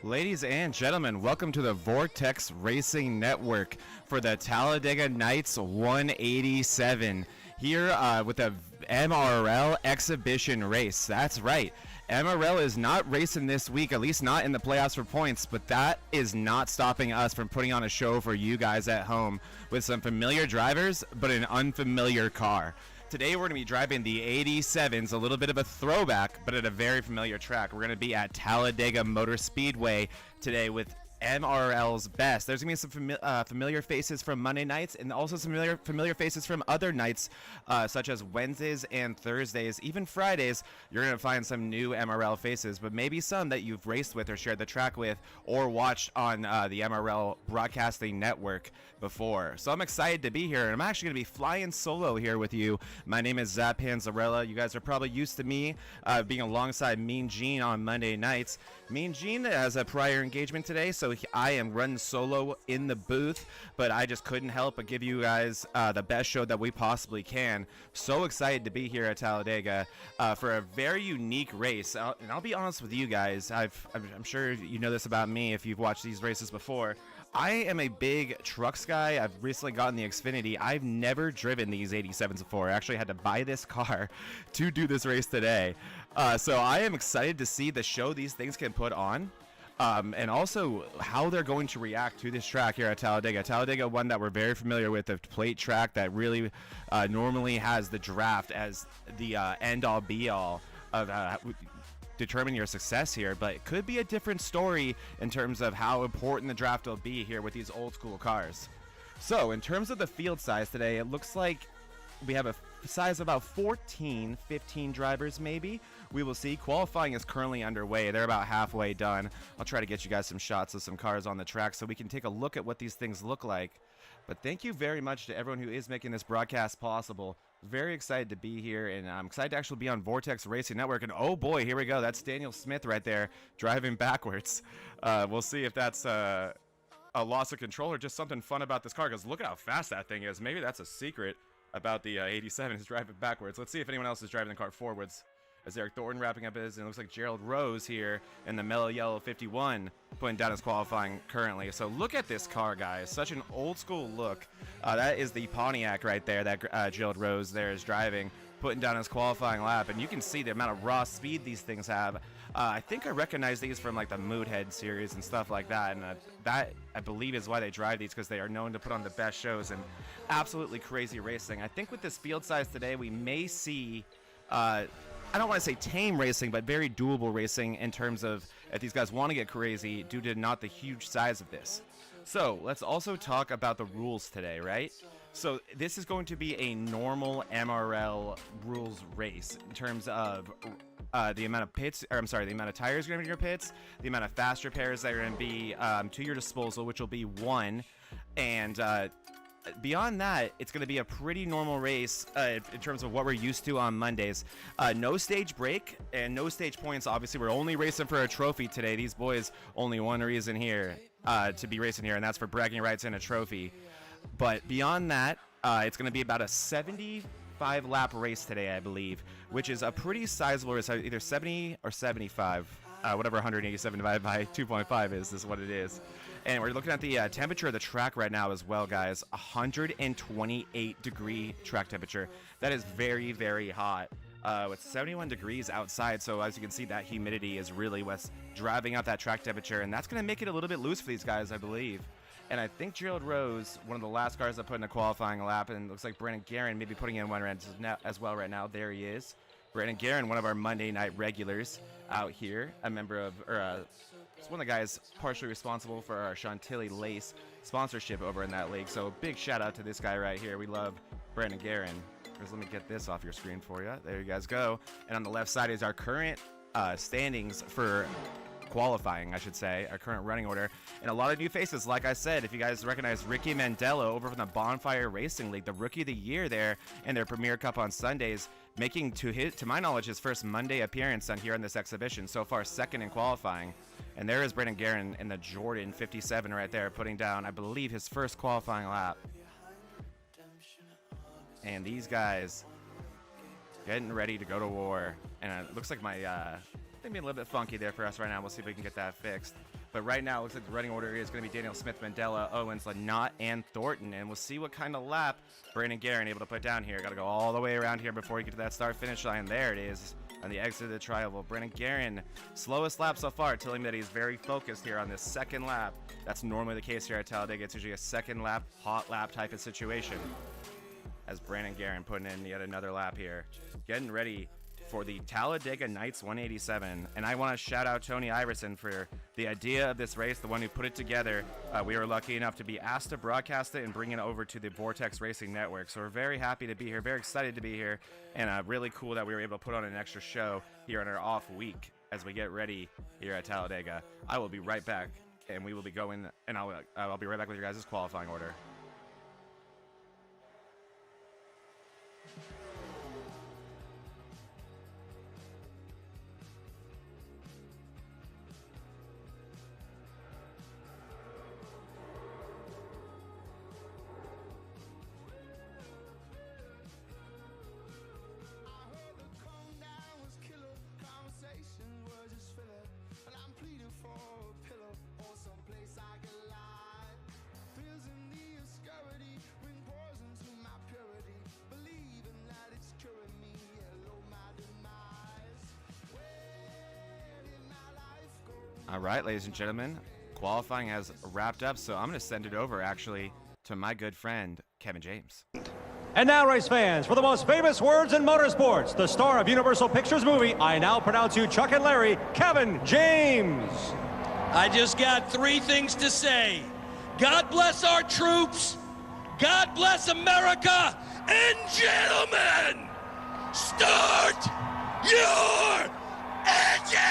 Ladies and gentlemen, welcome to the Vortex Racing Network for the Talladega Nights 187 here with the MRL exhibition race. That's right. MRL is not racing this week, at least not in the playoffs for points, but that is not stopping us from putting on a show for you guys at home with some familiar drivers, but an unfamiliar car. Today we're going to be driving the 87s, a little bit of a throwback, but at a very familiar track. We're going to be at Talladega Motor Speedway today with MRL's best. There's going to be some familiar faces from Monday nights and also some familiar faces from other nights, such as Wednesdays and Thursdays. Even Fridays, you're going to find some new MRL faces, but maybe some that you've raced with or shared the track with or watched on the MRL Broadcasting Network before. So I'm excited to be here, and I'm actually going to be flying solo here with you. My name is Zap Panzarella. You guys are probably used to me being alongside Mean Gene on Monday nights. Mean Gene has a prior engagement today, so I am running solo in the booth, but I just couldn't help but give you guys the best show that we possibly can. So excited to be here at Talladega for a very unique race. And I'll be honest with you guys, I'm sure you know this about me if you've watched these races before. I am a big trucks guy. I've recently gotten the Xfinity. I've never driven these 87s before. I actually had to buy this car to do this race today. So I am excited to see the show these things can put on. And also how they're going to react to this track here at Talladega. Talladega, one that we're very familiar with, the plate track that really normally has the draft as the end-all be-all of determine your success here, but it could be a different story in terms of how important the draft will be here with these old school cars. So in terms of the field size today, it looks like we have a size of about 15 drivers maybe. We will see. Qualifying is currently underway. They're about halfway done. I'll try to get you guys some shots of some cars on the track so we can take a look at what these things look like. But thank you very much to everyone who is making this broadcast possible. Very excited to be here, and I'm excited to actually be on Vortex Racing Network. And oh boy, here we go. That's Daniel Smith right there driving backwards. We'll see if that's a loss of control or just something fun about this car, because look at how fast that thing is. Maybe that's a secret about the 87 is driving backwards. Let's see if anyone else is driving the car forwards. As Eric Thornton wrapping up his, and it looks like Gerald Rose here in the mellow yellow 51 putting down his qualifying currently. So look at this car, guys. Such an old school look. That is the Pontiac right there that Gerald Rose there is driving, putting down his qualifying lap, and you can see the amount of raw speed these things have. I think I recognize these from like the Moodhead series and stuff like that, and that I believe is why they drive these, because they are known to put on the best shows and absolutely crazy racing. I think with this field size today, we may see I don't want to say tame racing, but very doable racing in terms of if these guys want to get crazy due to not the huge size of this. So let's also talk about the rules today, right? So this is going to be a normal MRL rules race in terms of the amount of pits, or I'm sorry, the amount of tires you're going to be in your pits, the amount of fast repairs that are going to be to your disposal, which will be 1, and beyond that, it's going to be a pretty normal race in terms of what we're used to on Mondays. No stage break and no stage points. Obviously, we're only racing for a trophy today. These boys, only one reason here to be racing here, and that's for bragging rights and a trophy. But beyond that, it's going to be about a 75-lap race today, I believe, which is a pretty sizable race, either 70 or 75. Whatever 187 divided by 2.5 is what it is. And we're looking at the temperature of the track right now as well, guys. 128 degree track temperature. That is very, very hot. With 71 degrees outside, so as you can see, that humidity is really what's driving out that track temperature, and that's going to make it a little bit loose for these guys, I believe. And I think Gerald Rose, one of the last cars that put in a qualifying lap, and it looks like Brandon Guerin may be putting in one as well right now. There he is. Brandon Guerin, one of our Monday night regulars out here, a member of, it's one of the guys partially responsible for our Chantilly Lace sponsorship over in that league. So big shout out to this guy right here. We love Brandon Guerin. Let me get this off your screen for you. There you guys go. And on the left side is our current standings for qualifying, I should say, our current running order. And a lot of new faces, like I said. If you guys recognize Ricky Mandela over from the Bonfire Racing League, the Rookie of the Year there in their Premier Cup on Sundays, making, to my knowledge, his first Monday appearance on here on this exhibition. So far, second in qualifying. And there is Brandon Guerin in the Jordan 57 right there, putting down, I believe, his first qualifying lap. And these guys getting ready to go to war. And it looks like my thing being a little bit funky there for us right now. We'll see if we can get that fixed. But right now, it looks like the running order is going to be Daniel Smith, Mandela, Owens, Lynott, and Thornton. And we'll see what kind of lap Brandon Guerin able to put down here. Got to go all the way around here before you get to that start-finish line. There it is on the exit of the tri-oval. Brandon Guerin, slowest lap so far, telling me that he's very focused here on this second lap. That's normally the case here at Talladega. It's usually a second lap, hot lap type of situation. As Brandon Guerin putting in yet another lap here. Getting ready for the Talladega Nights 187. And I want to shout out Tony Iverson for the idea of this race, the one who put it together. We were lucky enough to be asked to broadcast it and bring it over to the Vortex Racing Network. So we're very happy to be here, very excited to be here, and really cool that we were able to put on an extra show here on our off week as we get ready here at Talladega. I will be right back, and we will be going, and I'll be right back with your guys' qualifying order. All right, ladies and gentlemen, qualifying has wrapped up, so I'm going to send it over, actually, to my good friend, Kevin James. And now, race fans, for the most famous words in motorsports, the star of Universal Pictures movie, I now pronounce you Chuck and Larry, Kevin James. I just got 3 things to say. God bless our troops, God bless America, and gentlemen, start your engine!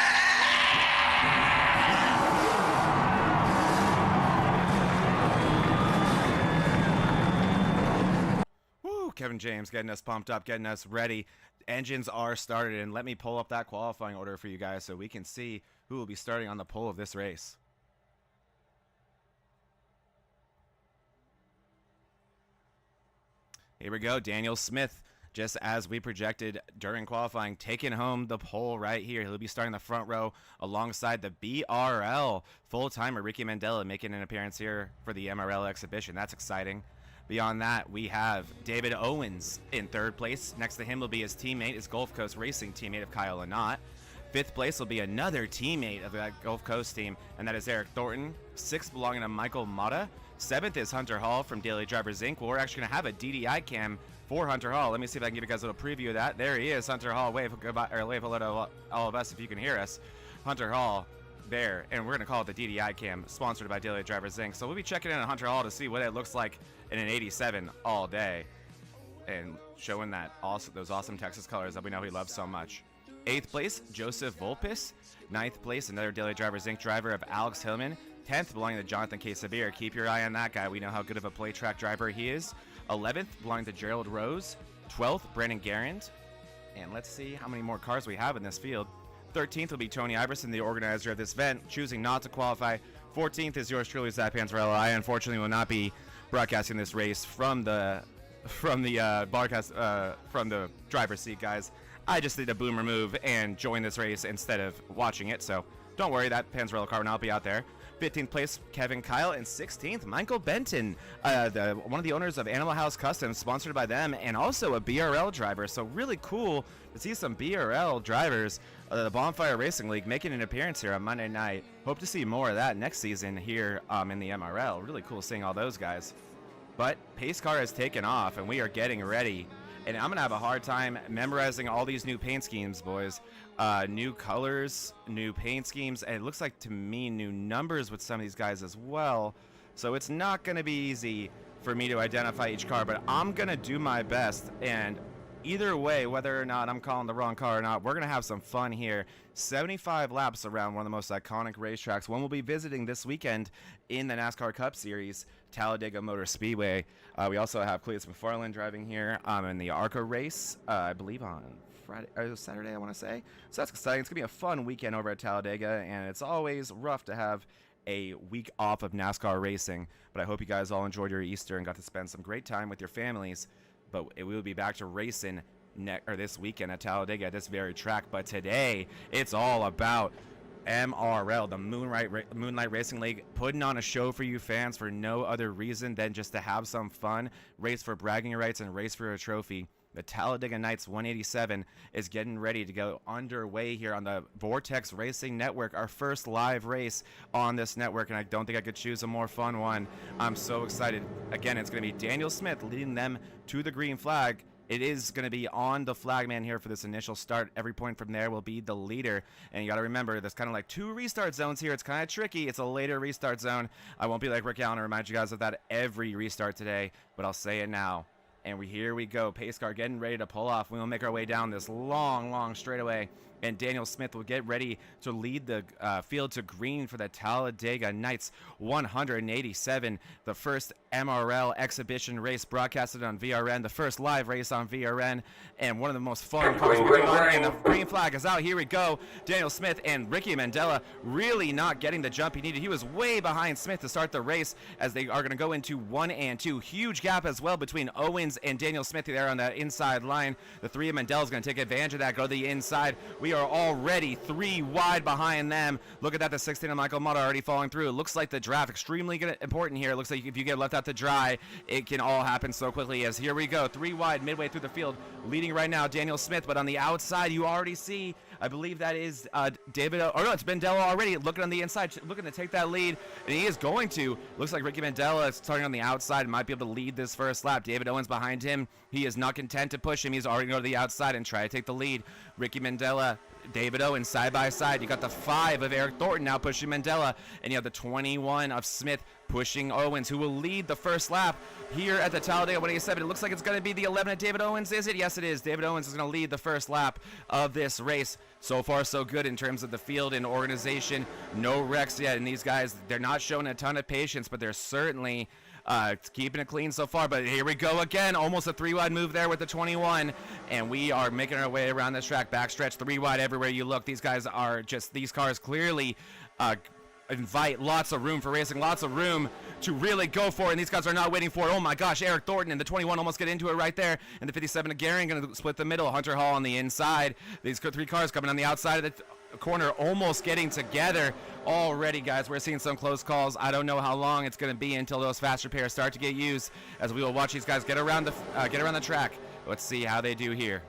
Kevin James getting us pumped up, getting us ready. Engines are started, and let me pull up that qualifying order for you guys so we can see who will be starting on the pole of this race. Here we go. Daniel Smith, just as we projected during qualifying, taking home the pole right here. He'll be starting the front row alongside the BRL full-timer Ricky Mandela, making an appearance here for the MRL exhibition. That's exciting. Beyond that, we have David Owens in 3rd place. Next to him will be his teammate, his Gulf Coast Racing teammate of Kyle Lynott. 5th place will be another teammate of that Gulf Coast team, and that is Eric Thornton. 6th belonging to Michael Mata. 7th is Hunter Hall from Daily Drivers Inc. Well, we're actually going to have a DDI cam for Hunter Hall. Let me see if I can give you guys a little preview of that. There he is, Hunter Hall. Wave goodbye, or wave hello to all of us if you can hear us. Hunter Hall there, and we're going to call it the DDI cam, sponsored by Daily Drivers Inc. So we'll be checking in on Hunter Hall to see what it looks like in an 87 all day, and showing that those awesome Texas colors that we know he loves so much. 8th place, Joseph Volpis. 9th place, another Daily Drivers Inc. driver of Alex Hillman. 10th belonging to Jonathan K. Sabir. Keep your eye on that guy. We know how good of a play track driver he is. 11th belonging to Gerald Rose. 12th, Brandon Guerin. And let's see how many more cars we have in this field. 13th will be Tony Iverson, the organizer of this event, choosing not to qualify. 14th is yours truly, Zach Panzarella. I unfortunately will not be broadcasting this race from the driver's seat, guys. I just did a boomer move and joined this race instead of watching it, so don't worry, that Panzarella car will not be out there. 15th place, Kevin Kyle, and 16th, Michael Benton, one of the owners of Animal House Customs, sponsored by them, and also a BRL driver. So really cool to see some BRL drivers of the Bonfire Racing League making an appearance here on Monday night. Hope to see more of that next season here in the MRL. Really cool seeing all those guys. But pace car has taken off, and we are getting ready. And I'm going to have a hard time memorizing all these new paint schemes, boys. New colors, new paint schemes, and it looks like to me new numbers with some of these guys as well. So it's not going to be easy for me to identify each car, but I'm going to do my best. And either way, whether or not I'm calling the wrong car or not, we're going to have some fun here. 75 laps around one of the most iconic racetracks, one we'll be visiting this weekend in the NASCAR Cup Series, Talladega Motor Speedway. We also have Cletus McFarland driving here in the ARCA race, I believe on Friday or Saturday, I want to say. So that's exciting. It's going to be a fun weekend over at Talladega, and it's always rough to have a week off of NASCAR racing. But I hope you guys all enjoyed your Easter and got to spend some great time with your families. But we will be back to racing this weekend at Talladega at this very track. But today, it's all about MRL, the Moonlight Racing League, putting on a show for you fans for no other reason than just to have some fun, race for bragging rights, and race for a trophy. The Talladega Nights 187 is getting ready to go underway here on the Vortex Racing Network, our first live race on this network, and I don't think I could choose a more fun one. I'm so excited. Again, it's going to be Daniel Smith leading them to the green flag. It is going to be on the flagman here for this initial start. Every point from there will be the leader. And you got to remember, there's kind of like 2 restart zones here. It's kind of tricky. It's a later restart zone. I won't be like Rick Allen and remind you guys of that every restart today, but I'll say it now. And here we go. Pace car getting ready to pull off. We will make our way down this long straightaway. And Daniel Smith will get ready to lead the field to green for the Talladega Nights 187, the first MRL exhibition race broadcasted on VRN, the first live race on VRN, and one of the most fun cars going on. And the green flag is out. Here we go. Daniel Smith and Ricky Mandela really not getting the jump he needed. He was way behind Smith to start the race as they are going to go into 1 and 2. Huge gap as well between Owens and Daniel Smith there on that inside line. The 3 of Mandela is going to take advantage of that, go to the inside. We are already 3 wide behind them. Look at that, the 16 of Michael Mota already falling through. It looks like the draft extremely important here. It looks like if you get left out to dry, it can all happen so quickly. As here we go, 3 wide midway through the field, leading right now Daniel Smith, but on the outside you already see, I believe that is David, or no, it's Mandela already looking on the inside, looking to take that lead, and he is going to. Looks like Ricky Mandela is starting on the outside and might be able to lead this first lap. David Owens behind him. He is not content to push him. He's already going to the outside and try to take the lead. Ricky Mandela, David Owens side by side. You got the 5 of Eric Thornton now pushing Mandela, and you have the 21 of Smith pushing Owens, who will lead the first lap here at the Talladega 187. It looks like it's going to be the 11 of David Owens, is it? Yes, it is. David Owens is going to lead the first lap of this race. So far, so good in terms of the field and organization. No wrecks yet, and these guys, they're not showing a ton of patience, but they're certainly keeping it clean so far. But here we go again, almost a 3 wide move there with the 21, and we are making our way around this track. Backstretch 3 wide everywhere you look. These guys are just, these cars clearly invite lots of room for racing, lots of room to really go for it, and these guys are not waiting for it. Oh my gosh, Eric Thornton and the 21 almost get into it right there, and the 57 of Garing going to split the middle. Hunter Hall on the inside. These 3 cars coming on the outside of the corner, almost getting together already, guys. We're seeing some close calls. I don't know how long it's going to be until those faster pairs start to get used, as we will watch these guys get around the track. Let's see how they do here.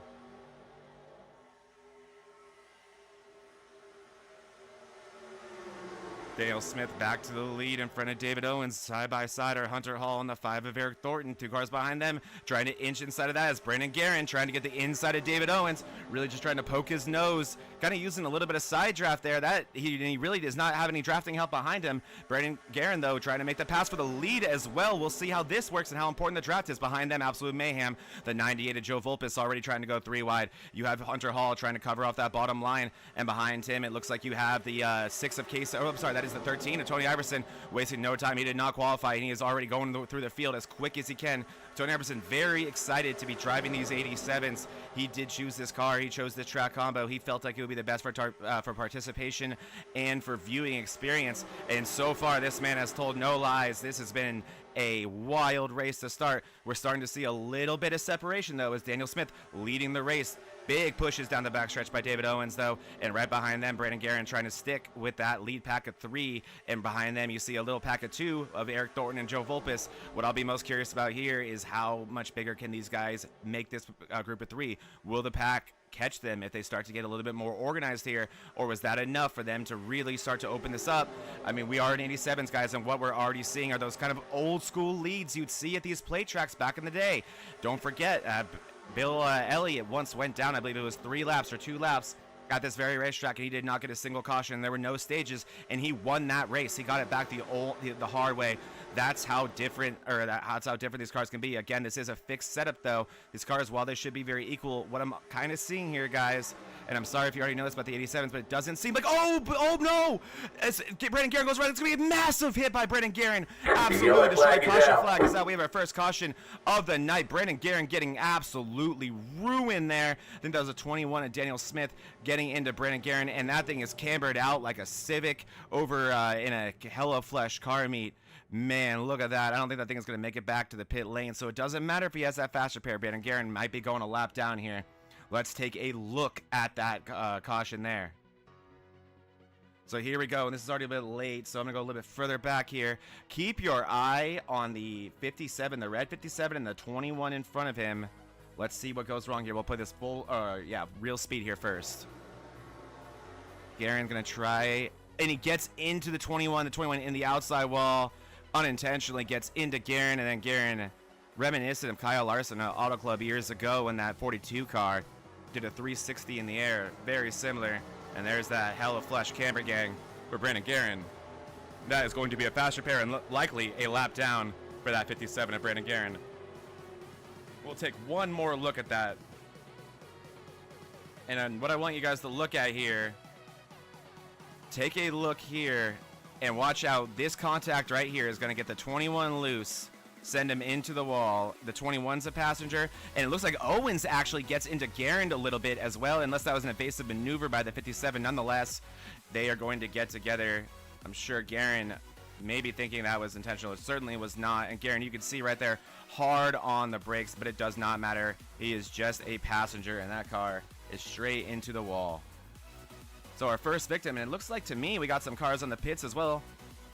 Daniel Smith back to the lead in front of David Owens. Side by side are Hunter Hall and the 5 of Eric Thornton. 2 cars behind them, trying to inch inside of that is Brandon Guerin, trying to get the inside of David Owens. Really just trying to poke his nose. Kind of using a little bit of side draft there. That he really does not have any drafting help behind him. Brandon Guerin, though, trying to make the pass for the lead as well. We'll see how this works and how important the draft is. Behind them, absolute mayhem. The 98 of Joe Volpis already trying to go 3 wide. You have Hunter Hall trying to cover off that bottom line. And behind him, it looks like you have the 6 of Case. Oh, I'm sorry, that is the 13 of Tony Iverson, wasting no time. He did not qualify, and he is already going through the field as quick as he can. Tony Iverson very excited to be driving these 87s. He did choose this car. He chose this track combo. He felt like it would be the best for participation and for viewing experience. And so far, this man has told no lies. This has been a wild race to start. We're starting to see a little bit of separation, though, as Daniel Smith leading the race. Big pushes down the backstretch by David Owens, though, and right behind them, Brandon Guerin trying to stick with that lead pack of 3, and behind them you see a little pack of 2 of Eric Thornton and Joe Volpis. What I'll be most curious about here is how much bigger can these guys make this group of 3? Will the pack catch them if they start to get a little bit more organized here, or was that enough for them to really start to open this up? I mean, we are in 87s, guys, and what we're already seeing are those kind of old school leads you'd see at these plate tracks back in the day. Don't forget, Bill Elliott once went down, I believe it was 3 laps or 2 laps at this very racetrack, and he did not get a single caution. There were no stages, and he won that race. He got it back the hard way. That's how different, that's how different these cars can be. Again, this is a fixed setup, though. These cars, while they should be very equal, what I'm kind of seeing here, guys, and I'm sorry if you already know this about the 87s, but it doesn't seem like, oh no! As Brandon Guerin goes right, it's going to be a massive hit by Brandon Guerin. Absolutely destroyed. Caution flag is out. We have our first caution of the night. Brandon Guerin getting absolutely ruined there. I think that was a 21 of Daniel Smith getting into Brandon Guerin, and that thing is cambered out like a Civic over in a Hello Flesh car meet. Man, look at that. I don't think that thing is going to make it back to the pit lane, so it doesn't matter if he has that faster pair. Brandon Guerin might be going a lap down here. Let's take a look at that caution there. So here we go, and this is already a bit late, so I'm going to go a little bit further back here. Keep your eye on the 57, the red 57, and the 21 in front of him. Let's see what goes wrong here. We'll play this full, real speed here first. Garen's going to try, and he gets into the 21 in the outside wall, unintentionally gets into Garen, and then Garen, reminiscent of Kyle Larson at Auto Club years ago in that 42 car, did a 360 in the air, very similar. And there's that Hell of Flesh camper gang for Brandon Garen. That is going to be a faster pair and likely a lap down for that 57 of Brandon Garen. We'll take one more look at that. And then what I want you guys to look at here, take a look here and watch out. This contact right here is going to get the 21 loose. Send him into the wall. The 21's a passenger, and it looks like Owens actually gets into Garen a little bit as well, unless that was an evasive maneuver by the 57. Nonetheless, they are going to get together. I'm sure Garen may be thinking that was intentional. It certainly was not, and Garen, you can see right there, hard on the brakes, but it does not matter. He is just a passenger, and that car is straight into the wall. So our first victim, and it looks like to me we got some cars on the pits as well.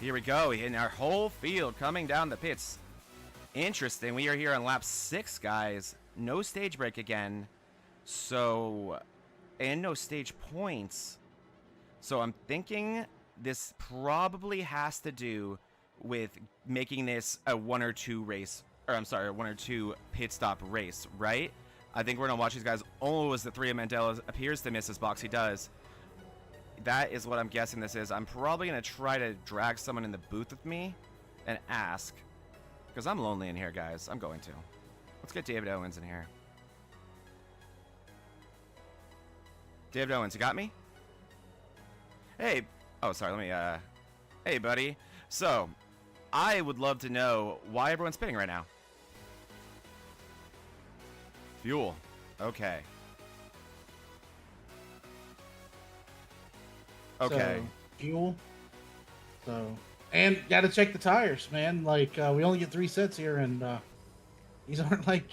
Here we go, in our whole field coming down the pits. Interesting. We are here on lap 6, guys. No stage break again. So, and no stage points. So I'm thinking this probably has to do with making this a 1 or 2 race, or I'm sorry, a 1 or 2 pit stop race, right? I think we're going to watch these guys. Oh, as the 3 of Mandela appears to miss his box. He does. That is what I'm guessing this is. I'm probably going to try to drag someone in the booth with me and ask. Because I'm lonely in here, guys. I'm going to. Let's get David Owens in here. David Owens, you got me? Hey. Oh, sorry. Let me, Hey, buddy. So, I would love to know why everyone's spinning right now. Fuel. Okay. Okay. So, fuel. So... And got to check the tires, man. Like we only get 3 sets here, and these aren't like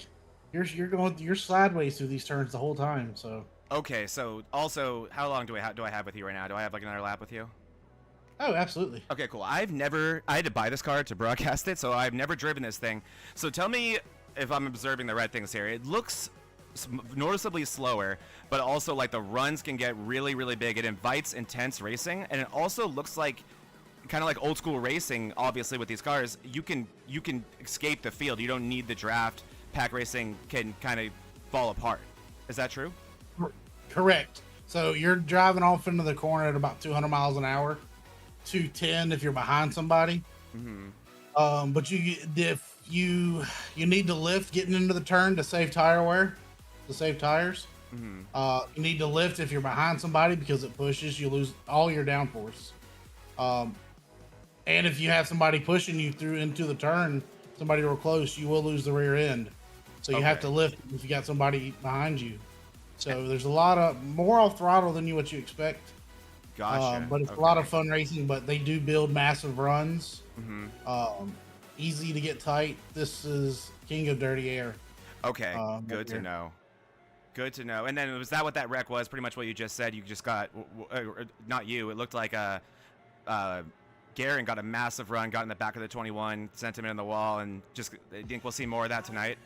you're sideways through these turns the whole time. So okay. So also, how long do I have with you right now? Do I have like another lap with you? Oh, absolutely. Okay, cool. I had to buy this car to broadcast it, so I've never driven this thing. So tell me if I'm observing the right things here. It looks noticeably slower, but also like the runs can get really, really big. It invites intense racing, and it also looks like kind of like old school racing. Obviously with these cars, you can escape the field. You don't need the draft. Pack racing can kind of fall apart. Is that true? Correct. So you're driving off into the corner at about 200 miles an hour, 210 if you're behind somebody. Mm-hmm. But if you need to lift getting into the turn to save tire wear, to save tires. Mm-hmm. You need to lift if you're behind somebody because it pushes. You lose all your downforce. And if you have somebody pushing you through into the turn, somebody real close, you will lose the rear end. So you have to lift if you got somebody behind you. So there's a lot of more off throttle than what you expect. Gotcha. But it's a lot of fun racing, but they do build massive runs. Mm-hmm. Easy to get tight. This is king of dirty air. Okay. Good to know. Good to know. And then was that what that wreck was? Pretty much what you just said. You just got, not you. It looked like Garen got a massive run, got in the back of the 21, sent him in the wall, and just I think we'll see more of that tonight.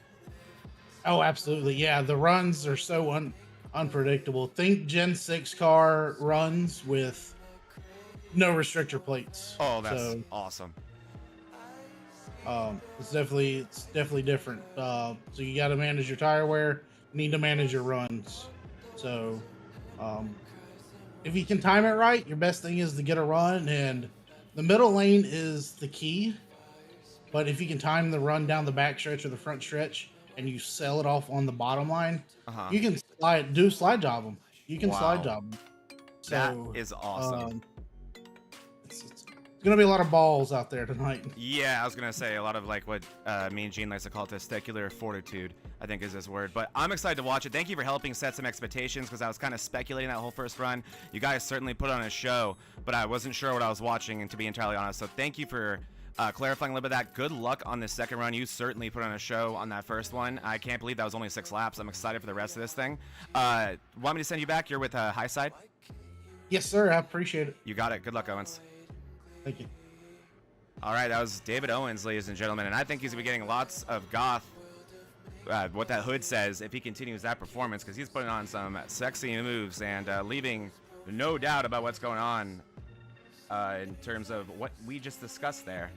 Oh, absolutely. Yeah, the runs are so unpredictable. Think Gen 6 car runs with no restrictor plates. Oh, that's awesome. It's definitely different. So you got to manage your tire wear, need to manage your runs. So if you can time it right, your best thing is to get a run, and the middle lane is the key, but if you can time the run down the back stretch or the front stretch and you sell it off on the bottom line, you can slide job them. You can slide job them. So, that is awesome. It's going to be a lot of balls out there tonight. Yeah, I was going to say a lot of like what me and Gene likes to call testicular fortitude, I think is his word. But I'm excited to watch it. Thank you for helping set some expectations because I was kind of speculating that whole first run. You guys certainly put on a show, but I wasn't sure what I was watching, and to be entirely honest. So thank you for clarifying a little bit of that. Good luck on this second run. You certainly put on a show on that first one. I can't believe that was only 6 laps. I'm excited for the rest of this thing. Want me to send you back? You're with High Side? Yes, sir. I appreciate it. You got it. Good luck, Owens. Thank you. All right, that was David Owens, ladies and gentlemen, and I think he's going to be getting lots of goth, what that hood says, if he continues that performance, because he's putting on some sexy moves and leaving no doubt about what's going on in terms of what we just discussed there.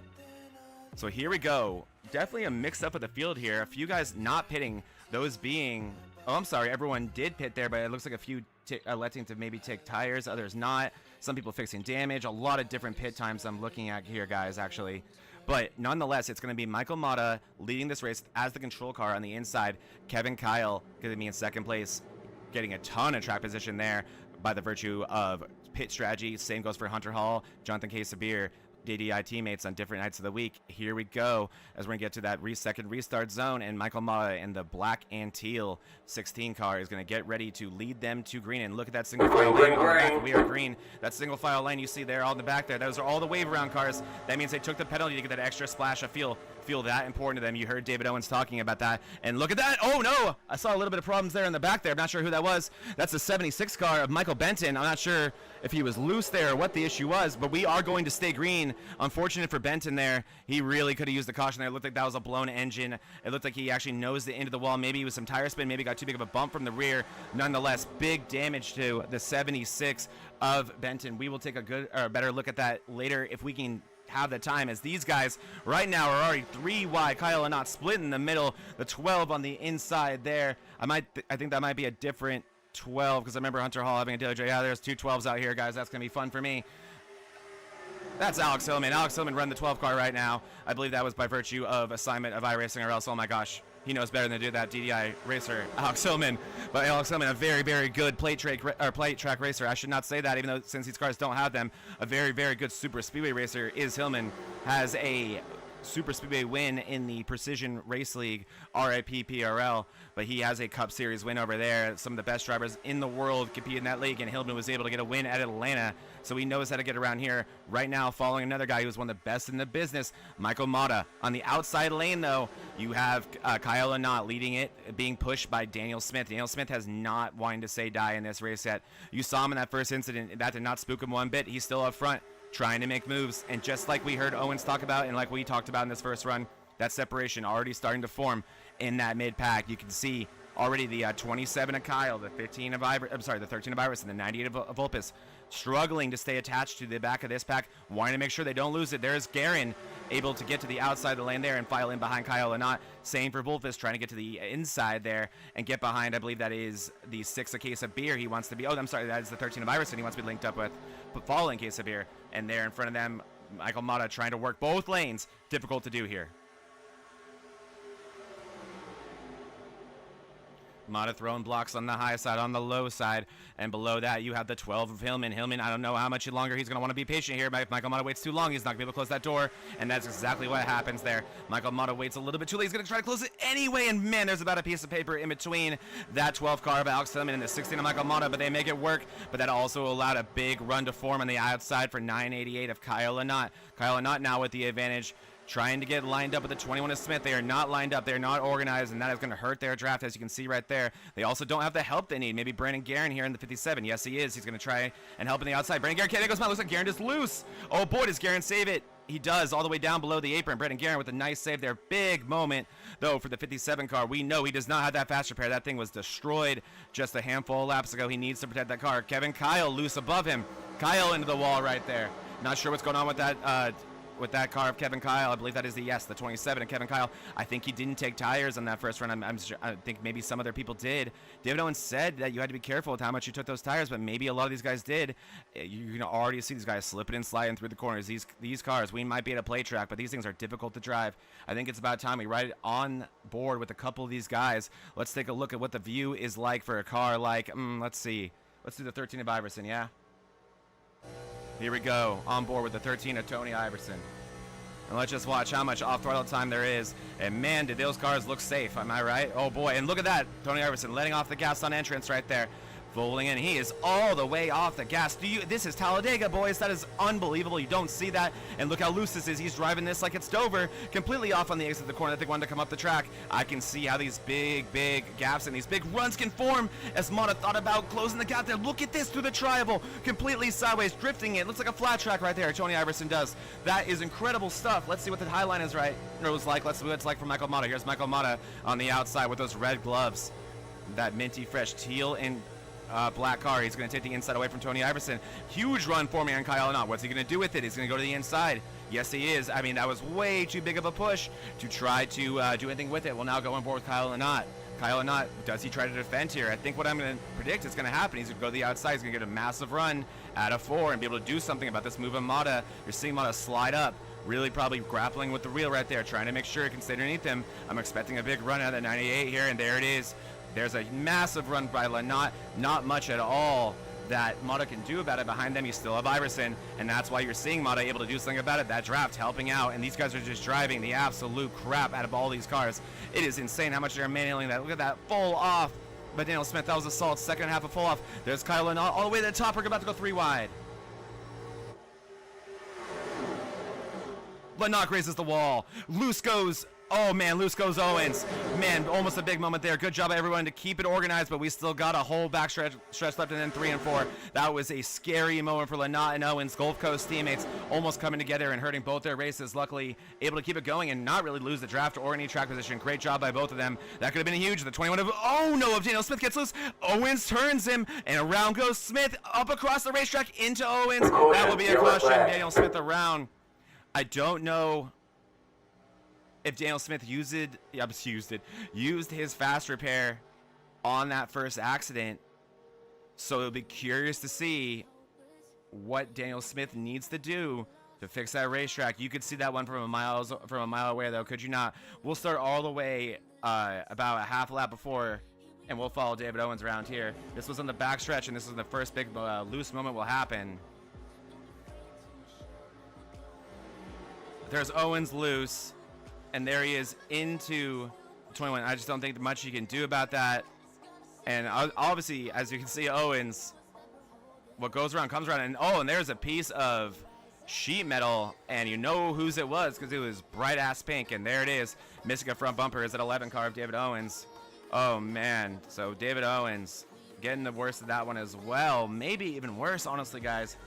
So here we go. Definitely a mix-up of the field here. A few guys not pitting, those being... Oh, I'm sorry, everyone did pit there, but it looks like a few electing to maybe take tires, others not. Some people fixing damage. A lot of different pit times I'm looking at here, guys, actually. But nonetheless, it's going to be Michael Mata leading this race as the control car on the inside. Kevin Kyle going to be in second place, getting a ton of track position there by the virtue of pit strategy. Same goes for Hunter Hall, Jonathan K. Sabir, DDI teammates on different nights of the week. Here we go as we're going to get to that second restart zone, and Michael Mata in the black and teal 16 car is going to get ready to lead them to green. And look at that single file lane on the back. We are green. That single file lane you see there on the back there, those are all the wave around cars. That means they took the penalty to get that extra splash of fuel that important to them. You heard David Owens talking about that, and look at that. Oh no, I saw a little bit of problems there in the back there. I'm not sure who that was. That's the 76 car of Michael Benton. I'm not sure if he was loose there or what the issue was, but we are going to stay green. Unfortunate for Benton there. He really could have used the caution there. It looked like that was a blown engine. It looked like he actually nosed the end of the wall. Maybe it was some tire spin, maybe got too big of a bump from the rear. Nonetheless, big damage to the 76 of Benton. We will take a good or a better look at that later if we can have the time, as these guys right now are already 3 wide. Kyle and not split in the middle, the 12 on the inside there. I think that might be a different 12, because I remember Hunter Hall having a dojo. Yeah, there's 2 12s out here, guys. That's gonna be fun for me. That's Alex Hillman. Alex Hillman run the 12 car right now. I believe that was by virtue of assignment of iRacing, or else, oh my gosh, he knows better than to do that. DDI racer, Alex Hillman. But Alex Hillman, a very, very good plate track racer. I should not say that, even though since these cars don't have them. A very, very good super speedway racer is Hillman. Has a super speedway win in the Precision Race League, RIP PRL, but he has a Cup Series win over there. Some of the best drivers in the world compete in that league, and Hillman was able to get a win at Atlanta, so he knows how to get around here. Right now, following another guy who's one of the best in the business, Michael Mata. On the outside lane, though, you have Kyle Anat leading it, being pushed by Daniel Smith. Daniel Smith has not wanting to say die in this race yet. You saw him in that first incident. That did not spook him one bit. He's still up front, trying to make moves, and just like we heard Owens talk about and like we talked about in this first run, that separation already starting to form in that mid pack. You can see already the 27 of Kyle, the 13 of the 13 of Iris, and the 98 of Vulpes struggling to stay attached to the back of this pack, wanting to make sure they don't lose it. There's Garin able to get to the outside of the lane there and file in behind Kyle Anat. Same for Vulpes, trying to get to the inside there and get behind, I believe that is the 6 of Case of Beer. He wants to be, oh, I'm sorry, that is the 13 of Iris, and he wants to be linked up with, but following Case of Beer. And there in front of them, Michael Mata trying to work both lanes. Difficult to do here. Mata throwing blocks on the high side, on the low side, and below that you have the 12 of Hillman. Hillman, I don't know how much longer he's going to want to be patient here, but if Michael Mata waits too long, he's not going to be able to close that door, and that's exactly what happens there. Michael Mata waits a little bit too late. He's going to try to close it anyway, and man, there's about a piece of paper in between that 12 car of Alex Hillman and the 16 of Michael Mata, but they make it work. But that also allowed a big run to form on the outside for 988 of Kyle Anat. Kyle Anat now with the advantage, trying to get lined up with the 21 of Smith. They are not lined up. They're not organized, and that is going to hurt their draft, as you can see right there. They also don't have the help they need. Maybe Brandon Guerin here in the 57. Yes, he is. He's going to try and help on the outside. Brandon Guerin, there goes my. Looks like Guerin is loose. Oh, boy, does Guerin save it. He does, all the way down below the apron. Brandon Guerin with a nice save there. Big moment, though, for the 57 car. We know he does not have that fast repair. That thing was destroyed just a handful of laps ago. He needs to protect that car. Kevin Kyle loose above him. Kyle into the wall right there. Not sure what's going on with that car of Kevin Kyle. I believe that is the 27 of Kevin Kyle. I think he didn't take tires on that first run. I think maybe some other people did. David Owens said that you had to be careful with how much you took those tires, but maybe a lot of these guys did. You can already see these guys slipping and sliding through the corners. These cars, we might be at a play track, but these things are difficult to drive. I think it's about time we ride on board with a couple of these guys. Let's take a look at what the view is like for a car like, let's see. Let's do the 13 of Iverson, yeah? Here we go, on board with the 13 of Tony Iverson. And let's just watch how much off-throttle time there is. And man, did those cars look safe, am I right? Oh boy, and look at that. Tony Iverson letting off the gas on entrance right there. Bowling in. He is all the way off the gas. This is Talladega, boys. That is unbelievable. You don't see that. And look how loose this is. He's driving this like it's Dover. Completely off on the exit of the corner that they wanted to come up the track. I can see how these big gaps and these big runs can form as Mata thought about closing the gap there. Look at this through the tri-oval. Completely sideways, drifting it. Looks like a flat track right there. Tony Iverson does. That is incredible stuff. Let's see what the high line is right. Or it was like. Let's see what it's like for Michael Mata. Here's Michael Mata on the outside with those red gloves. That minty fresh teal and black car. He's going to take the inside away from Tony Iverson. Huge run for me on Kyle Lynott. What's he going to do with it? He's going to go to the inside. Yes, he is. I mean, that was way too big of a push to try to do anything with it. We'll now go on board with Kyle Lynott. Kyle Lynott, does he try to defend here? I think what I'm going to predict is going to happen. He's going to go to the outside. He's going to get a massive run out of 4 and be able to do something about this move of Mata. You're seeing Mata slide up. Really probably grappling with the wheel right there, trying to make sure it can stay underneath him. I'm expecting a big run out of the 98 here, and there it is. There's a massive run by Lynott. Not much at all that Mata can do about it. Behind them, you still have Iverson, and that's why you're seeing Mata able to do something about it. That draft helping out, and these guys are just driving the absolute crap out of all these cars. It is insane how much they're manhandling that. Look at that full off. But Daniel Smith, that was a solid second half of full off. There's Kyle Lynott all the way to the top. We're about to go 3 wide. Lynott grazes the wall. Loose goes. Oh man, loose goes Owens. Man, almost a big moment there. Good job everyone to keep it organized, but we still got a whole back stretch left, and then 3 and 4. That was a scary moment for Lynott and Owens. Gulf Coast teammates almost coming together and hurting both their races. Luckily, able to keep it going and not really lose the draft or any track position. Great job by both of them. That could have been huge. The 21 of Daniel Smith gets loose. Owens turns him, and around goes Smith up across the racetrack into Owens. That will be a caution. Daniel Smith around. I don't know if Daniel Smith used his fast repair on that first accident. So it'll be curious to see what Daniel Smith needs to do to fix that racetrack. You could see that one from a mile away, though, could you not? We'll start all the way about a half lap before, and we'll follow David Owens around here. This was on the backstretch, and this is the first big loose moment will happen. There's Owens loose. And there he is into 21. I just don't think much you can do about that. And obviously, as you can see, Owens, what goes around comes around. And there's a piece of sheet metal. And you know whose it was because it was bright ass pink. And there it is. Missing a front bumper is at 11 car of David Owens. Oh, man. So David Owens getting the worst of that one as well. Maybe even worse, honestly, guys,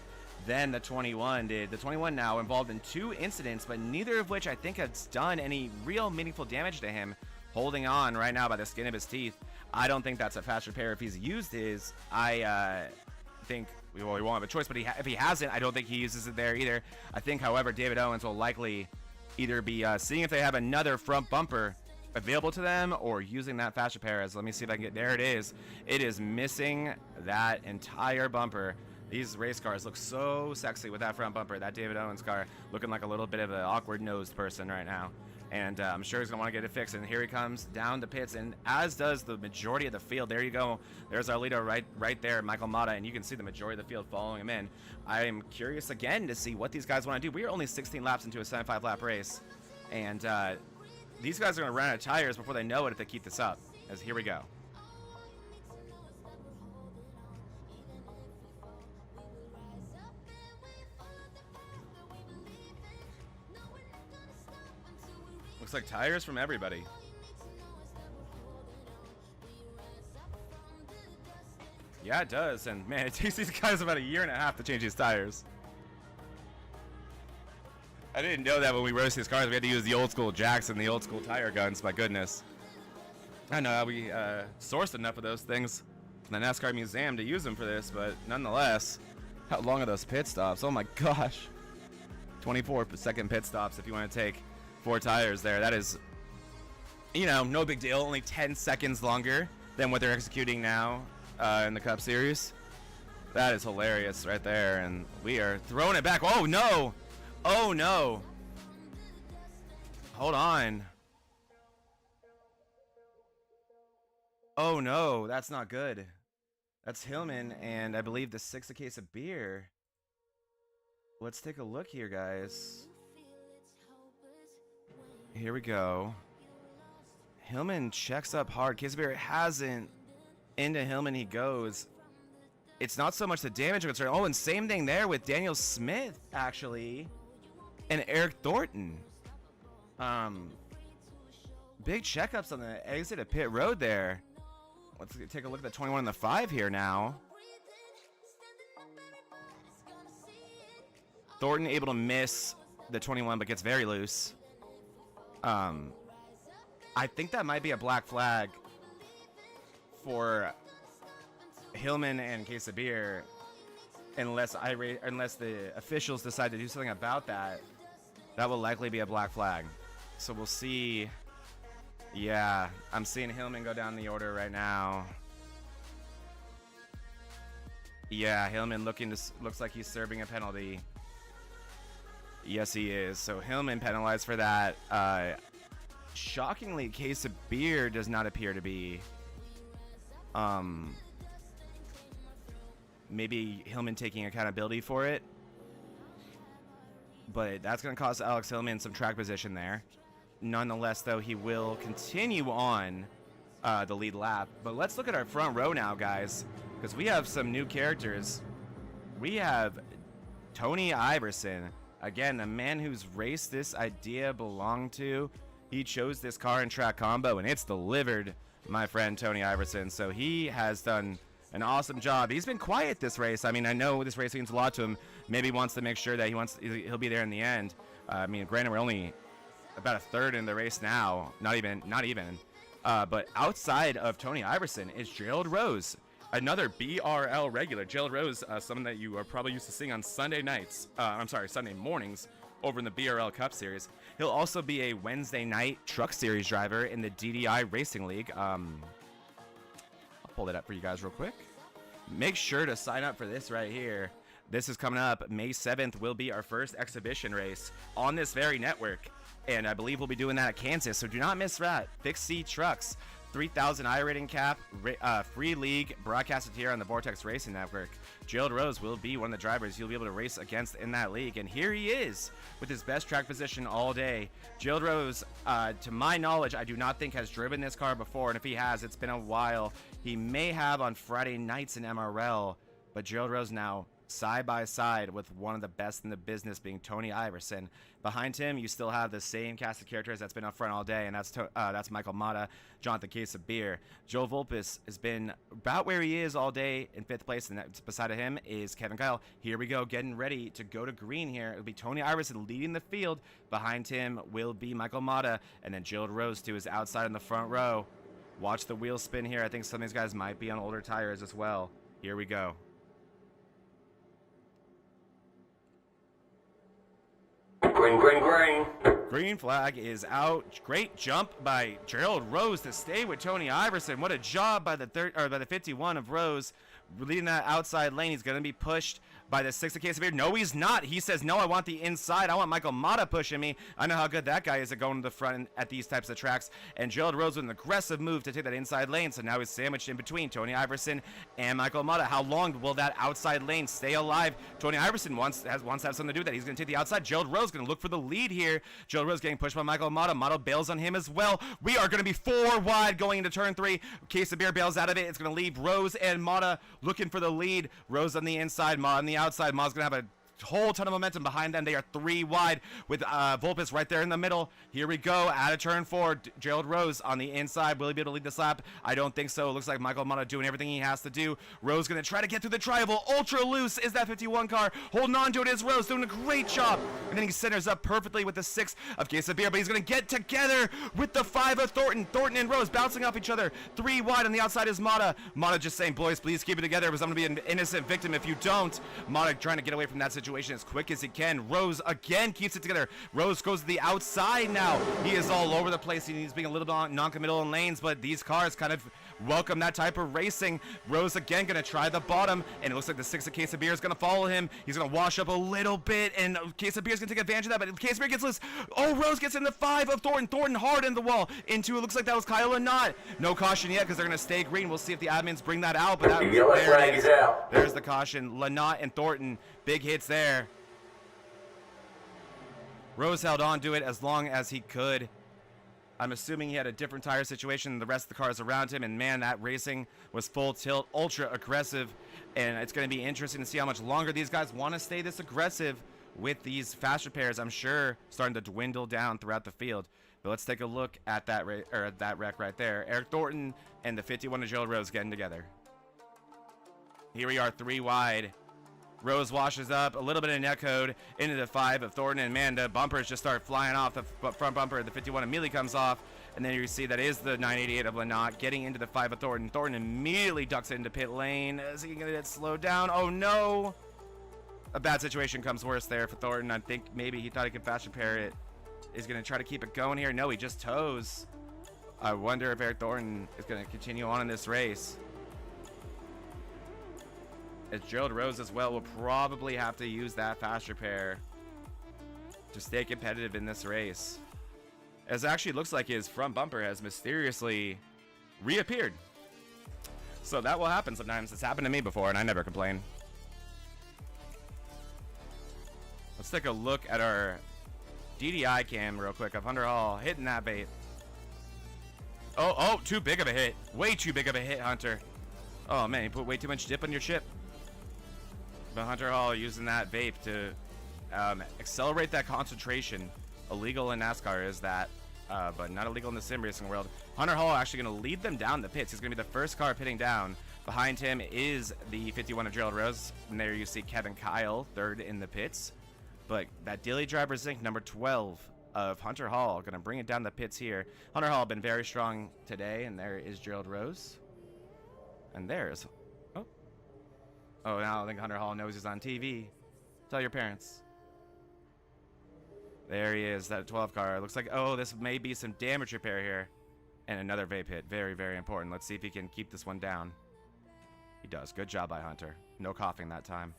than the 21 did. The 21 now involved in 2 incidents, but neither of which I think has done any real meaningful damage to him. Holding on right now by the skin of his teeth. I don't think that's a fast repair. If he's used his, I think we won't have a choice, but if he hasn't, I don't think he uses it there either. I think, however, David Owens will likely either be seeing if they have another front bumper available to them or using that fast repair. As let me see if I can get, there it is. It is missing that entire bumper. These race cars look so sexy with that front bumper. That David Owens car looking like a little bit of an awkward-nosed person right now. And I'm sure he's going to want to get it fixed. And here he comes down the pits, and as does the majority of the field. There you go. There's our leader right there, Michael Mata, and you can see the majority of the field following him in. I am curious again to see what these guys want to do. We are only 16 laps into a 75-lap race, and these guys are going to run out of tires before they know it if they keep this up. As here we go. Looks like tires from everybody. Yeah, it does. And man, it takes these guys about 1.5 years to change these tires. I didn't know that when we raced these cars, we had to use the old school jacks and the old school tire guns. My goodness. I know how we sourced enough of those things from the NASCAR museum to use them for this, but nonetheless, how long are those pit stops? Oh my gosh. 24-second pit stops if you want to take 4 tires there. That is, you know, no big deal. Only 10 seconds longer than what they're executing now in the Cup Series. That is hilarious right there. And we are throwing it back. Oh, no. Oh, no. Hold on. Oh, no. That's not good. That's Hillman, and I believe the 6th case of beer. Let's take a look here, guys. Here we go. Hillman checks up hard. Case of beer hasn't. Into Hillman he goes. it's not so much the damage concern. Oh, and same thing there with Daniel Smith, actually, and Eric Thornton. Big checkups on the exit of pit road there. Let's take a look at the 21 and the 5 here now. Thornton able to miss the 21, but gets very loose. I think that might be a black flag for Hillman and Case of Beer, unless the officials decide to do something about that. That will likely be a black flag. So we'll see. Yeah, I'm seeing Hillman go down the order right now. Yeah, Hillman looks like he's serving a penalty. Yes, he is. So Hillman penalized for that. Shockingly, Case of Beer does not appear to be. Maybe Hillman taking accountability for it. But that's going to cost Alex Hillman some track position there. Nonetheless, though, he will continue on the lead lap. But let's look at our front row now, guys, because we have some new characters. We have Tony Iverson. Again, the man whose race this idea belonged to. He chose this car and track combo, and it's delivered, my friend Tony Iverson. So he has done an awesome job. He's been quiet this race. I mean, I know this race means a lot to him. Maybe he wants to make sure that he'll be there in the end. I mean, granted, we're only about a third in the race now. Not even. But outside of Tony Iverson is Gerald Rose, another BRL regular. Gerald Rose, someone that you are probably used to seeing on Sunday mornings over in the BRL Cup Series. He'll also be a Wednesday night Truck Series driver in the DDI Racing League. I'll pull it up for you guys real quick. Make sure to sign up for this right here. This is coming up. May 7th will be our first exhibition race on this very network. And I believe we'll be doing that at Kansas, so do not miss that. Fixed C Trucks, 3,000 I-rating cap, free league, broadcasted here on the Vortex Racing Network. Gerald Rose will be one of the drivers you'll be able to race against in that league, and here he is with his best track position all day. Gerald Rose, to my knowledge, I do not think has driven this car before, and if he has, it's been a while. He may have on Friday nights in MRL, but Gerald Rose now side by side with one of the best in the business, being Tony Iverson. Behind him, you still have the same cast of characters that's been up front all day, and that's Michael Mata, Jonathan Case of Beer. Joe Volpis has been about where he is all day in 5th place, and beside of him is Kevin Kyle. Here we go, getting ready to go to green here. It'll be Tony Iverson leading the field. Behind him will be Michael Mata, and then Gerald Rose to his outside in the front row. Watch the wheels spin here. I think some of these guys might be on older tires as well. Here we go. Green. Green flag is out. Great jump by Gerald Rose to stay with Tony Iverson. What a job by the 51 of Rose, leading that outside lane. He's going to be pushed by the 6 of Case of Beer. No, he's not. He says, no, I want the inside. I want Michael Mata pushing me. I know how good that guy is at going to the front at these types of tracks. And Gerald Rose with an aggressive move to take that inside lane. So now he's sandwiched in between Tony Iverson and Michael Mata. How long will that outside lane stay alive? Tony Iverson wants to have something to do with that. He's going to take the outside. Gerald Rose going to look for the lead here. Gerald Rose getting pushed by Michael Mata. Mata bails on him as well. We are going to be 4 wide going into turn 3. Case of Beer bails out of it. It's going to leave Rose and Mata looking for the lead. Rose on the inside, Mata on the outside. Mata's going to have a whole ton of momentum behind them. They are 3 wide with Volpis right there in the middle. Here we go. Out of turn 4. Gerald Rose on the inside. Will he be able to lead this lap? I don't think so. It looks like Michael Mata doing everything he has to do. Rose going to try to get through the tri-oval. Ultra loose is that 51 car. Holding on to it is Rose, doing a great job. And then he centers up perfectly with the 6 of Case of Beer, but he's going to get together with the 5 of Thornton. Thornton and Rose bouncing off each other. 3 wide on the outside is Mata. Mata just saying, boys, please keep it together, because I'm going to be an innocent victim if you don't. Mata trying to get away from that situation as quick as he can. Rose again keeps it together. Rose goes to the outside now. He is all over the place. He's being a little non-committal in lanes, but these cars kind of welcome that type of racing. Rose again going to try the bottom, and it looks like the 6 of Case of Beer is going to follow him. He's going to wash up a little bit, and Case of Beer is going to take advantage of that, but Case of Beer gets loose. Oh, Rose gets in the 5 of Thornton. Thornton hard in the wall. Into it looks like that was Kyle or not. No caution yet because they're going to stay green. We'll see if the admins bring that out, but that, yellow flag is out. There's the caution. Lanat and Thornton, big hits there. Rose held on to it as long as he could. I'm assuming he had a different tire situation than the rest of the cars around him, and man, that racing was full tilt, ultra aggressive, and it's going to be interesting to see how much longer these guys want to stay this aggressive with these fast repairs. I'm sure starting to dwindle down throughout the field. But let's take a look at that wreck right there. Eric Thornton and the 51 of Gerald Rose getting together. Here we are, 3 wide. Rose washes up, a little bit of net code into the 5 of Thornton, and man, the bumpers just start flying off. The front bumper, the 51 immediately comes off, and then you see that is the 988 of Lynott getting into the 5 of Thornton. Thornton immediately ducks into pit lane. Is he gonna get slowed down? Oh no! A bad situation comes worse there for Thornton. I think maybe he thought he could fast repair it. He's gonna try to keep it going here. No, he just toes. I wonder if Eric Thornton is gonna continue on in this race. As Gerald Rose as well will probably have to use that fast repair to stay competitive in this race. As it actually looks like his front bumper has mysteriously reappeared. So that will happen sometimes. It's happened to me before and I never complain. Let's take a look at our DDI cam real quick of Hunter Hall hitting that bait. Oh, too big of a hit. Way too big of a hit, Hunter. Oh man, you put way too much dip on your chip. But Hunter Hall using that vape to accelerate that concentration. Illegal in NASCAR is that, but not illegal in the sim racing world. Hunter Hall actually going to lead them down the pits. He's going to be the first car pitting down. Behind him is the 51 of Gerald Rose. And there you see Kevin Kyle, third in the pits. But that Daily Driver's Inc. number 12 of Hunter Hall going to bring it down the pits here. Hunter Hall been very strong today, and there is Gerald Rose. And there's... Oh, now I think Hunter Hall knows he's on TV. Tell your parents. There he is, that 12 car. Looks like, oh, this may be some damage repair here. And another vape hit. Very, very important. Let's see if he can keep this one down. He does. Good job by Hunter. No coughing that time.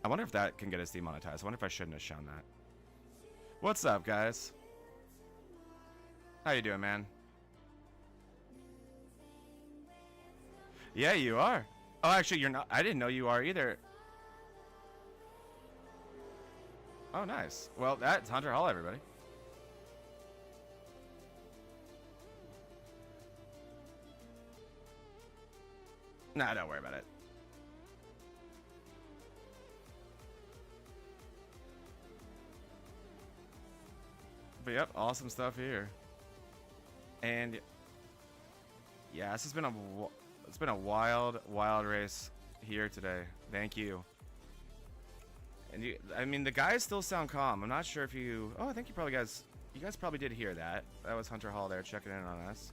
I wonder if that can get us demonetized. I wonder if I shouldn't have shown that. What's up, guys? How you doing, man? Yeah, you are. Oh, actually, you're not. I didn't know you are either. Oh, nice. Well, that's Hunter Hall, everybody. Nah, don't worry about it. But yep, awesome stuff here. And yeah, this has been a wild race here today. Thank you. And I mean, the guys still sound calm. I'm not sure if you... Oh, I think you guys probably did hear that. That was Hunter Hall there checking in on us.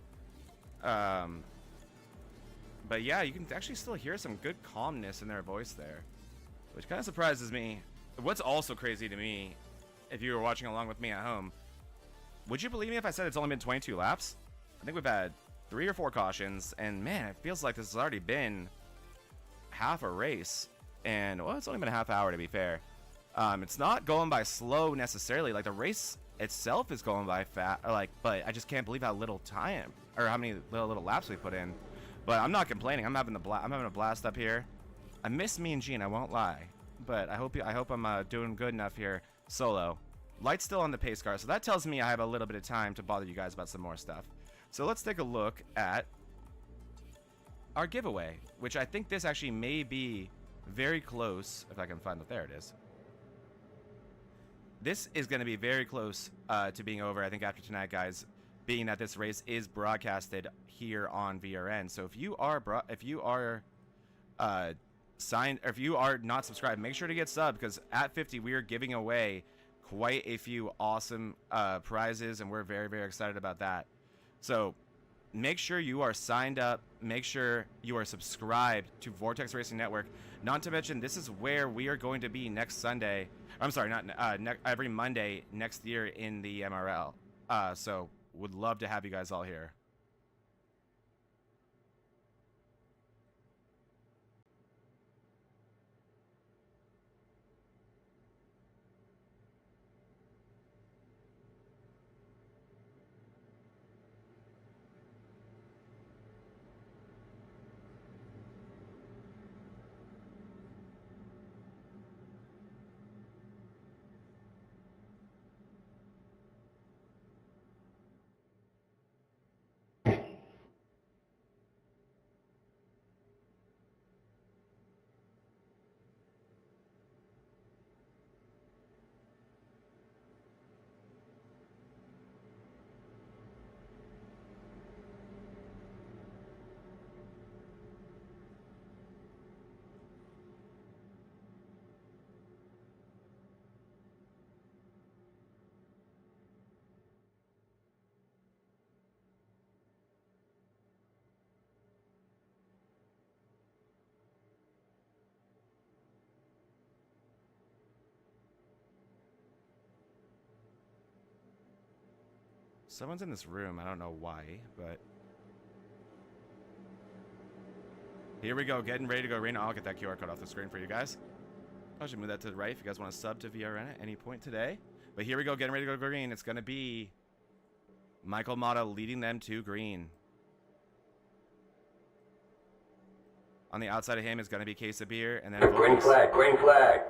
But yeah, you can actually still hear some good calmness in their voice there, which kind of surprises me. What's also crazy to me, if you were watching along with me at home, would you believe me if I said it's only been 22 laps? I think we've had 3 or 4 cautions, and man, it feels like this has already been half a race. And well, it's only been a half hour to be fair. It's not going by slow necessarily. Like the race itself is going by fast. But I just can't believe how little time or how many little laps we put in. But I'm not complaining. I'm having a blast up here. I miss Mean Gene. I won't lie. But I hope I'm doing good enough here solo. Light's still on the pace car, so that tells me I have a little bit of time to bother you guys about some more stuff. So let's take a look at our giveaway, which I think this actually may be very close. If I can find it, there it is. This is going to be very close to being over, I think, after tonight, guys, being that this race is broadcasted here on VRN. So if you are signed, or if you are not subscribed, make sure to get subbed, because at 50 we are giving away quite a few awesome prizes, and we're very, very excited about that. So make sure you are signed up. Make sure you are subscribed to Vortex Racing Network. Not to mention, this is where we are going to be next Sunday. I'm sorry, not every Monday next year in the MRL. So would love to have you guys all here. Someone's in this room. I don't know why, but here we go. Getting ready to go arena. I'll get that QR code off the screen for you guys. I should move that to the right if you guys want to sub to VRN at any point today. But here we go. Getting ready to go green. It's going to be Michael Mata leading them to green. On the outside of him is going to be Case of Beer, and then green flag, green flag.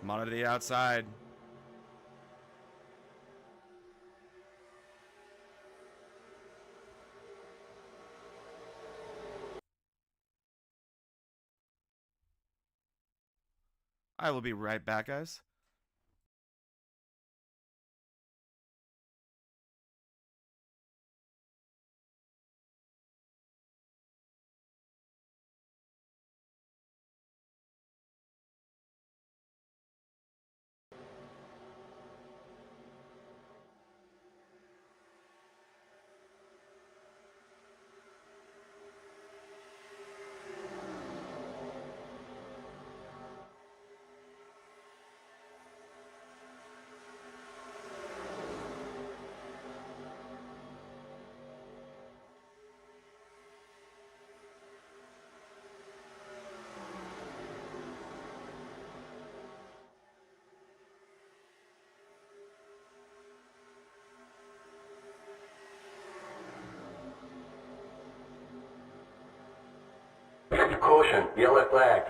Mata to the outside. I will be right back, guys. Caution, yellow flag.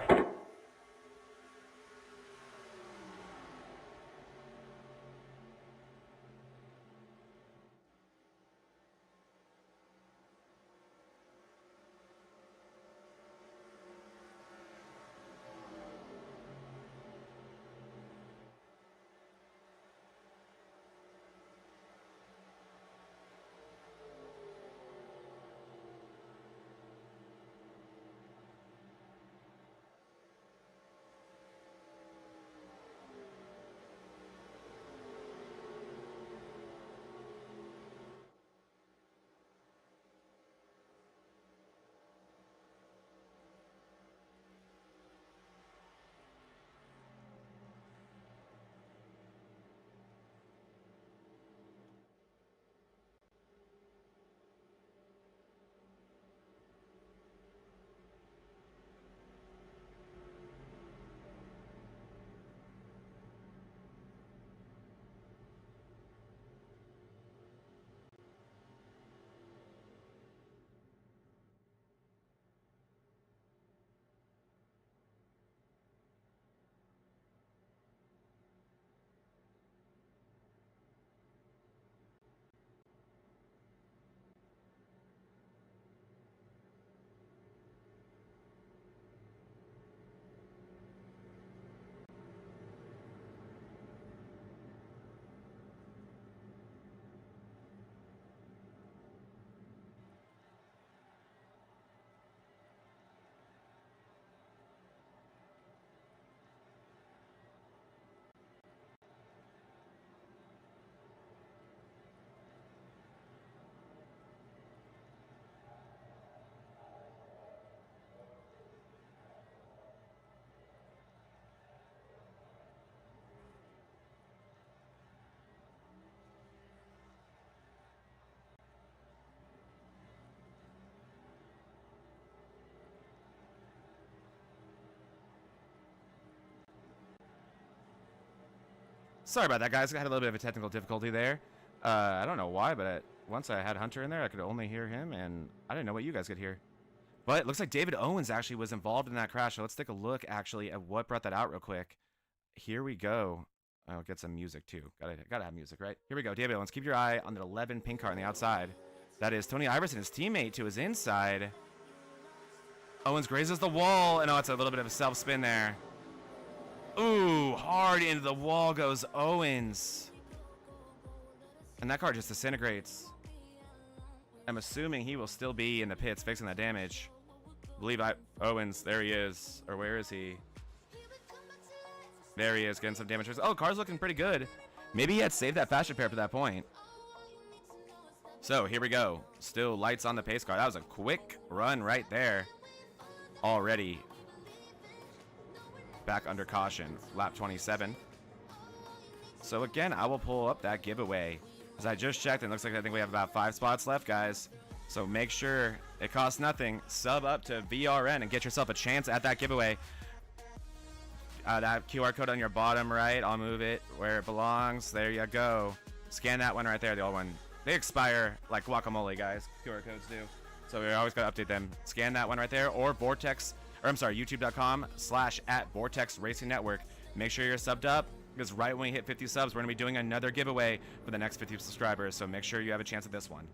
Sorry about that, guys. I had a little bit of a technical difficulty there. I don't know why, but once I had Hunter in there, I could only hear him, and I didn't know what you guys could hear. But it looks like David Owens actually was involved in that crash, so let's take a look, actually, at what brought that out real quick. Here we go. I'll get some music, too. Gotta have music, right? Here we go. David Owens, keep your eye on the 11 pink car on the outside. That is Tony Iverson, his teammate, to his inside. Owens grazes the wall, and oh, it's a little bit of a self-spin there. Ooh, hard into the wall goes Owens. And that car just disintegrates. I'm assuming he will still be in the pits fixing that damage. Owens, there he is. Or where is he? There he is, getting some damage. Oh, car's looking pretty good. Maybe he had saved that fast repair for that point. So, here we go. Still lights on the pace car. That was a quick run right there. Already. back under caution, lap 27. So again, I will pull up that giveaway. As I just checked, it looks like I think we have about 5 spots left, guys. So make sure it costs nothing. Sub up to VRN and get yourself a chance at that giveaway. That QR code on your bottom right, I'll move it where it belongs. There you go. Scan that one right there, the old one. They expire like guacamole, guys. QR codes do. So we always got to update them. Scan that one right there, or Vortex, or I'm sorry, youtube.com/@Vortex Racing Network. Make sure you're subbed up, because right when we hit 50 subs, we're going to be doing another giveaway for the next 50 subscribers. So make sure you have a chance at this one.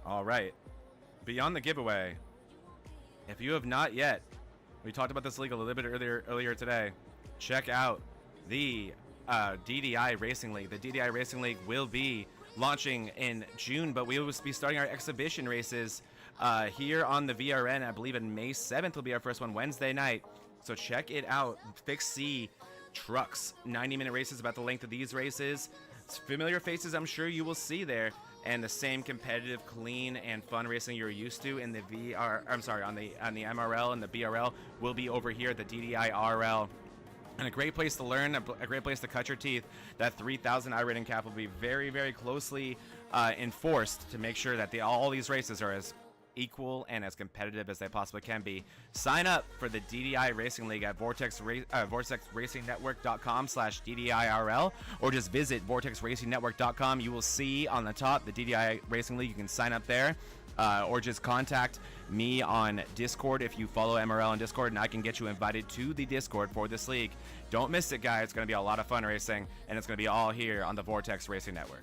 All right. Beyond the giveaway, if you have not yet, we talked about this league a little bit earlier today, check out the DDI Racing League. The DDI Racing League will be launching in June, but we will be starting our exhibition races here on the VRN. I believe in May 7th will be our first one, Wednesday night. So check it out. Fixed C trucks, 90-minute races, about the length of these races. It's familiar faces I'm sure you will see there, and the same competitive, clean, and fun racing you're used to in the on the MRL and the BRL will be over here at the DDI RL. And a great place to learn, a great place to cut your teeth. That 3,000 iRating cap will be very, very closely enforced to make sure that all these races are as equal and as competitive as they possibly can be. Sign up for the DDI Racing League at vortexracingnetwork.com/DDIRL, or just visit vortexracingnetwork.com. You will see on the top the DDI Racing League. You can sign up there, or just contact me on Discord if you follow MRL on Discord, and I can get you invited to the Discord for this league. Don't miss it, guys. It's going to be a lot of fun racing, and it's going to be all here on the Vortex Racing Network.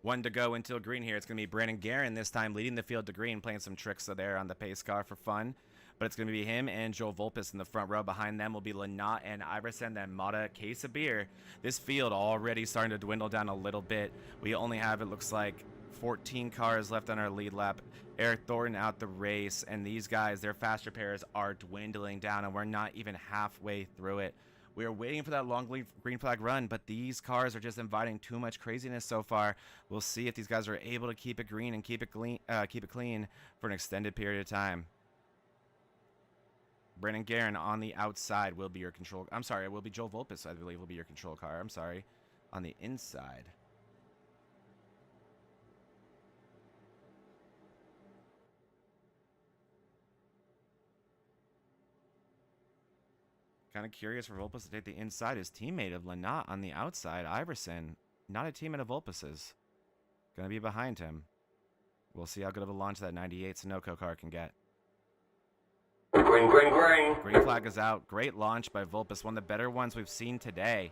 One to go until green here. It's going to be Brandon Guerin this time leading the field to green, playing some tricks there on the pace car for fun. But it's going to be him and Joel Volpus in the front row. Behind them will be Lynott and Iverson, then Mata, case of beer. This field already starting to dwindle down a little bit. We only have, it looks like, 14 cars left on our lead lap. Eric Thornton out the race, and these guys, their faster pairs are dwindling down, and we're not even halfway through it. We are waiting for that long green flag run, but these cars are just inviting too much craziness so far. We'll see if these guys are able to keep it green and keep it clean for an extended period of time. Brandon Guerin on the outside will be your control. I'm sorry, it will be Joel Volpus, I believe, will be your control car. I'm sorry. On the inside. Kind of curious for Volpus to take the inside. His teammate of Lynott on the outside, Iverson, not a teammate of Volpus's. Going to be behind him. We'll see how good of a launch that 98 Sunoco car can get. Green, green, green. Green flag is out. Great launch by Volpus. One of the better ones we've seen today.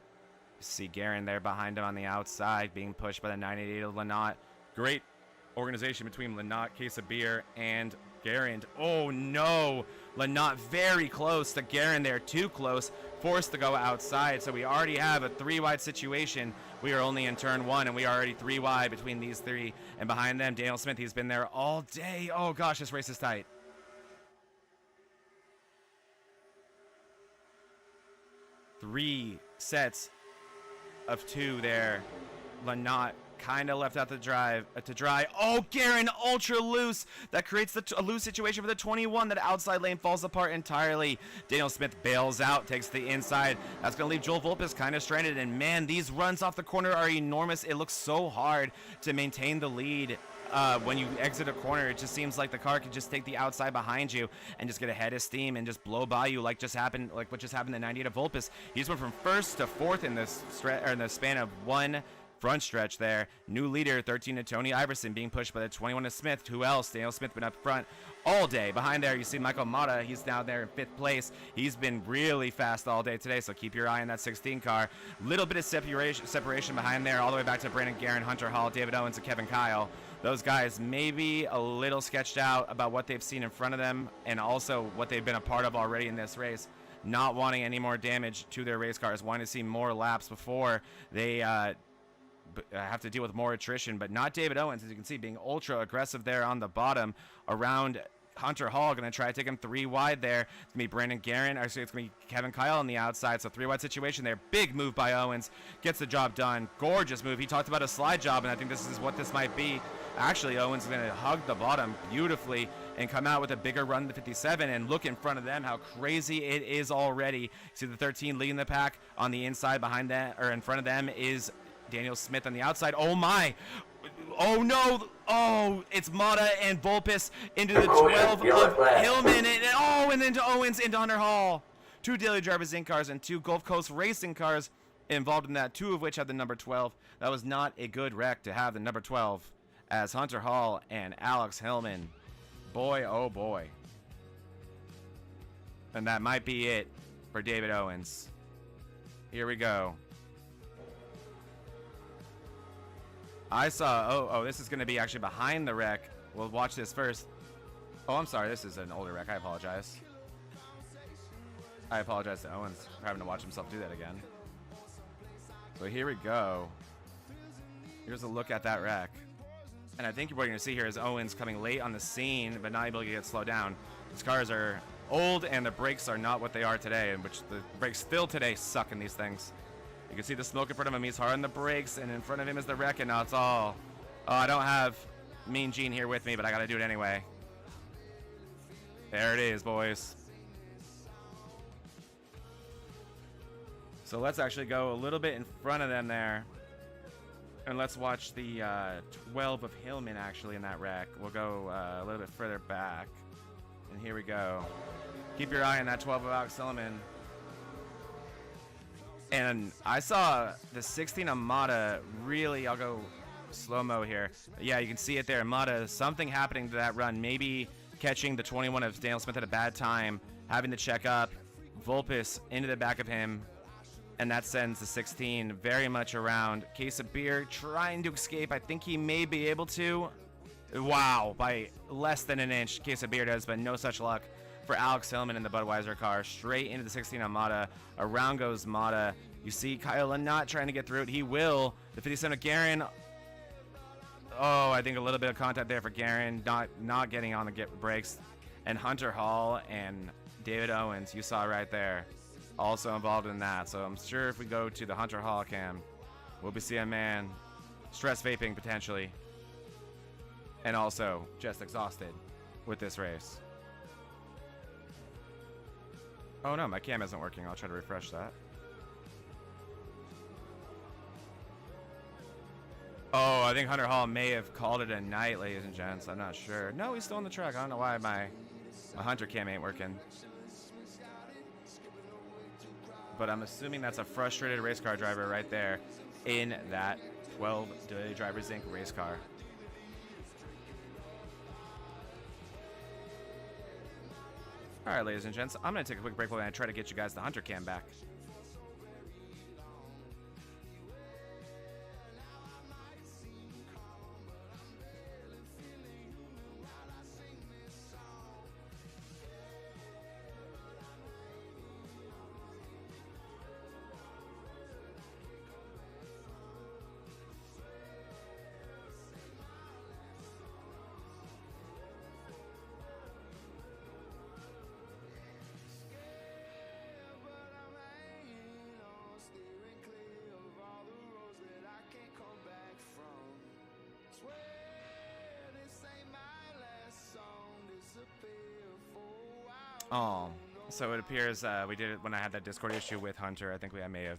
You see Guerin there behind him on the outside, being pushed by the 98 of Lynott. Great organization between Lynott, case of beer, and Guerin. Oh no! Lynott very close to Guerin there, too close, forced to go outside. So we already have a 3-wide situation. We are only in turn 1, and we are already 3 wide between these 3. And behind them, Daniel Smith, he's been there all day. Oh gosh, this race is tight. Three sets of 2 there. Lynott kind of left out the drive to dry. Oh, Guerin ultra loose. That creates a loose situation for the 21. That outside lane falls apart entirely. Daniel Smith bails out, takes the inside. That's going to leave Joel Volpus kind of stranded. And man, these runs off the corner are enormous. It looks so hard to maintain the lead. When you exit a corner, it just seems like the car could just take the outside behind you and just get a head of steam and just blow by you like what just happened to 98 of Volpus. He's went from 1st to 4th in the span of one front stretch there. New leader, 13 to Tony Iverson, being pushed by the 21 to Smith. Who else? Daniel Smith been up front all day. Behind there, you see Michael Mata. He's down there in 5th place. He's been really fast all day today, so keep your eye on that 16 car. Little bit of separation behind there, all the way back to Brandon Guerin, Hunter Hall, David Owens, and Kevin Kyle. Those guys maybe a little sketched out about what they've seen in front of them and also what they've been a part of already in this race. Not wanting any more damage to their race cars, wanting to see more laps before they have to deal with more attrition, but not David Owens, as you can see, being ultra aggressive there on the bottom around Hunter Hall going to try to take him 3 wide there. It's going to be Brandon Guerin. Actually, it's going to be Kevin Kyle on the outside. So 3 wide situation there. Big move by Owens. Gets the job done. Gorgeous move. He talked about a slide job, and I think this is what this might be. Actually, Owens is going to hug the bottom beautifully and come out with a bigger run to 57. And look in front of them how crazy it is already. See the 13 leading the pack on the inside. Behind that, or in front of them, is Daniel Smith on the outside. Oh my! Oh no! Oh, it's Mata and Volpis into the 12 of Hillman, and then to Owens into Hunter Hall. 2 Daily Drivers Inc. cars and 2 Gulf Coast Racing cars involved in that, 2 of which had the number 12. That was not a good wreck to have the number 12 as Hunter Hall and Alex Hillman. Boy, oh boy. And that might be it for David Owens. Here we go. I saw, oh, this is going to be actually behind the wreck. We'll watch this first. Oh, I'm sorry. This is an older wreck. I apologize. I apologize to Owens for having to watch himself do that again. So here we go. Here's a look at that wreck. And I think what you're going to see here is Owens coming late on the scene, but not able to get slowed down. These cars are old, and the brakes are not what they are today, in which the brakes still today suck in these things. You can see the smoke in front of him. He's hard on the brakes, and in front of him is the wreck, and now it's all... Oh, I don't have Mean Gene here with me, but I got to do it anyway. There it is, boys. So let's actually go a little bit in front of them there. And let's watch the 12 of Hillman actually in that wreck. We'll go a little bit further back. And here we go. Keep your eye on that 12 of Alex Hillman. And I saw the 16 Amada really, I'll go slow-mo here. Yeah, you can see it there. Amada, something happening to that run. Maybe catching the 21 of Daniel Smith at a bad time, having to check up. Volpis into the back of him. And that sends the 16 very much around. Case of Beer trying to escape. I think he may be able to. Wow, by less than an inch, Case of Beer does, but no such luck for Alex Hillman in the Budweiser car. Straight into the 16 on Mata. Around goes Mata. You see Kyle not trying to get through it. He will. The 57 of Guerin. Oh, I think a little bit of contact there for Guerin. Not getting on the brakes. And Hunter Hall and David Owens, you saw right there, also involved in that. So I'm sure if we go to the Hunter Hall cam, we'll be seeing a man stress vaping potentially. And also just exhausted with this race. Oh no, my cam isn't working. I'll try to refresh that. Oh, I think Hunter Hall may have called it a night, ladies and gents. I'm not sure. No, he's still on the track. I don't know why my Hunter cam ain't working. But I'm assuming that's a frustrated race car driver right there in that 12 Daily Drivers Inc. race car. All right, ladies and gents, I'm going to take a quick break while I try to get you guys the Hunter cam back. Oh, so it appears we did it when I had that Discord issue with Hunter. I think I may have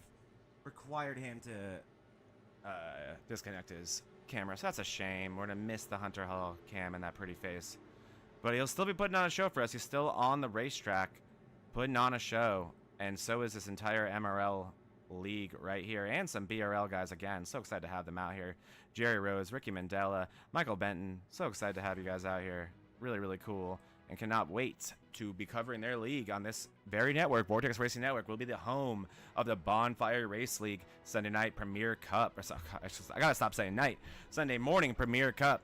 required him to disconnect his camera. So that's a shame. We're going to miss the Hunter Hall cam and that pretty face. But he'll still be putting on a show for us. He's still on the racetrack putting on a show. And so is this entire MRL league right here. And some BRL guys again. So excited to have them out here. Jerry Rose, Ricky Mandela, Michael Benton. So excited to have you guys out here. Really, really cool. And cannot wait to be covering their league on this very network. Vortex Racing Network will be the home of the Bonfire Race League Sunday night Premier Cup. I gotta stop saying night. Sunday morning Premier Cup.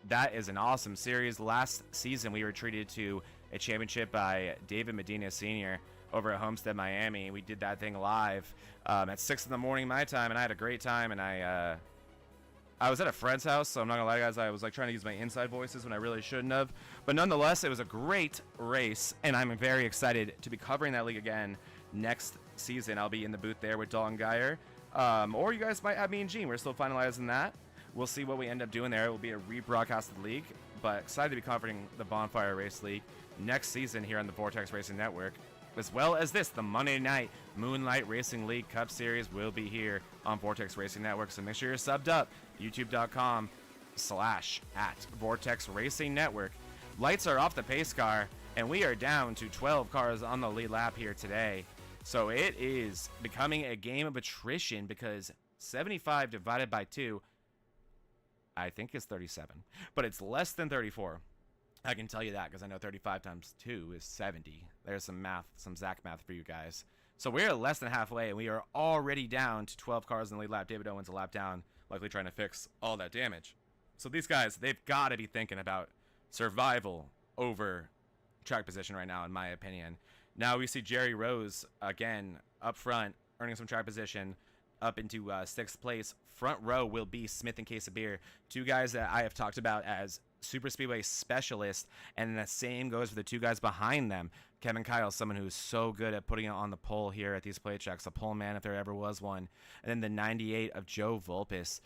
That is an awesome series. Last season we were treated to a championship by David Medina Sr. over at Homestead, Miami. We did that thing live at 6 in the morning my time, and I had a great time. And I I was at a friend's house, so I'm not gonna lie, guys. I was like trying to use my inside voices when I really shouldn't have. But nonetheless, it was a great race, and I'm very excited to be covering that league again next season. I'll be in the booth there with Dalton Geyer, or you guys might have me and Gene. We're still finalizing that. We'll see what we end up doing there. It will be a rebroadcasted league, but excited to be covering the Bonfire Race League next season here on the Vortex Racing Network. As well as this, the Monday Night Moonlight Racing League Cup Series will be here on Vortex Racing Network. So make sure you're subbed up, youtube.com/@Vortex Racing Network. Lights are off the pace car, and we are down to 12 cars on the lead lap here today. So it is becoming a game of attrition because 75 divided by 2, I think is 37, but it's less than 34. I can tell you that because I know 35 times 2 is 70. There's some math, some Zach math for you guys. So we're less than halfway, and we are already down to 12 cars in the lead lap. David Owens a lap down, likely trying to fix all that damage. So these guys, they've got to be thinking about survival over track position right now, in my opinion. Now we see Jerry Rose, again, up front, earning some track position, up into 6th place. Front row will be Smith and Quesabir, two guys that I have talked about as super speedway specialists, and the same goes for the two guys behind them. Kevin Kyle, someone who's so good at putting it on the pole here at these plate tracks, a pole man if there ever was one. And then the 98 of Joe Vulpes,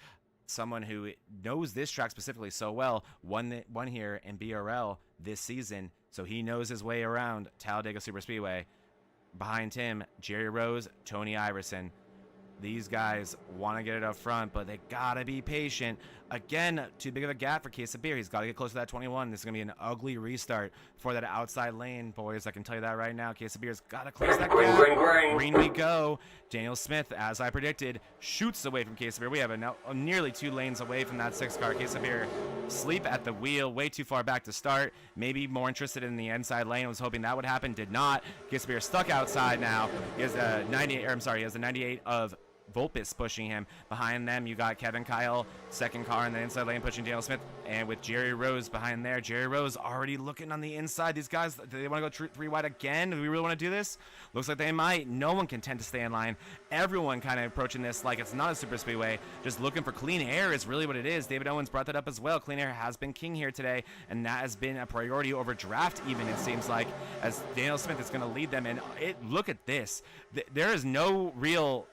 someone who knows this track specifically so well, won here in BRL this season, so he knows his way around Talladega Super Speedway. Behind him, Jerry Rose, Tony Iverson. These guys want to get it up front, but they got to be patient. Again, too big of a gap for Quesabir. He's got to get close to that 21. This is going to be an ugly restart for that outside lane, boys. I can tell you that right now. Quesabir's got to close that gap. Green we go. Daniel Smith, as I predicted, shoots away from Quesabir. We have nearly 2 lanes away from that 6 car. Quesabir sleep at the wheel, way too far back to start. Maybe more interested in the inside lane. Was hoping that would happen. Did not. Quesabir stuck outside now. He has the 98 of Vulpes pushing him. Behind them, you got Kevin Kyle, 2nd car in the inside lane, pushing Daniel Smith, and with Jerry Rose behind there. Jerry Rose already looking on the inside. These guys, do they want to go 3 wide again? Do we really want to do this? Looks like they might. No one can tend to stay in line. Everyone kind of approaching this like it's not a super speedway, just looking for clean air is really what it is. David Owens brought that up as well. Clean air has been king here today, and that has been a priority over draft even, it seems like, as Daniel Smith is going to lead them. And look at this. There is no real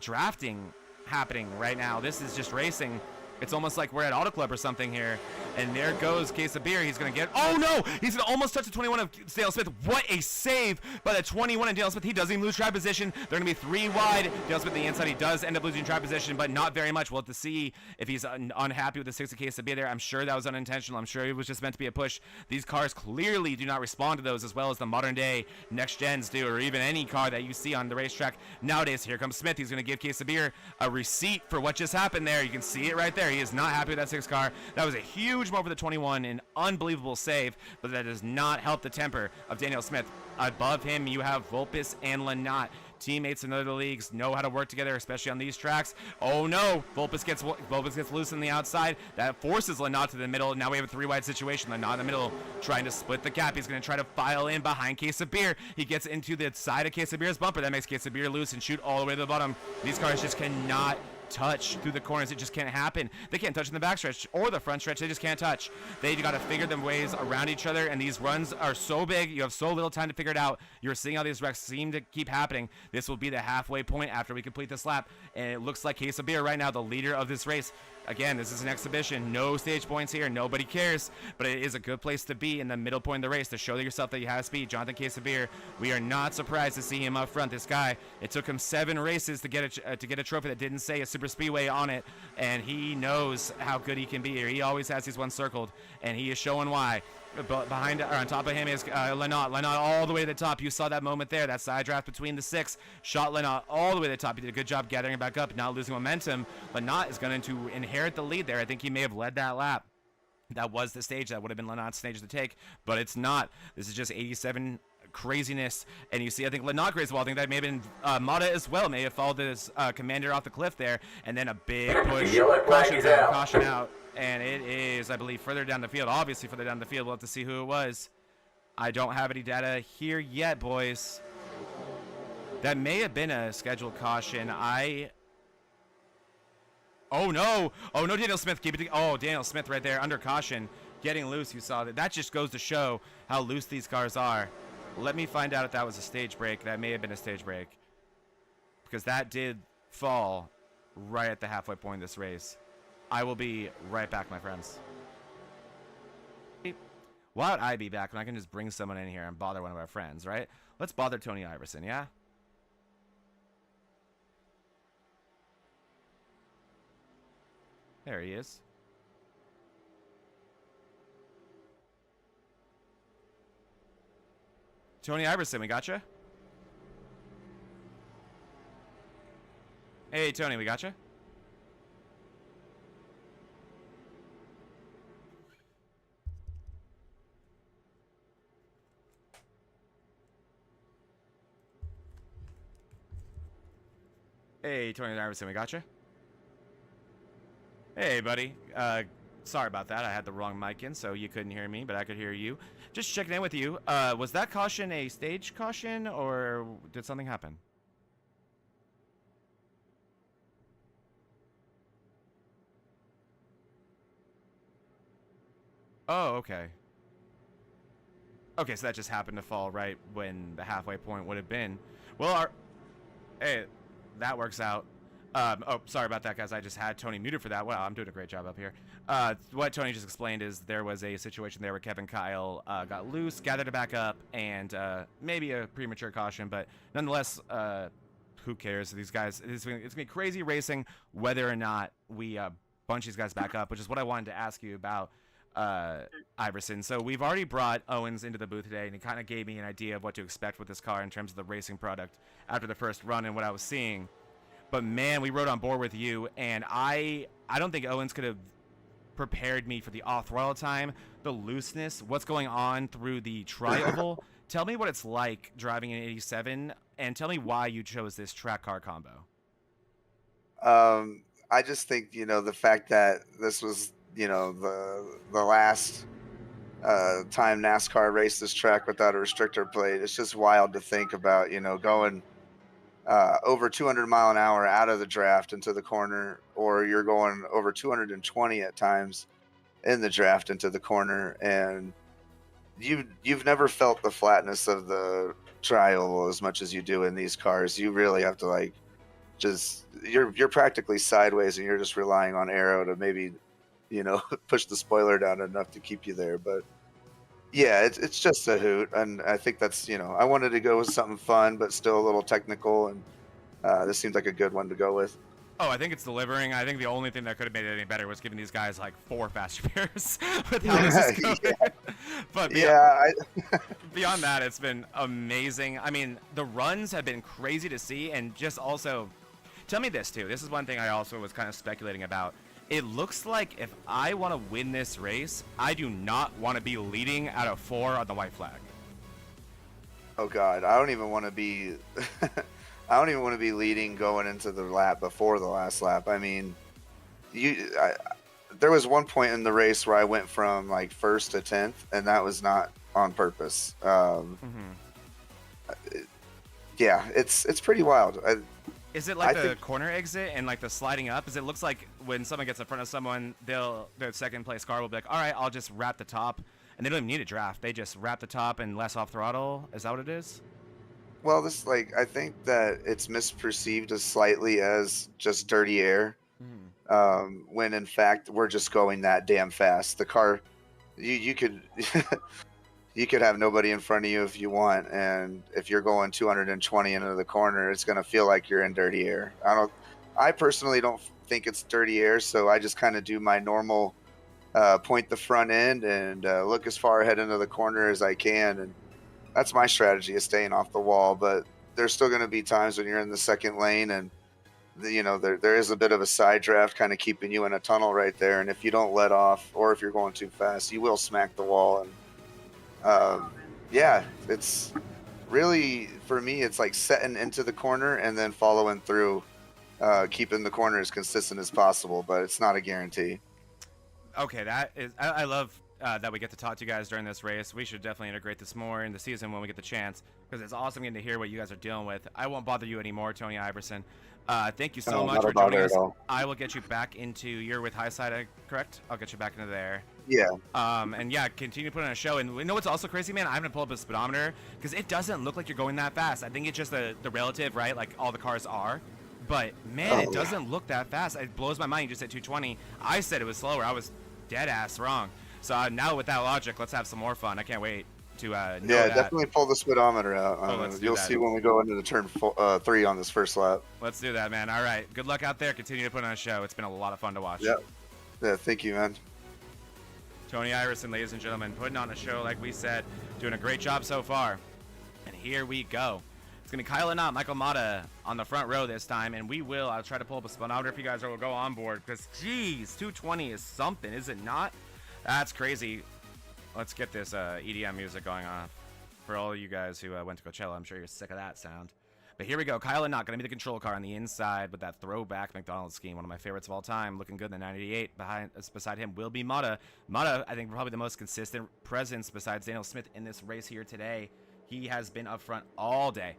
drafting happening right now. This is just racing. It's almost like we're at Auto Club or something here. And there goes Quesabir. He's going to get... Oh, no! He's going to almost touch the 21 of Daniel Smith. What a save by the 21 of Daniel Smith. He doesn't even lose track position. They're going to be 3 wide. Daniel Smith, the inside, he does end up losing track position, but not very much. We'll have to see if he's unhappy with the 6 of Quesabir there. I'm sure that was unintentional. I'm sure it was just meant to be a push. These cars clearly do not respond to those as well as the modern day next gens do, or even any car that you see on the racetrack nowadays. Here comes Smith. He's going to give Quesabir a receipt for what just happened there. You can see it right there. He is not happy with that 6 car. That was a huge move for the 21, an unbelievable save, but that does not help the temper of Daniel Smith. Above him, you have Vulpes and Lynott. Teammates in other leagues know how to work together, especially on these tracks. Oh no, Vulpes gets loose on the outside. That forces Lynott to the middle. Now we have a 3 wide situation. Lynott in the middle trying to split the gap. He's going to try to file in behind Quesabir. He gets into the side of Quesabir's bumper. That makes Quesabir loose and shoot all the way to the bottom. These cars just cannot touch through the corners. It just can't happen. They can't touch in the backstretch or the front stretch. They just can't touch. They got to figure them ways around each other, and these runs are so big. You have so little time to figure it out. You're seeing how these wrecks seem to keep happening. This will be the halfway point after we complete this lap, and it looks like Quesabir right now, the leader of this race. Again, this is an exhibition. No stage points here. Nobody cares, but it is a good place to be in the middle point of the race to show yourself that you have speed. Jonathan Quesabir, we are not surprised to see him up front. This guy, it took him 7 races to get a trophy that didn't say a super speedway on it, and he knows how good he can be here. He always has these ones circled, and he is showing why. But behind, or on top of him is Lynott. Lynott all the way to the top. You saw that moment there. That side draft between the 6 shot Lynott all the way to the top. He did a good job gathering it back up, not losing momentum. Lynott is going to inherit the lead there. I think he may have led that lap. That was the stage. That would have been Lynott's stage to take, but it's not. This is just 87 craziness, and you see, I think Lynott Grace, well, I think that may have been Mata as well, may have followed his commander off the cliff there, and then a big push, caution out. And it is, I believe, further down the field. Obviously, further down the field. We'll have to see who it was. I don't have any data here yet, boys. That may have been a scheduled caution. Oh no! Oh no, Daniel Smith, keep it. Oh, Daniel Smith right there under caution, getting loose. You saw that. That just goes to show how loose these cars are. Let me find out if that was a stage break. That may have been a stage break, because that did fall right at the halfway point of this race. I will be right back, my friends. Why would I be back when I can just bring someone in here and bother one of our friends, right? Let's bother Tony Iverson, yeah? There he is. Tony Iverson, we gotcha. Hey, Tony, we gotcha. Hey, Tony Iverson, we gotcha. Hey, buddy. Sorry about that. I had the wrong mic in, so you couldn't hear me, but I could hear you. Just checking in with you. Was that caution a stage caution, or did something happen? Oh, okay. Okay, so that just happened to fall right when the halfway point would have been. Well, hey, that works out. Oh, sorry about that, guys. I just had Tony muted for that. Wow, I'm doing a great job up here. What Tony just explained is there was a situation there where Kevin Kyle got loose, gathered it back up, and maybe a premature caution, but nonetheless, who cares? These guys, it's going to be crazy racing whether or not we bunch these guys back up, which is what I wanted to ask you about, Iverson. So we've already brought Owens into the booth today, and he kind of gave me an idea of what to expect with this car in terms of the racing product after the first run and what I was seeing. But man, we rode on board with you, and I don't think Owens could have prepared me for the off-throttle time, the looseness, what's going on through the tri-oval. Tell me what it's like driving an 87, and tell me why you chose this track car combo. I just think, the fact that this was, the last time NASCAR raced this track without a restrictor plate. It's just wild to think about, going over 200 mile an hour out of the draft into the corner, or you're going over 220 at times in the draft into the corner, and you've never felt the flatness of the tri-oval as much as you do in these cars. You really have to you're practically sideways, and you're just relying on aero to maybe push the spoiler down enough to keep you there. But yeah, it's just a hoot, and I think that's, I wanted to go with something fun but still a little technical, and this seems like a good one to go with. Oh, I think it's delivering. I think the only thing that could have made it any better was giving these guys like 4 fast pairs with how this is going. Yeah. But beyond that, it's been amazing. I mean, the runs have been crazy to see, and just also, tell me this too. This is one thing I also was kind of speculating about. It looks like if I want to win this race, I do not want to be leading out of 4 on the white flag. Oh God, I don't even want to be. I don't even want to be leading going into the lap before the last lap. I mean, there was one point in the race where I went from like 1st to 10th, and that was not on purpose. Yeah, it's pretty wild. Is it like the corner exit and like the sliding up? Is it looks like when someone gets in front of someone, the second place car will be like, all right, I'll just wrap the top, and they don't even need a draft. They just wrap the top and less off throttle. Is that what it is? Well, I think that it's misperceived as slightly as just dirty air, when in fact we're just going that damn fast. The car, you could you could have nobody in front of you if you want, and if you're going 220 into the corner, it's going to feel like you're in dirty air. I personally don't think it's dirty air, so I just kind of do my normal point the front end and look as far ahead into the corner as I can, and that's my strategy, is staying off the wall. But there's still going to be times when you're in the second lane, and there is a bit of a side draft kind of keeping you in a tunnel right there, and if you don't let off, or if you're going too fast, you will smack the wall. And yeah, it's really, for me, it's like setting into the corner and then following through, keeping the corner as consistent as possible, but it's not a guarantee. Okay, that is, I love that we get to talk to you guys during this race. We should definitely integrate this more in the season when we get the chance, because it's awesome getting to hear what you guys are dealing with. I won't bother you anymore, Tony Iverson. Thank you so much for joining us. I will get you back into, you're with Highside, correct? I'll get you back into there. Yeah. And yeah, continue to put on a show. And we know what's also crazy, man? I'm going to pull up a speedometer because it doesn't look like you're going that fast. I think it's just the relative, right? Like all the cars are. But man, it doesn't look that fast. It blows my mind. You just said 220. I said it was slower. I was dead ass wrong. So now with that logic, let's have some more fun. I can't wait to know that. Definitely pull the speedometer out. You'll see when we go into the turn 3 on this first lap. Let's do that, man. All right. Good luck out there. Continue to put on a show. It's been a lot of fun to watch. Yep. Yeah, thank you, man. Tony Iverson, ladies and gentlemen, putting on a show, like we said, doing a great job so far. And here we go. It's going to be Kyle and not Michael Mata on the front row this time, and I'll try to pull up a speedometer if you guys will go on board, because, geez, 220 is something, is it not? That's crazy. Let's get this EDM music going on for all of you guys who went to Coachella. I'm sure you're sick of that sound. But here we go. Kyle and not going to be the control car on the inside with that throwback McDonald's scheme. One of my favorites of all time. Looking good in the 98. Beside him will be Mata. Mata, I think, probably the most consistent presence besides Daniel Smith in this race here today. He has been up front all day.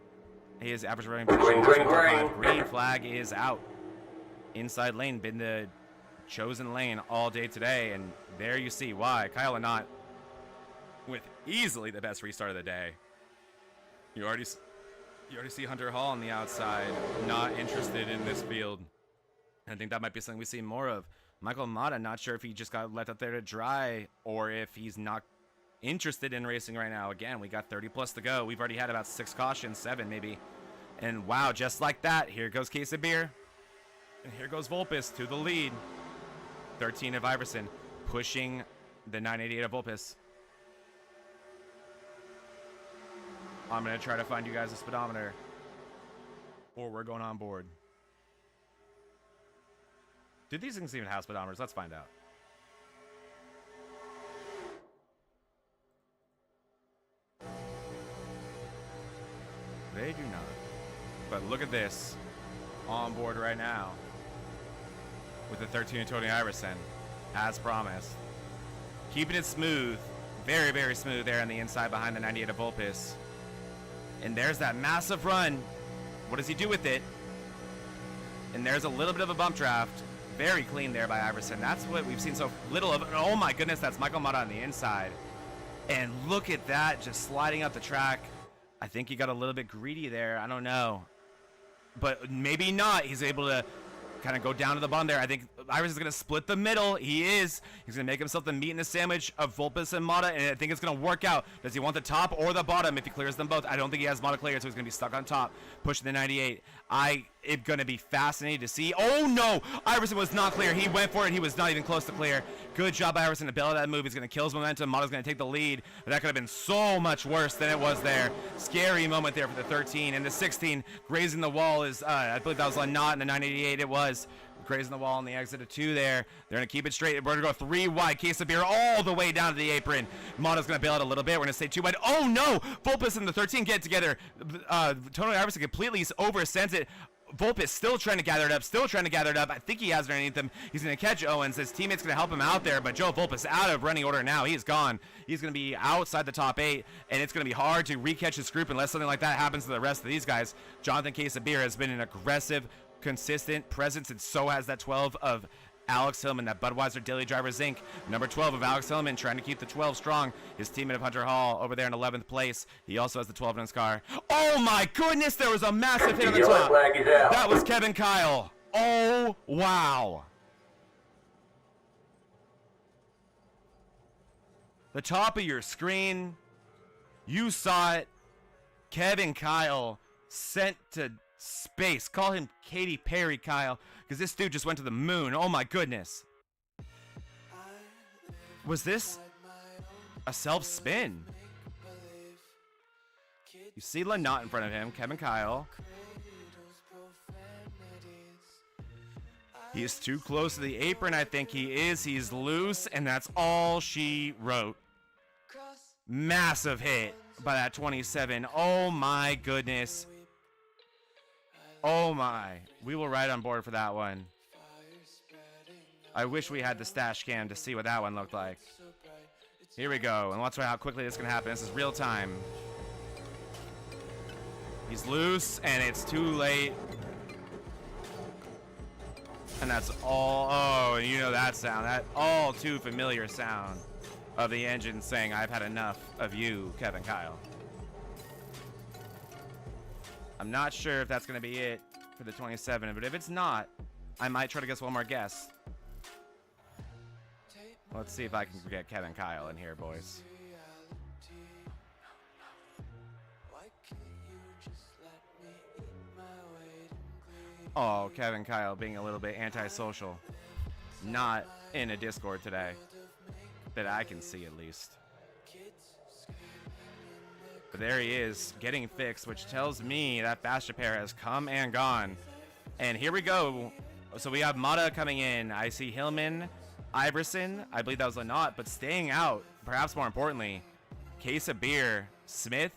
His average running position is 55. Green flag is out. Inside lane, been the chosen lane all day today. And there you see why. Kyle and not with easily the best restart of the day. You already see Hunter Hall on the outside, not interested in this field. I think that might be something we see more of. Michael Mata, not sure if he just got left up there to dry or if he's not interested in racing right now. Again, we got 30 plus to go. We've already had about 6 cautions, 7 maybe. And wow, just like that, here goes Case of Beer. And here goes Vulpes to the lead. 13 of Iverson pushing the 988 of Vulpes. I'm going to try to find you guys a speedometer, or we're going on board. Do these things even have speedometers? Let's find out. They do not. But look at this. On board right now with the 13 of Tony Iverson, as promised. Keeping it smooth. Very, very smooth there on the inside behind the 98 of Vulpes. And there's that massive run. What does he do with it? And there's a little bit of a bump draft. Very clean there by Iverson. That's what we've seen so little of. Oh my goodness, that's Michael Mata on the inside. And look at that, just sliding up the track. I think he got a little bit greedy there. I don't know. But maybe not. He's able to kind of go down to the bottom there. I think Iverson's going to split the middle. He is. He's going to make himself the meat in the sandwich of Vulpes and Mata, and I think it's going to work out. Does he want the top or the bottom if he clears them both? I don't think he has Mata cleared, so he's going to be stuck on top, pushing the 98. It's going to be fascinating to see. Oh, no! Iverson was not clear. He went for it. He was not even close to clear. Good job, Iverson, to bail out that move. He's going to kill his momentum. Mata's going to take the lead. But that could have been so much worse than it was there. Scary moment there for the 13. And the 16, grazing the wall is, I believe that was a knot in the 988. It was. Grazing the wall on the exit of 2 there. They're going to keep it straight. We're going to go 3 wide. Case of Beer all the way down to the apron. Mata's going to bail out a little bit. We're going to stay 2 wide. Oh, no! Vulpes and the 13 get together. Tony Iverson completely oversends it. Vulpes still trying to gather it up, I think he has it underneath him. He's going to catch Owens. His teammate's going to help him out there, but Joe Vulpes out of running order now. He's gone. He's going to be outside the top 8, and it's going to be hard to recatch his group unless something like that happens to the rest of these guys. Jonathan Case of Beer has been an aggressive, consistent presence, and so has that 12 of Alex Hillman, that Budweiser Daily Drivers Inc. Number 12 of Alex Hillman, trying to keep the 12 strong. His teammate of Hunter Hall over there in 11th place. He also has the 12 in his car. Oh my goodness, there was a massive hit on the top. That was Kevin Kyle. Oh, wow. The top of your screen, you saw it. Kevin Kyle sent to space. Call him Katy Perry Kyle, because this dude just went to the moon. Oh my goodness. Was this a self-spin? You see Lanot in front of him, Kevin Kyle. He is too close to the apron, I think he is. He's loose, and that's all she wrote. Massive hit by that 27. Oh my goodness. Oh my. We will ride on board for that one. I wish we had the stash cam to see what that one looked like. Here we go, and watch how quickly this can happen. This is real time. He's loose, and it's too late. And that's all. Oh, and you know that sound. That all too familiar sound of the engine saying, "I've had enough of you, Kevin Kyle." I'm not sure if that's going to be it for the 27, but if it's not, I might try to guess one more guess. Let's see if I can get Kevin Kyle in here, boys. Oh, Kevin Kyle being a little bit antisocial. Not in a Discord today. That I can see, at least. But there he is, getting fixed, which tells me that fast repair has come and gone. And here we go. So we have Mata coming in. I see Hillman, Iverson, I believe that was Lynott, but staying out, perhaps more importantly, Case of Beer, Smith,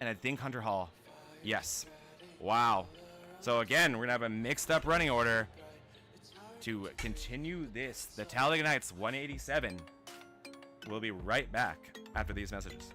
and I think Hunter Hall. Yes. Wow. So again, we're going to have a mixed up running order to continue this. The Talladega Nights 187. We'll be right back after these messages.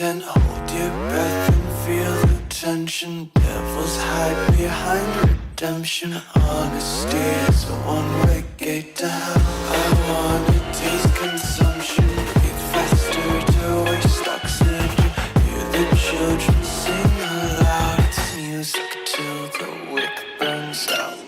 Hold your breath and feel the tension. Devils hide behind redemption. Honesty is a one-way gate to hell. I wanna taste consumption. Breathe faster to waste oxygen. Hear the children sing aloud. It's music till the wick burns out.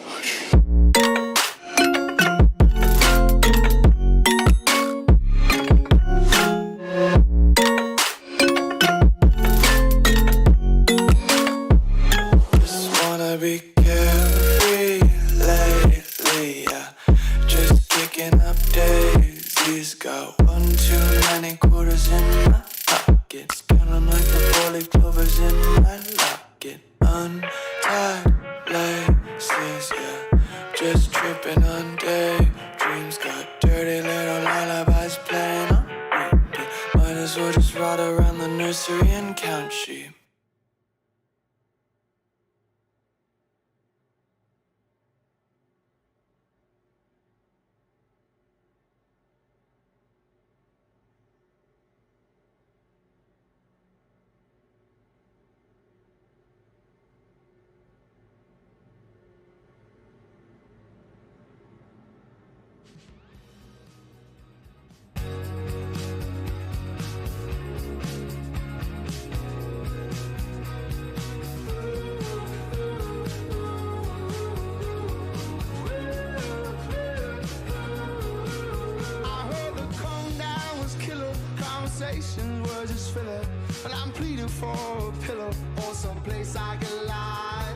Were just filler, and I'm pleading for a pillow or someplace I can lie.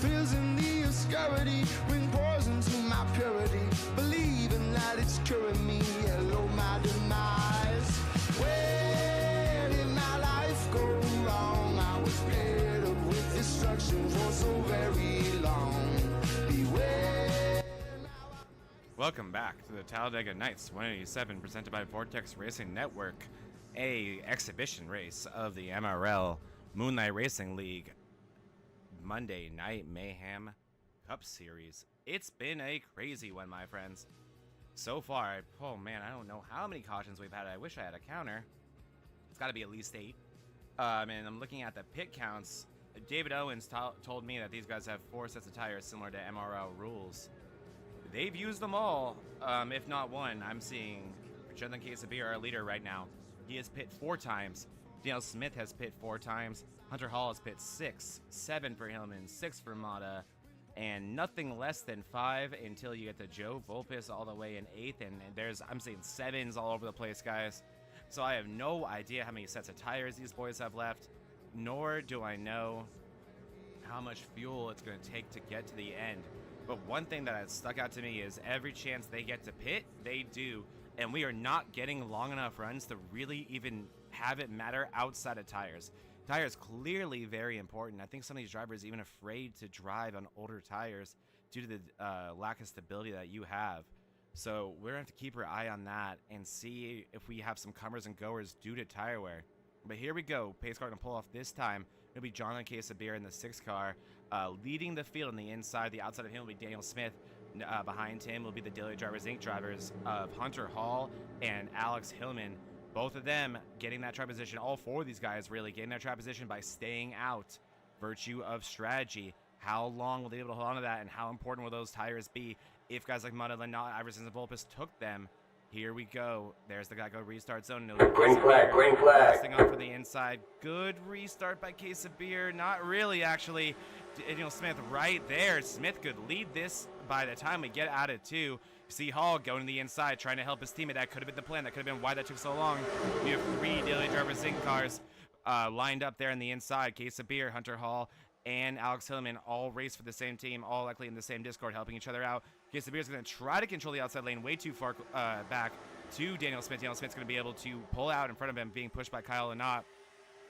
Thrills in the obscurity bring poison to my purity, believing that it's curing me. Hello, my demise. Where did my life go wrong? I was paired up with destruction for so very long. Beware. Welcome back to the Talladega Nights 187, presented by Vortex Racing Network. A exhibition race of the MRL Moonlight Racing League Monday Night Mayhem Cup Series. It's been a crazy one, my friends. So far, oh man, I don't know how many cautions we've had. I wish I had a counter. It's got to be at least 8. And I'm looking at the pit counts. David Owens told me that these guys have 4 sets of tires similar to MRL rules. They've used them all, if not one. I'm seeing Jonathan Case of Beer, our leader right now. He has pit 4 times. Daniel Smith has pit 4 times. Hunter Hall has pit 6, 7 for Hillman, 6 for Mata, and nothing less than 5 until you get to Joe Volpis all the way in 8th. And I'm seeing 7s all over the place, guys. So I have no idea how many sets of tires these boys have left, nor do I know how much fuel it's going to take to get to the end. But one thing that has stuck out to me is every chance they get to pit, they do. And we are not getting long enough runs to really even have it matter outside of tires. Tires clearly very important. I think some of these drivers are even afraid to drive on older tires due to the lack of stability that you have. So we're going to have to keep our eye on that and see if we have some comers and goers due to tire wear. But here we go. Pace car going to pull off this time. It'll be Jonathan Quesabir in the 6th car, leading the field on the inside. The outside of him will be Daniel Smith. Behind him will be the Daily Drivers Inc. drivers of Hunter Hall and Alex Hillman. Both of them getting that track position. All 4 of these guys really getting their track position by staying out. Virtue of strategy. How long will they be able to hold on to that, and how important will those tires be if guys like Mudda, Lennart, Iverson, and Volpes took them? Here we go. There's the guy go restart zone. Green flag, green flag. Testing off for the inside. Good restart by Quesabir. Not really, actually. Daniel Smith right there. Smith could lead this by the time we get out of 2. See Hall going to the inside, trying to help his teammate. That could have been the plan. That could have been why that took so long. We have 3 Daily Driver Zinc cars lined up there on the inside. Quesabir, Hunter Hall, and Alex Hillman all race for the same team, all likely in the same Discord, helping each other out. Quesabir is going to try to control the outside lane way too far back to Daniel Smith. Daniel Smith's going to be able to pull out in front of him, being pushed by Kyle Lennart.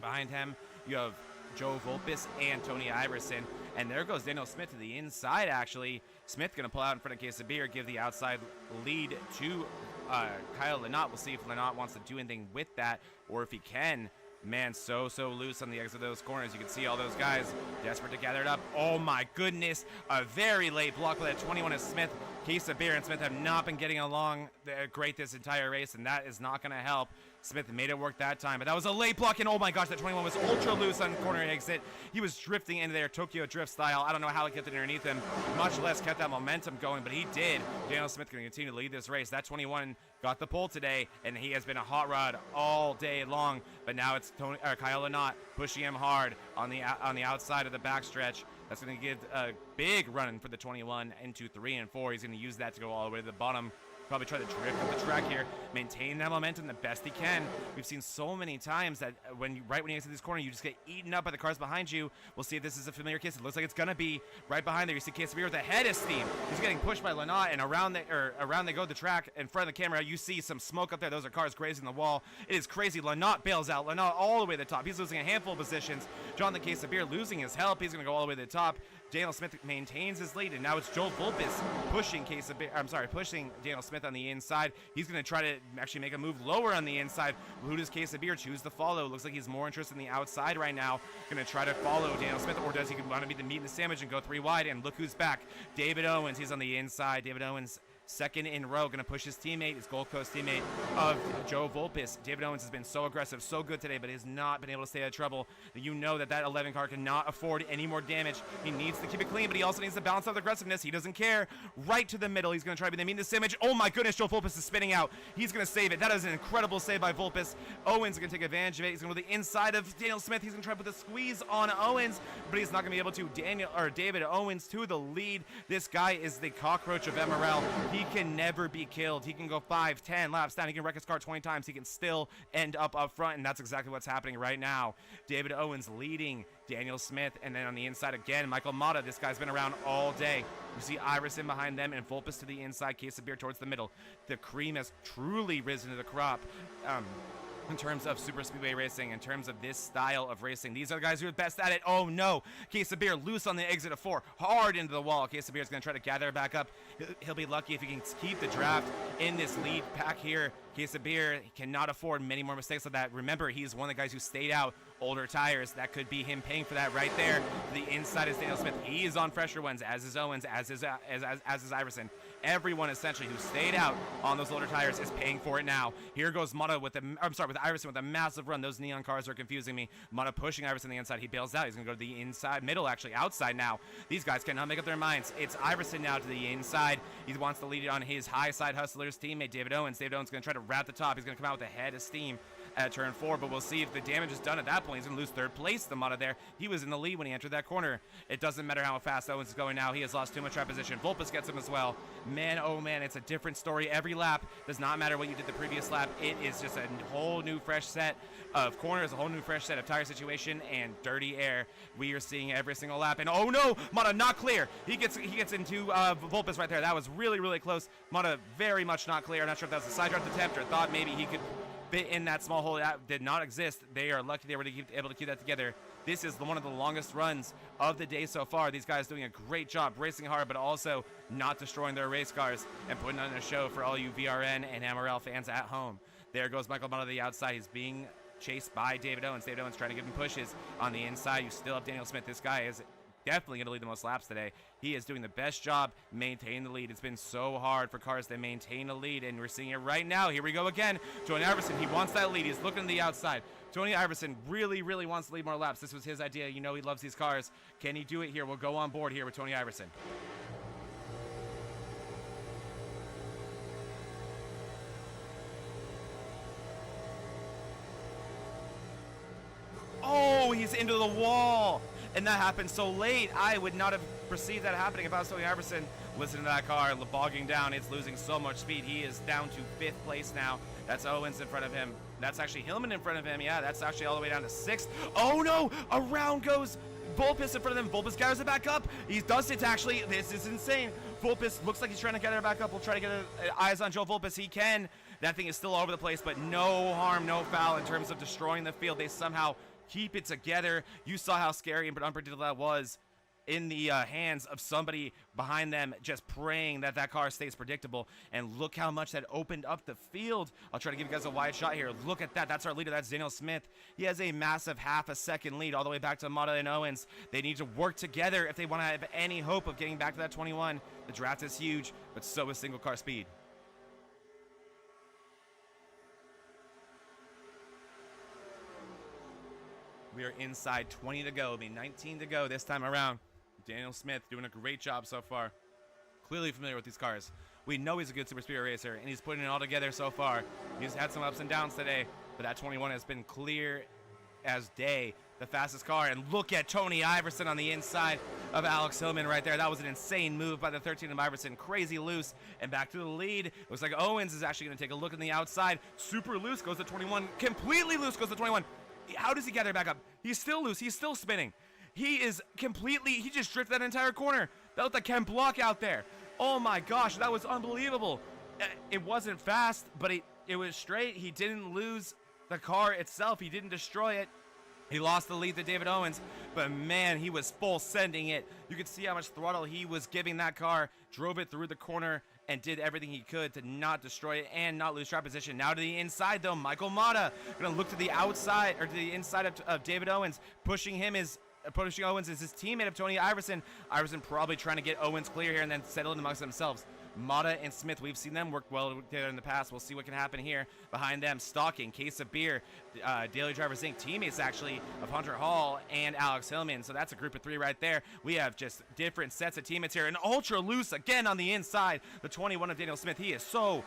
Behind him, you have Joe Volpes and Tony Iverson. And there goes Daniel Smith to the inside, actually. Smith going to pull out in front of Quesabir, give the outside lead to Kyle Lennart. We'll see if Lennart wants to do anything with that, or if he can. Man, so loose on the exit of those corners. You can see all those guys desperate to gather it up. Oh my goodness, a very late block with that 21 of Smith. Quesabir and Smith have not been getting along great this entire race, and that is not going to help. Smith made it work that time, but that was a late block, and oh my gosh, that 21 was ultra loose on corner exit. He was drifting into there, Tokyo drift style. I don't know how he kept it underneath him, much less kept that momentum going, but he did. Daniel Smith going to continue to lead this race. That 21 got the pole today, and he has been a hot rod all day long, but now it's Kyle Lennart pushing him hard on the outside of the backstretch. That's going to give a big run for the 21 into 3 and 4. He's going to use that to go all the way to the bottom. Probably try to drift up the track here, maintain that momentum the best he can. We've seen so many times that right when you exit this corner, you just get eaten up by the cars behind you. We'll see if this is a familiar case. It looks like it's gonna be right behind there. You see Quesabir with a head of steam. He's getting pushed by Lennart, and around they go the track in front of the camera. You see some smoke up there. Those are cars grazing the wall. It is crazy. Lennart bails out. Lennart all the way to the top. He's losing a handful of positions. Jonathan Quesabir losing his help. He's gonna go all the way to the top. Daniel Smith maintains his lead, and now it's Joel Volpes pushing Daniel Smith on the inside. He's going to try to actually make a move lower on the inside. Who does Quesabir choose to follow? Looks like he's more interested in the outside right now. Going to try to follow Daniel Smith, or does he want to be the meat and the sandwich and go 3 wide? And look who's back. David Owens. He's on the inside. David Owens, second in row, going to push his teammate, his Gold Coast teammate of Joe Volpes. David Owens has been so aggressive, so good today, but has not been able to stay out of trouble. You know that 11 car cannot afford any more damage. He needs to keep it clean, but he also needs to balance out the aggressiveness. He doesn't care. Right to the middle. He's going to try to be the meanest image. Oh my goodness, Joe Volpes is spinning out. He's going to save it. That is an incredible save by Volpes. Owens is going to take advantage of it. He's going to go to the inside of Daniel Smith. He's going to try to put the squeeze on Owens, but he's not going to be able to. David Owens to the lead. This guy is the cockroach of MRL. He can never be killed. He can go 5, 10 laps down. He can wreck his car 20 times. He can still end up front, and that's exactly what's happening right now. David Owens leading Daniel Smith, and then on the inside again, Michael Mata. This guy's been around all day. You see Iverson behind them, and Volpes to the inside, Quesabir towards the middle. The cream has truly risen to the crop. In terms of super speedway racing, in terms of this style of racing, these are the guys who are best at it. Oh no, Quesabir loose on the exit of 4, hard into the wall. Quesabir is going to try to gather it back up. He'll be lucky if he can keep the draft in this lead pack here. Quesabir cannot afford many more mistakes like that. Remember, he's one of the guys who stayed out older tires. That could be him paying for that right there. The inside is Daniel Smith. He is on fresher ones, as is Owens, as is Iverson. Everyone essentially who stayed out on those older tires is paying for it now. Here goes Mata with Iverson with a massive run. Those neon cars are confusing me. Mata pushing Iverson on the inside. He bails out. He's going to go to the inside, middle actually, outside now. These guys cannot make up their minds. It's Iverson now to the inside. He wants to lead it on his high side hustlers teammate, David Owens. David Owens is going to try to wrap the top. He's going to come out with a head of steam at turn 4, but we'll see if the damage is done at that point. He's going to lose 3rd place. The Mata there. He was in the lead when he entered that corner. It doesn't matter how fast Owens is going now. He has lost too much track position. Volpes gets him as well. Man, oh man, it's a different story every lap. Does not matter what you did the previous lap. It is just a whole new fresh set of corners, a whole new fresh set of tire situation and dirty air we are seeing every single lap. And oh no, Mata not clear. He gets into Volpes right there. That was really close. Mata very much not clear. I'm not sure if that was a side draft attempt or thought maybe he could fit in that small hole that did not exist. They are lucky they were able to keep that together. This is one of the longest runs of the day so far. These guys doing a great job racing hard, but also not destroying their race cars and putting on a show for all you VRN and MRL fans at home. There goes Michael Mata to the outside. He's being chased by David Owens. David Owens trying to give him pushes on the inside. You still have Daniel Smith. This guy is definitely going to lead the most laps today. He is doing the best job maintaining the lead. It's been so hard for cars to maintain a lead, and we're seeing it right now. Here we go again. Tony Iverson, he wants that lead. He's looking to the outside. Tony Iverson really, really wants to lead more laps. This was his idea. You know he loves these cars. Can he do it here? We'll go on board here with Tony Iverson. Oh, he's into the wall. And that happened so late. I would not have perceived that happening if I was Tony Iverson. Listen to that car bogging down. It's losing so much speed. He is down to 5th place now. That's Owens in front of him. That's actually Hillman in front of him. Yeah, that's actually all the way down to 6th. Oh no, around goes Volpis in front of him. Volpis gathers it back up. He does it actually. This is insane. Volpis looks like he's trying to gather it back up. We'll try to get eyes on Joe Volpis. He can. That thing is still all over the place, but no harm, no foul in terms of destroying the field. They somehow keep it together. You saw how scary and unpredictable that was in the hands of somebody behind them, just praying that that car stays predictable. And look how much that opened up the field. I'll try to give you guys a wide shot here. Look at that. That's our leader. That's Daniel Smith. He has a massive half a second lead all the way back to Mata and Owens. They need to work together if they want to have any hope of getting back to that 21. The draft is huge, but so is single car speed. We are inside 20 to go. It'll be 19 to go this time around. Daniel Smith doing a great job so far. Clearly familiar with these cars. We know he's a good super speed racer, and he's putting it all together so far. He's had some ups and downs today, but that 21 has been clear as day. The fastest car, and look at Tony Iverson on the inside of Alex Hillman right there. That was an insane move by the 13 of Iverson. Crazy loose, and back to the lead. Looks like Owens is actually going to take a look on the outside. Super loose goes to 21. Completely loose goes to 21. How does he gather back up? He's still loose. He's still spinning. He is completely, he just drifted that entire corner. That looked like Ken Block out there. Oh my gosh, that was unbelievable. It wasn't fast, but it was straight. He didn't lose the car itself. He didn't destroy it. He lost the lead to David Owens, but man, he was full sending it. You could see how much throttle he was giving that car, drove it through the corner, and did everything he could to not destroy it and not lose track position. Now to the inside, though, Michael Mata gonna look to the outside, or to the inside of David Owens, pushing Owens as his teammate of Tony Iverson. Iverson probably trying to get Owens clear here and then settle it amongst themselves. Mata and Smith, we've seen them work well together in the past. We'll see what can happen here. Behind them, Stalking, Case of Beer, Daily Drivers Inc., teammates actually of Hunter Hall and Alex Hillman. So that's a group of 3 right there. We have just different sets of teammates here. And ultra loose again on the inside. The 21 of Daniel Smith. He is so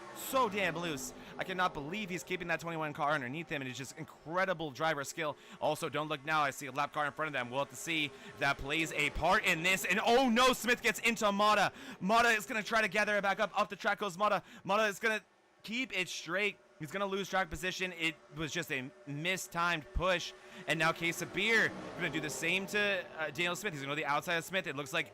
damn loose. I cannot believe he's keeping that 21 car underneath him. And it's just incredible driver skill. Also, don't look now. I see a lap car in front of them. We'll have to see if that plays a part in this. And oh no, Smith gets into Mata. Mata is going to try to gather it back up. Up the track goes Mata. Mata is going to keep it straight. He's going to lose track position. It was just a mistimed push. And now Case of Beer going to do the same to Daniel Smith. He's going to go to the outside of Smith. It looks like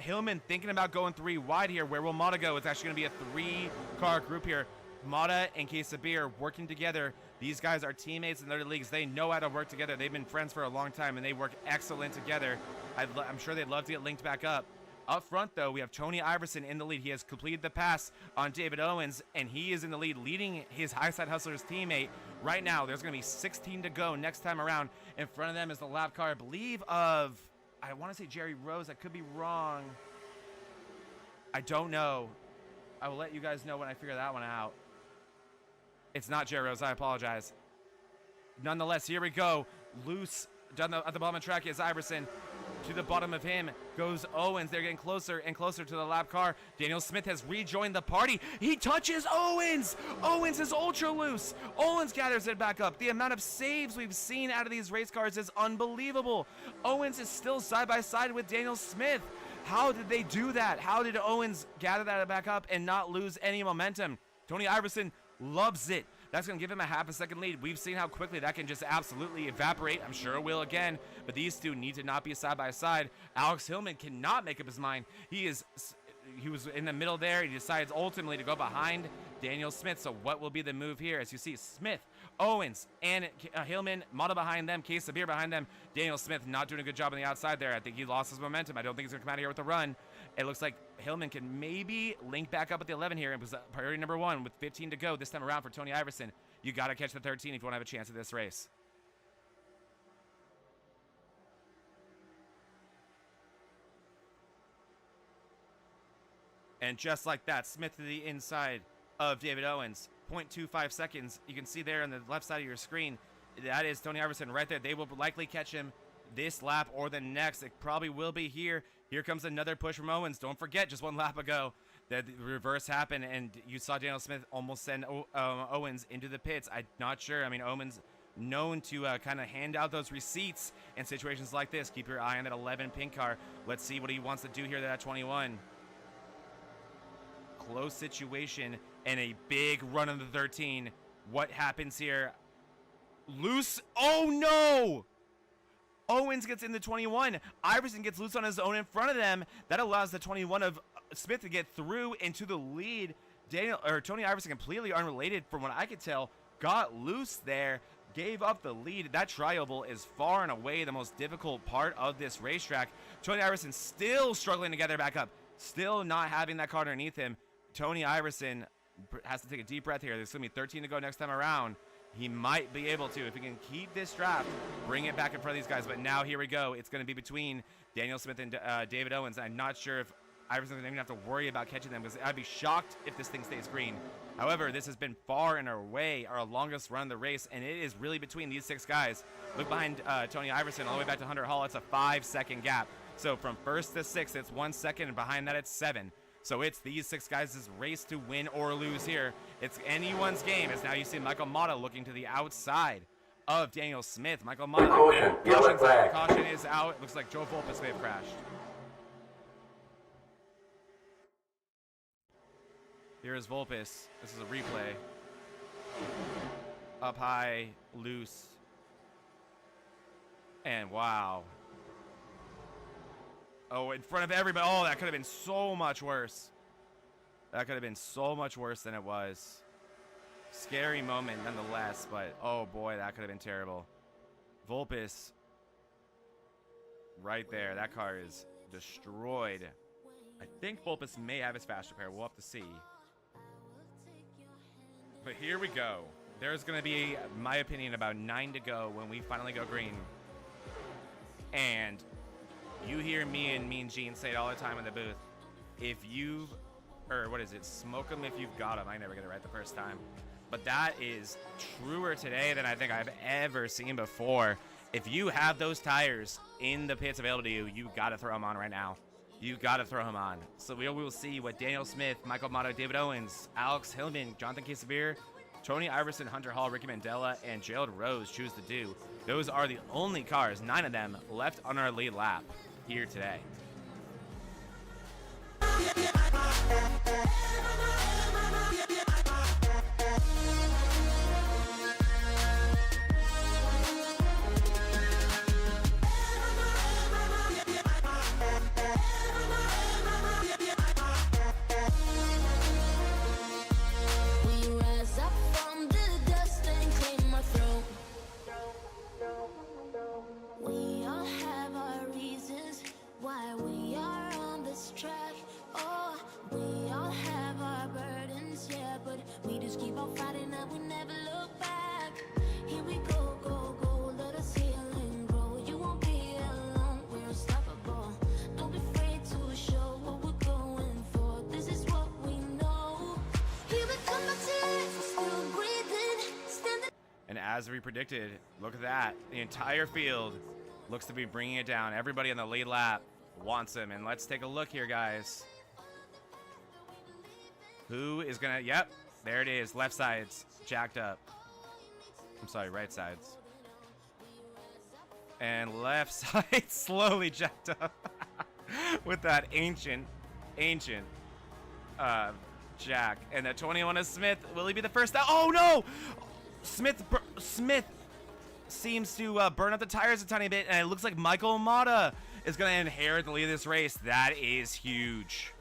Hillman thinking about going 3 wide here. Where will Mata go? It's actually going to be a 3-car group here. Mata and Case of Beer working together. These guys are teammates in their leagues. They know how to work together. They've been friends for a long time, and they work excellent together. I'm sure they'd love to get linked back up. Up front, though, we have Tony Iverson in the lead. He has completed the pass on David Owens, and he is in the lead, leading his Highside Hustlers teammate. Right now, there's going to be 16 to go next time around. In front of them is the lap car, I believe, of, I want to say Jerry Rose. I could be wrong. I don't know. I will let you guys know when I figure that one out. It's not Jerry Rose. I apologize. Nonetheless, here we go. Loose down at the bottom of the track is Iverson. To the bottom of him goes Owens. They're getting closer and closer to the lap car. Daniel Smith has rejoined the party. He touches Owens. Owens is ultra loose. Owens gathers it back up. The amount of saves we've seen out of these race cars is unbelievable. Owens is still side by side with Daniel Smith. How did they do that? How did Owens gather that back up and not lose any momentum? Tony Iverson loves it. That's going to give him a half a second lead. We've seen how quickly that can just absolutely evaporate. I'm sure it will again, but these two need to not be side by side. Alex Hillman cannot make up his mind. He was in the middle there. He decides ultimately to go behind Daniel Smith. So what will be the move here? As you see, Smith, Owens, and Hillman, Mata behind them, Case of Beer behind them. Daniel Smith not doing a good job on the outside there. I think he lost his momentum. I don't think he's going to come out of here with a run. It looks like Hillman can maybe link back up with the 11 here. It was priority number 1 with 15 to go this time around for Tony Iverson. You got to catch the 13 if you want to have a chance at this race. And just like that, Smith to the inside of David Owens. 0.25 seconds. You can see there on the left side of your screen. That is Tony Iverson right there. They will likely catch him this lap or the next. It probably will be here. Here comes another push from Owens. Don't forget, just 1 lap ago, that the reverse happened, and you saw Daniel Smith almost send Owens into the pits. I'm not sure. I mean, Owens known to kind of hand out those receipts in situations like this. Keep your eye on that 11 pink car. Let's see what he wants to do here to that 21. Close situation and a big run on the 13. What happens here? Loose. Oh no! Owens gets in the 21. Iverson gets loose on his own in front of them. That allows the 21 of Smith to get through into the lead. Tony Iverson, completely unrelated from what I could tell, got loose there, gave up the lead. That tri-oval is far and away the most difficult part of this racetrack. Tony Iverson still struggling to get there back up, still not having that car underneath him. Tony Iverson has to take a deep breath here. There's going to be 13 to go next time around. He might be able to, if he can keep this draft, bring it back in front of these guys. But now here we go. It's going to be between Daniel Smith and David Owens. I'm not sure if Iverson's going to even have to worry about catching them, because I'd be shocked if this thing stays green. However, this has been far and away our longest run of the race, and it is really between these 6 guys. Look behind Tony Iverson all the way back to Hunter Hall. It's a 5-second gap. So from 1st to 6th, it's 1 second, and behind that, it's 7. So it's these 6 guys' race to win or lose here. It's anyone's game, as now you see Michael Mata looking to the outside of Daniel Smith. Michael Mata, caution is out. It looks like Joe Volpes may have crashed. Here is Volpes. This is a replay. Up high, loose. And wow. Oh, in front of everybody. Oh, that could have been so much worse. That could have been so much worse than it was. Scary moment nonetheless, but oh boy, that could have been terrible. Volpes right there. That car is destroyed. I think Volpes may have his fast repair. We'll have to see. But here we go. There's going to be, in my opinion, about 9 to go when we finally go green. And you hear me and Gene say it all the time in the booth. If you've, or what is it? Smoke them if you've got them. I never get it right the first time. But that is truer today than I think I've ever seen before. If you have those tires in the pits available to you, you got to throw them on right now. You got to throw him on. So we will see what Daniel Smith, Michael Mata, David Owens, Alex Hillman, Jonathan Casabir, Tony Iverson, Hunter Hall, Ricky Mandela, and Gerald Rose choose to do. Those are the only cars, 9 of them, left on our lead lap here today. As we predicted, look at that. The entire field looks to be bringing it down. Everybody on the lead lap wants him. And let's take a look here, guys. Who is going to... Yep, there it is. Left side's jacked up. I'm sorry, right side's. And left side slowly jacked up with that ancient jack. And the 21 is Smith. Will he be the first out? Oh, no! Smith seems to burn up the tires a tiny bit, and it looks like Michael Mata is going to inherit the lead of this race. That is huge.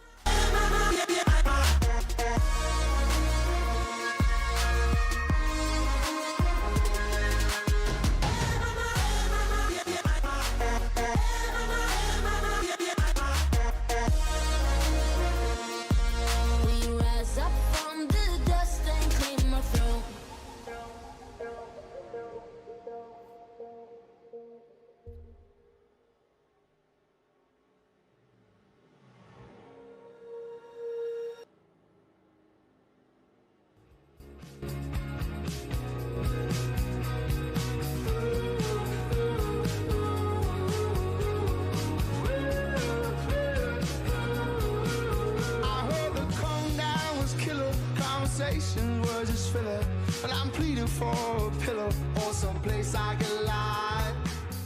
just fill it. And I'm pleading for a pillow or someplace I can lie.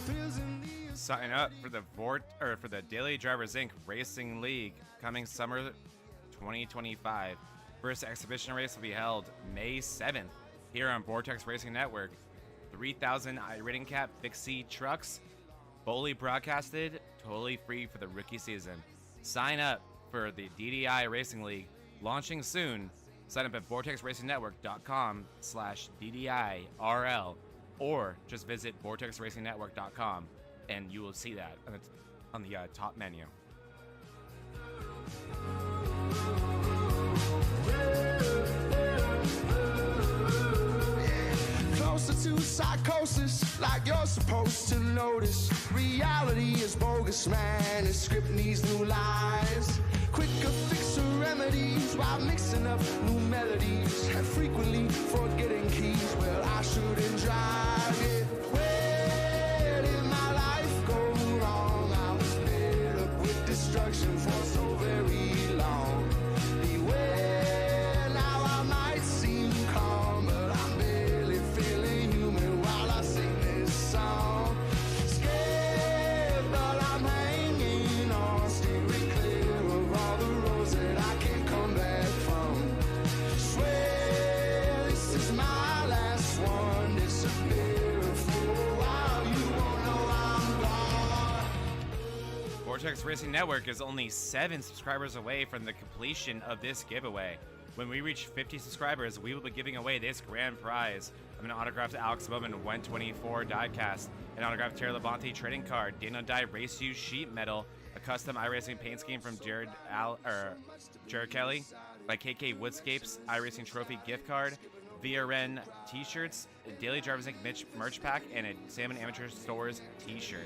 Feels in the Sign up for the Daily Drivers Inc. Racing League coming summer 2025. First exhibition race will be held May 7th here on Vortex Racing Network. 3,000 iRating cap fixie trucks, fully broadcasted, totally free for the rookie season. Sign up for the DDI Racing League, launching soon. Sign up at vortexracingnetwork.com/DDIRL, or just visit vortexracingnetwork.com and you will see that on the top menu. closer to psychosis, like you're supposed to notice. Reality is bogus, man. This script needs new lies. Quicker fix or remedies while mixing up new melodies and frequently forgetting keys. Well, I shouldn't drive it. Where did my life go wrong? I was fed up with destruction for so very long. Beware, now I might seem calm, but I'm barely feeling human while I sing this song. Scared, but I'm hanging on, steering clear of all the roads that I can't come back from. Swear this is my last one. Disappear for a while, you won't know I'm gone. Vortex Racing Network is only 7 subscribers away from the completion of this giveaway. When we reach 50 subscribers, we will be giving away this grand prize of an autographed Alex Bowman 124 diecast, an autographed Terry Labonte trading card, Daniel Dye Race Use sheet metal, a custom iRacing paint scheme from Jared Kelly, by KK Woodscapes iRacing trophy gift card, VRN t-shirts, a Daily Drivers Inc. merch pack, and a Salmon Amateur Stores t-shirt.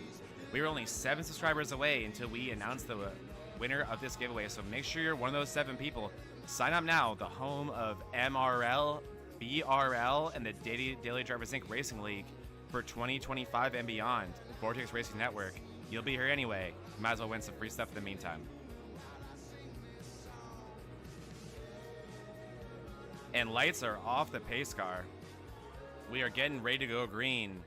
We are only 7 subscribers away until we announce the winner of this giveaway, so make sure you're one of those 7 people. Sign up now, the home of MRL, BRL, and the Daily Drivers Inc. Racing League for 2025 and beyond. Vortex Racing Network. You'll be here anyway. Might as well win some free stuff in the meantime. And lights are off the pace car. We are getting ready to go green.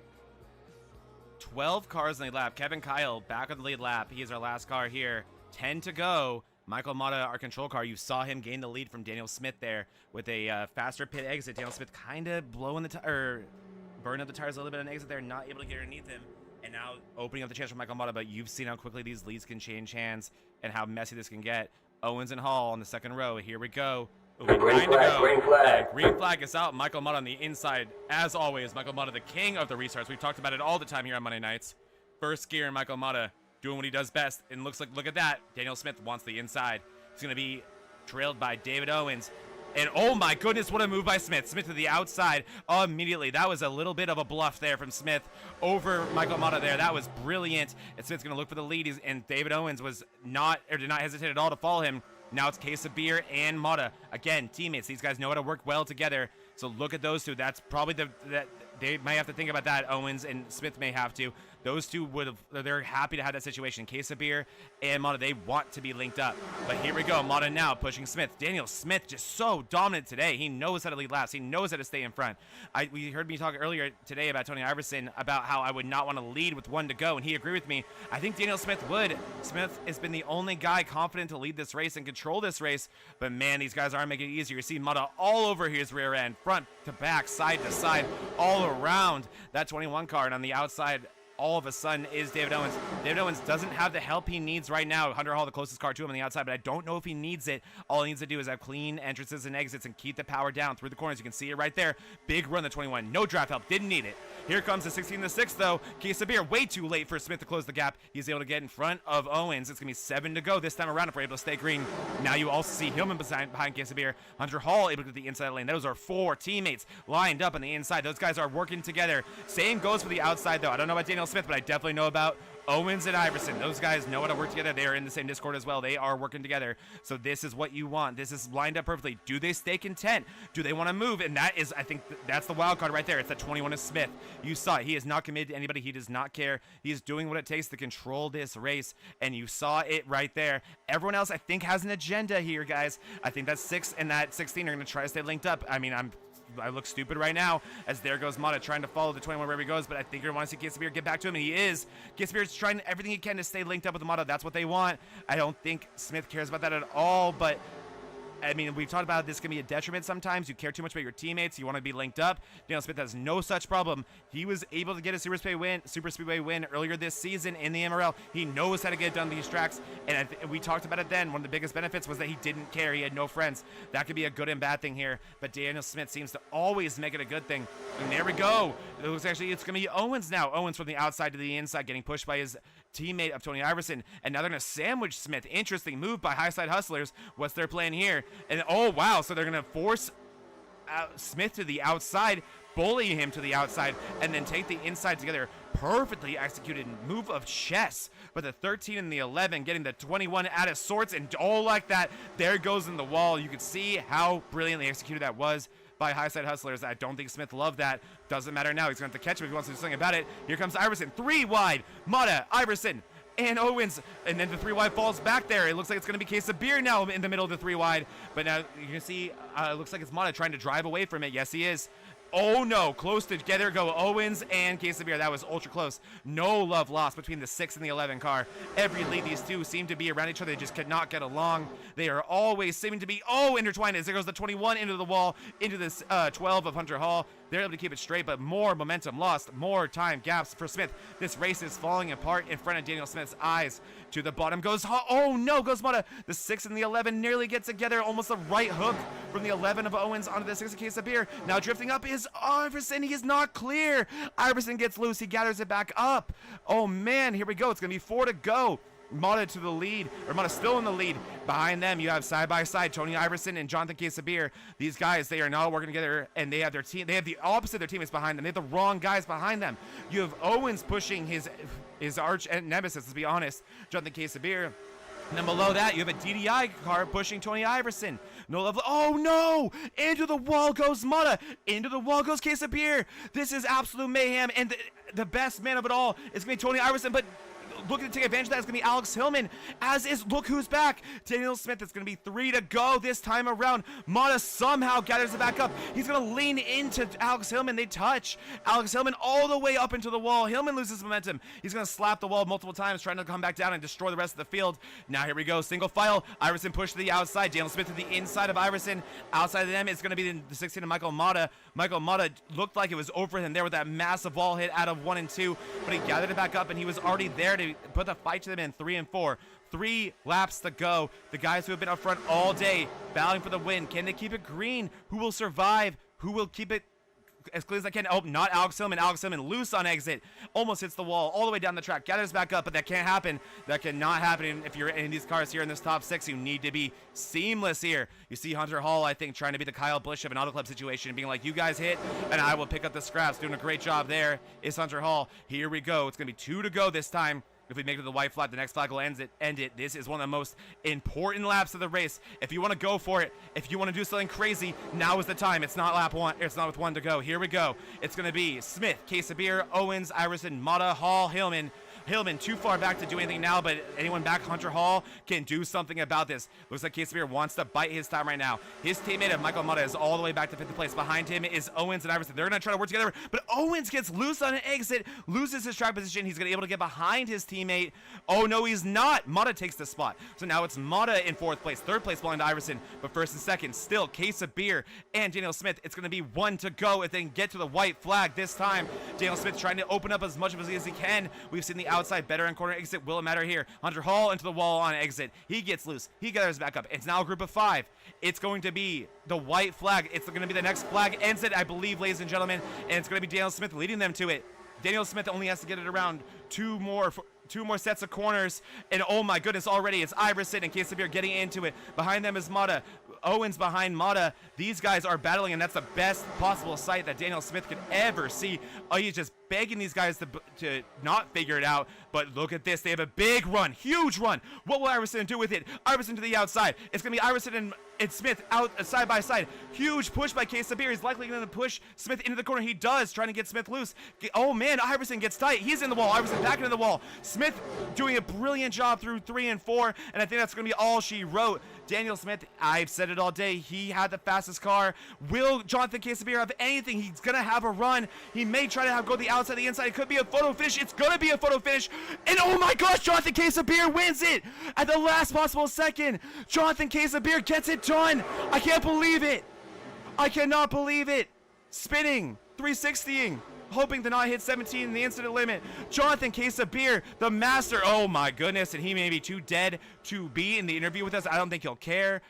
12 cars in the lead lap. Kevin Kyle back on the lead lap. He is our last car here. 10 to go. Michael Mata, our control car, you saw him gain the lead from Daniel Smith there with a faster pit exit. Daniel Smith kind of blowing the burning up the tires a little bit on exit there, not able to get underneath him. And now opening up the chance for Michael Mata, but you've seen how quickly these leads can change hands and how messy this can get. Owens and Hall on the second row. Here we go. Green flag, green flag. Green flag is out. Michael Mata on the inside. As always, Michael Mata, the king of the restarts. We've talked about it all the time here on Monday nights. First gear, and Michael Mata doing what he does best. And looks like, look at that. Daniel Smith wants the inside. He's going to be trailed by David Owens. And oh my goodness, what a move by Smith. Smith to the outside immediately. That was a little bit of a bluff there from Smith over Michael Mata there. That was brilliant. And Smith's going to look for the lead. And David Owens was did not hesitate at all to follow him. Now it's Case of Beer and Mata. Again, teammates. These guys know how to work well together. So look at those two. That's probably that they might have to think about that. Owens and Smith may have to. Those two they're happy to have that situation. Case of Beer and Mata, they want to be linked up. But here we go. Mata now pushing Smith. Daniel Smith just so dominant today. He knows how to lead laps. He knows how to stay in front. We heard me talk earlier today about Tony Iverson about how I would not want to lead with 1 to go, and he agreed with me. I think Daniel Smith would. Smith has been the only guy confident to lead this race and control this race. But man, these guys aren't making it easier. You see Mata all over his rear end, front to back, side to side, all around that 21 car, and on the outside all of a sudden is David Owens. David Owens doesn't have the help he needs right now. Hunter Hall, the closest car to him on the outside, but I don't know if he needs it. All he needs to do is have clean entrances and exits and keep the power down through the corners. You can see it right there. Big run, the 21. No draft help. Didn't need it. Here comes the 16-6, though. Case of Beer, way too late for Smith to close the gap. He's able to get in front of Owens. It's going to be 7 to go this time around if we're able to stay green. Now you also see Hillman behind Case of Beer. Hunter Hall able to get the inside lane. Those are 4 teammates lined up on the inside. Those guys are working together. Same goes for the outside, though. I don't know about Daniel Smith, but I definitely know about Owens and Iverson. Those guys know how to work together. They are in the same Discord as well. They are working together. So this is what you want. This is lined up perfectly. Do they stay content? Do they want to move? And that is, I think, that's the wild card right there. It's that 21 of Smith. You saw it. He is not committed to anybody. He does not care. He is doing what it takes to control this race. And you saw it right there. Everyone else, I think, has an agenda here, guys. I think that 6 and that 16 are going to try to stay linked up. I mean, I'm I look stupid right now as there goes Mata trying to follow the 21 wherever he goes, but I think you're going to want to see Casabir get back to him, and he is. Casabir's trying everything he can to stay linked up with Mata. That's what they want. I don't think Smith cares about that at all, but I mean, we've talked about this can be a detriment sometimes. You care too much about your teammates. You want to be linked up. Daniel Smith has no such problem. He was able to get a Super Speedway win earlier this season in the MRL. He knows how to get it done these tracks, and we talked about it then. One of the biggest benefits was that he didn't care. He had no friends. That could be a good and bad thing here, but Daniel Smith seems to always make it a good thing. And there we go. It looks actually it's going to be Owens now. Owens from the outside to the inside, getting pushed by his teammate of Tony Iverson, and now they're going to sandwich Smith. Interesting move by High Side Hustlers. What's their plan here? And oh wow, so they're going to force Smith to the outside, bully him to the outside, and then take the inside together. Perfectly executed move of chess. But the 13 and the 11 getting the 21 out of sorts, and all like that, there goes in the wall. You can see how brilliantly executed that was by High Side Hustlers. I don't think Smith loved that. Doesn't matter now. He's going to have to catch him if he wants to do something about it. Here comes Iverson. 3 wide. Mata, Iverson, and Owens. And then the 3 wide falls back there. It looks like it's going to be Case of Beer now in the middle of the 3 wide. But now you can see it looks like it's Mata trying to drive away from it. Yes, he is. Oh no, close together go Owens and Case of Beer. That was ultra close. No love lost between the 6 and the 11 car. Every lead, these two seem to be around each other. They just could not get along. They are always seeming to be, intertwined. As there goes the 21 into the wall, into this 12 of Hunter Hall. They're able to keep it straight, but more momentum lost, more time gaps for Smith. This race is falling apart in front of Daniel Smith's eyes. To the bottom goes, oh no, goes Mata. The 6 and the 11 nearly get together. Almost a right hook from the 11 of Owens onto the 6 of Case of Beer. Now drifting up is Iverson. He is not clear. Iverson gets loose. He gathers it back up. Oh man, here we go. It's going to be 4 to go. Mata to the lead, or Mata still in the lead. Behind them, you have side by side Tony Iverson and Jonathan Casabir. These guys, they are not working together, and they have their team. They have the opposite of their teammates behind them. They have the wrong guys behind them. You have Owens pushing his arch nemesis. Let's be honest, Jonathan Casabir. And then below that, you have a DDI car pushing Tony Iverson. No love. Oh no! Into the wall goes Mata. Into the wall goes Casabir. This is absolute mayhem, and the best man of it all is going to be Tony Iverson, but looking to take advantage of that is going to be Alex Hillman, as is, look who's back, Daniel Smith. It's going to be 3 to go this time around. Mata somehow gathers it back up. He's going to lean into Alex Hillman. They touch Alex Hillman all the way up into the wall. Hillman loses momentum. He's going to slap the wall multiple times, trying to come back down and destroy the rest of the field. Now here we go, single file. Iverson pushed to the outside. Daniel Smith to the inside of Iverson. Outside of them, it's going to be the 16 of Michael Mata. Michael Mata looked like it was over him there with that massive wall hit out of 1 and 2, but he gathered it back up, and he was already there to put the fight to them in 3 and 4. 3 laps to go. The guys who have been up front all day battling for the win. Can they keep it green? Who will survive? Who will keep it as clear as I can? Oh, not Alex Hillman. Alex Hillman loose on exit. Almost hits the wall all the way down the track. Gathers back up, but that can't happen. That cannot happen if you're in these cars here in this top 6. You need to be seamless here. You see Hunter Hall, I think, trying to be the Kyle Busch of an Auto Club situation, being like, you guys hit, and I will pick up the scraps. Doing a great job there is Hunter Hall. Here we go. It's going to be 2 to go this time. If we make it to the white flag, the next flag will end it. This is one of the most important laps of the race. If you want to go for it, if you want to do something crazy, now is the time. It's not lap 1. It's not with 1 to go. Here we go. It's going to be Smith, Casabir, Owens, Iverson, Mata, Hall, Hillman. Hillman too far back to do anything now, but anyone back, Hunter Hall, can do something about this. Looks like Casabir wants to bite his time right now. His teammate of Michael Mata is all the way back to 5th place. Behind him is Owens and Iverson. They're going to try to work together, but Owens gets loose on an exit, loses his track position. He's going to be able to get behind his teammate. Oh no, he's not. Mata takes the spot. So now it's Mata in 4th place. 3rd place belonging to Iverson, but 1st and 2nd still Casabir and Daniel Smith. It's going to be 1 to go if they can get to the white flag this time. Daniel Smith trying to open up as much as he can. We've seen the outside better and corner exit. Will it matter here? Hunter Hall into the wall on exit. He gets loose. He gathers back up. It's now a group of 5. It's going to be the white flag. It's going to be the next flag. Ends it, I believe, ladies and gentlemen. And it's going to be Daniel Smith leading them to it. Daniel Smith only has to get it around 2 more sets of corners, and oh my goodness, already it's Iverson and Casabir getting into it. Behind them is Mata. Owens behind Mata. These guys are battling, and that's the best possible sight that Daniel Smith could ever see. Oh, he's just begging these guys to not figure it out. But look at this. They have a big run, huge run. What will Iverson do with it? Iverson to the outside. It's going to be Iverson and Smith out side by side. Huge push by Quesabir. He's likely going to push Smith into the corner. He does, trying to get Smith loose. Oh, man, Iverson gets tight. He's in the wall. Iverson back into the wall. Smith doing a brilliant job through 3 and 4, and I think that's going to be all she wrote. Daniel Smith, I've said it all day. He had the fastest car. Will Jonathan Quesabir have anything? He's going to have a run. He may try to go the outside, the inside. It could be a photo finish. It's going to be a photo finish. And oh my gosh, Jonathan Quesabir wins it at the last possible second. Jonathan Quesabir gets it done. I can't believe it. I cannot believe it. Spinning, 360ing, hoping to not hit 17 in the incident limit. Jonathan Quesabir, the master. Oh my goodness, and he may be too dead to be in the interview with us. I don't think he'll care.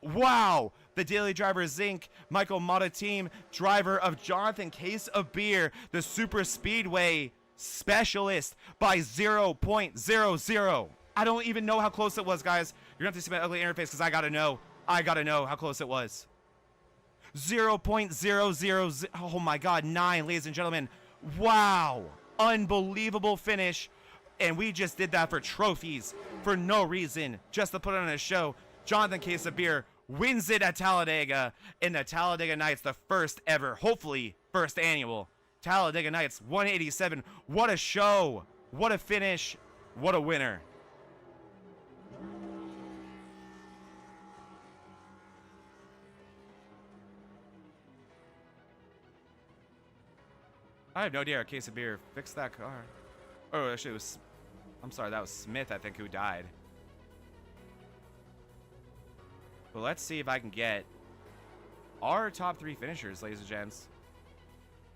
Wow. The Daily Driver Zinc, Michael Mata team, driver of Jonathan Quesabir, the super speedway specialist by 0.00. I don't even know how close it was, guys. You're gonna have to see my ugly interface because I gotta know how close it was. 0.000. Oh my god, 9, ladies and gentlemen. Wow, unbelievable finish. And we just did that for trophies, for no reason, just to put on a show. Jonathan Quesabir wins it at Talladega in the Talladega Nights, the first ever, hopefully first annual Talladega Nights 187. What a show, what a finish, what a winner. I have no idea how Quesabir fixed that car. Oh, actually, it was... I'm sorry, that was Smith, I think, who died. But let's see if I can get our top 3 finishers, ladies and gents.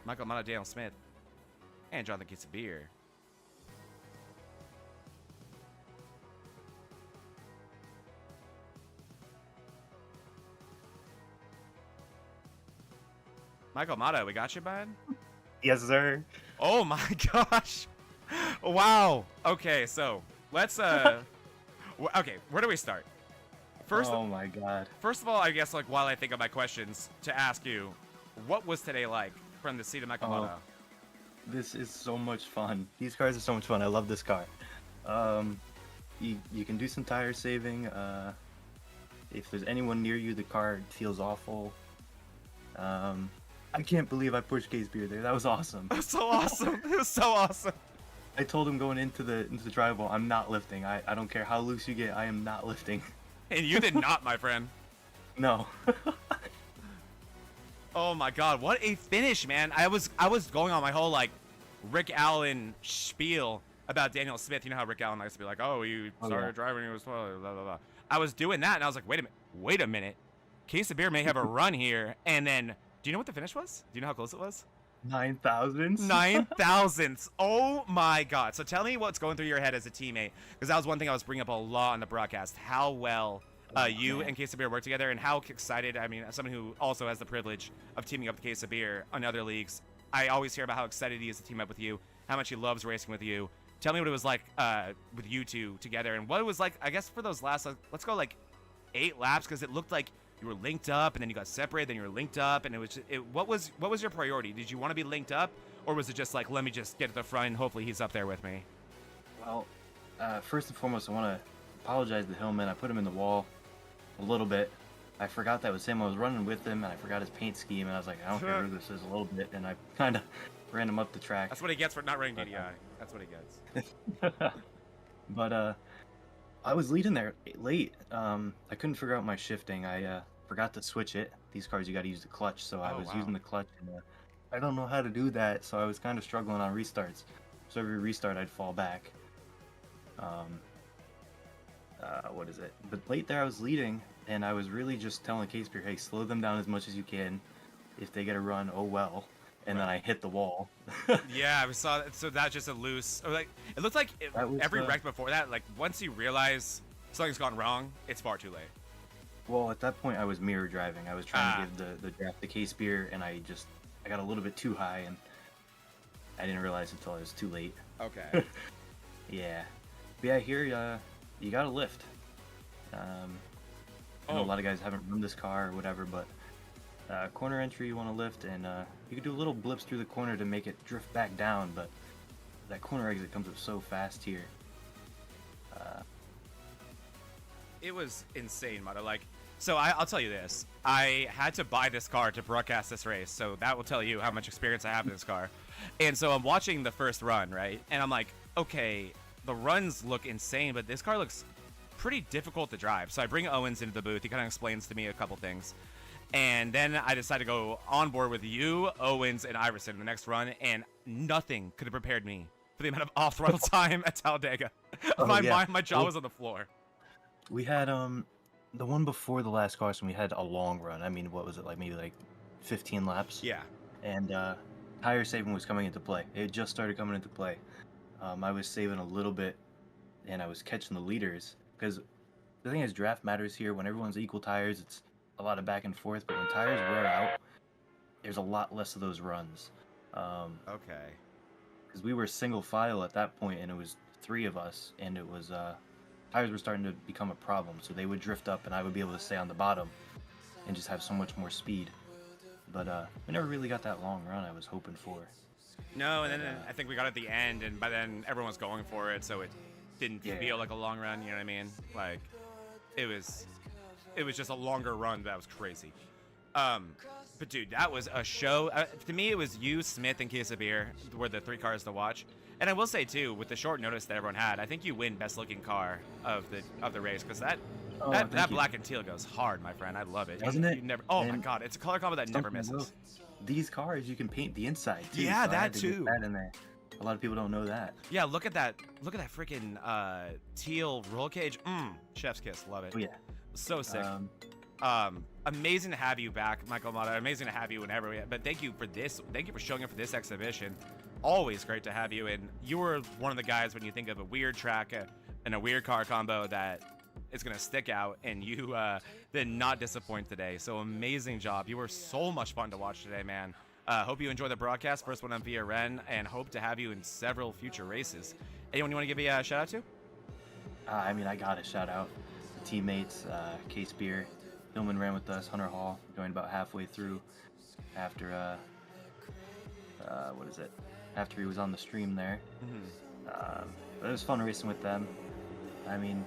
Michael Mata, Daniel Smith, and Jonathan Quesabir. Michael Mata, we got you, bud? Yes, sir. Oh my gosh. Wow. Okay, so let's okay, where do we start? Oh my god. First of all, I guess, like, while I think of my questions to ask you, what was today like from the seat of Michael Mata? This is so much fun. These cars are so much fun. I love this car. You can do some tire saving. If there's anyone near you, the car feels awful. I can't believe I pushed Quesabir there. That was awesome. That was so awesome. It was so awesome. I told him going into the driveway, I'm not lifting. I don't care how loose you get. I am not lifting. And you did not, my friend. No. Oh my god, what a finish, man. I was going on my whole, like, Rick Allen spiel about Daniel Smith. You know how Rick Allen likes to be like, oh, you started driving when he was 12, blah, blah, blah. I was doing that, and I was like, wait a minute. Quesabir may have a run here. And then, do you know what the finish was? Do you know how close it was? 9,000. 9,000. Oh my god. So tell me what's going through your head as a teammate, because that was one thing I was bringing up a lot on the broadcast. How well you and Quesabir work together, and how excited, I mean, as someone who also has the privilege of teaming up with Quesabir on other leagues, I always hear about how excited he is to team up with you, how much he loves racing with you. Tell me what it was like with you two together, and what it was like, I guess, for those last, let's go like 8 laps, because it looked like you were linked up, and then you got separated, then you were linked up, and it was what was your priority? Did you want to be linked up, or was it just like, let me just get to the front and hopefully he's up there with me? Well, first and foremost, I want to apologize to Hillman. I put him in the wall a little bit. I forgot that was him. I was running with him, and I forgot his paint scheme, and I was like, I don't care who this is, a little bit, and I kind of ran him up the track. That's what he gets for not running DDI. That's what he gets. But I was leading there late. I couldn't figure out my shifting. I forgot to switch it. These cars, you got to use the clutch, so I was using the clutch, and I don't know how to do that, so I was kind of struggling on restarts. So every restart, I'd fall back. What is it? But late there, I was leading, and I was really just telling Quesabir, hey, slow them down as much as you can. If they get a run, oh well. And then I hit the wall. Yeah, we saw that. So that's just a loose, or like, it looked like every wreck before that, like, once you realize something's gone wrong, it's far too late. Well, at that point, I was mirror driving. I was trying to give the draft to Quesabir, and I got a little bit too high, and I didn't realize until I was too late. Okay. Yeah. But yeah, here, you gotta lift. I know a lot of guys haven't run this car or whatever, but corner entry you want to lift, and you can do little blips through the corner to make it drift back down, but that corner exit comes up so fast here. It was insane, Mata. Like, so I'll tell you this. I had to buy this car to broadcast this race, so that will tell you how much experience I have in this car. And so I'm watching the first run, right? And I'm like, okay, the runs look insane, but this car looks pretty difficult to drive. So I bring Owens into the booth. He kind of explains to me a couple things. And then I decided to go on board with you, Owens, and Iverson in the next run, and nothing could have prepared me for the amount of off-throttle time at Talladega. My jaw was on the floor. We had the one before the last caution, we had a long run. I mean, what was it, like maybe like 15 laps? Yeah. And tire saving was coming into play. It just started coming into play. I was saving a little bit, and I was catching the leaders, because the thing is, draft matters here. When everyone's equal tires, it's a lot of back and forth, but when tires wear out, there's a lot less of those runs. Okay. Because we were single file at that point, and it was 3 of us, and it was tires were starting to become a problem, so they would drift up and I would be able to stay on the bottom and just have so much more speed. But we never really got that long run I was hoping for. No, and then I think we got at the end, and by then everyone was going for it, so it didn't feel like a long run, you know what I mean? Like, it was just a longer run that was crazy. But dude, that was a show. To me, it was you, Smith, and Case of Beer were the 3 cars to watch. And I will say too, with the short notice that everyone had, I think you win best looking car of the race, because that black and teal goes hard, my friend. I love it. Doesn't it? You never, oh my god, it's a color combo that never misses. These cars you can paint the inside too. Yeah, so that too. That in there. A lot of people don't know that. Yeah, look at that freaking teal roll cage. Chef's kiss, love it. Oh yeah. So sick. Amazing to have you back, Michael Mata. Amazing to have you whenever but thank you for this. Thank you for showing up for this exhibition. Always great to have you. And you were one of the guys when you think of a weird track and a weird car combo that is going to stick out, and you did not disappoint today. So amazing job. You were so much fun to watch today, man. Hope you enjoy the broadcast. First one on VRN, and hope to have you in several future races. Anyone you want to give a shout out to? I mean, I got a shout out. The teammates, Case Beer, Hillman ran with us. Hunter Hall joined about halfway through after, after he was on the stream there. But it was fun racing with them. I mean,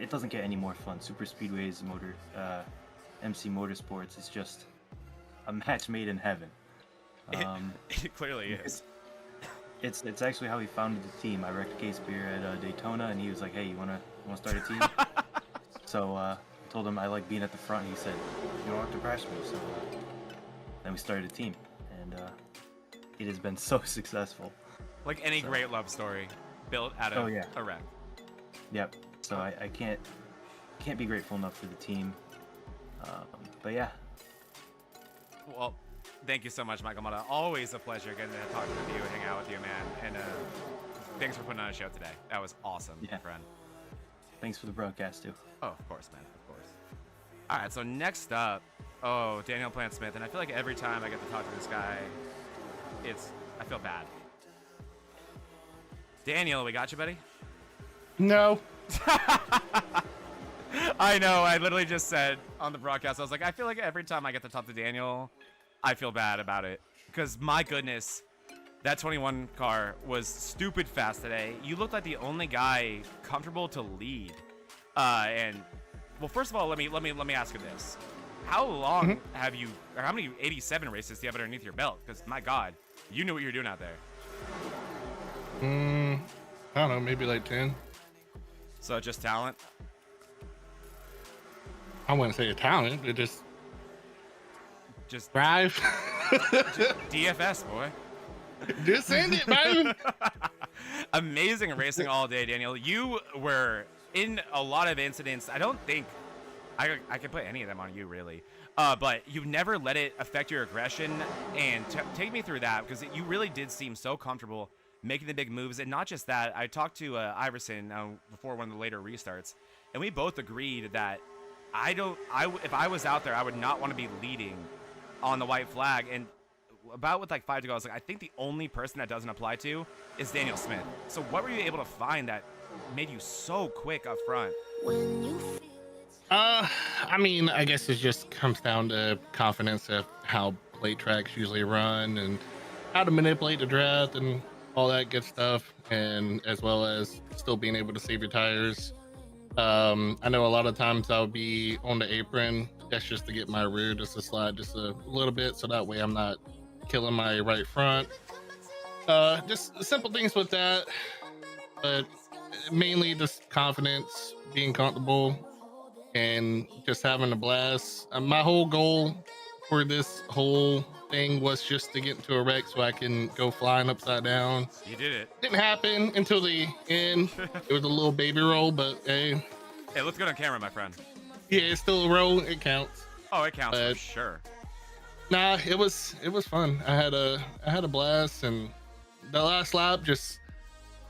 it doesn't get any more fun. Super Speedways, MC Motorsports, it's just a match made in heaven. It clearly is. It's actually how he founded the team. I wrecked Case Beer at Daytona, and he was like, "Hey, you wanna start a team?" So I told him I like being at the front. He said, "You don't have to crash me." So then we started a team, and it has been so successful. Like any great love story, built out of a wreck. Yep. So I can't be grateful enough for the team. But yeah. Well, thank you so much, Michael Mata. Always a pleasure getting to talk with you and hang out with you, man. And thanks for putting on a show today. That was awesome, my friend. Thanks for the broadcast, too. Oh, of course, man. Of course. All right, so next up, Daniel Plant Smith. And I feel like every time I get to talk to this guy, I feel bad. Daniel, we got you, buddy? No. I know. I literally just said on the broadcast, I was like, I feel like every time I get to talk to Daniel, I feel bad about it. Because, my goodness, that 21 car was stupid fast today. You looked like the only guy comfortable to lead. Well, first of all, let me ask you this. How long have you, or how many 87 races do you have underneath your belt? Because, my God, you knew what you were doing out there. I don't know, maybe like 10. So, just talent? I wouldn't say a talent, it just Just drive. DFS, boy. Just send it, man. Amazing racing all day, Daniel. You were in a lot of incidents. I don't think I can put any of them on you, really. But you've never let it affect your aggression. And take me through that, because you really did seem so comfortable making the big moves. And not just that, I talked to Iverson before one of the later restarts, and we both agreed that if I was out there, I would not want to be leading on the white flag. And about with like 5 to go, I was like, I think the only person that doesn't apply to is Daniel Smith. So what were you able to find that made you so quick up front? I mean, I guess it just comes down to confidence of how late tracks usually run and how to manipulate the draft and all that good stuff, and as well as still being able to save your tires. I know a lot of times I'll be on the apron. That's just to get my rear just to slide just a little bit, so that way I'm not killing my right front. Just simple things with that, but mainly just confidence, being comfortable, and just having a blast. My whole goal for this whole thing was just to get into a wreck so I can go flying upside down. You did it. Didn't happen until the end. It was a little baby roll, but hey. Hey, let's go on camera, my friend. Yeah, it's still a roll. It counts. Oh, it counts for sure. Nah, it was fun. I had a blast, and the last lap just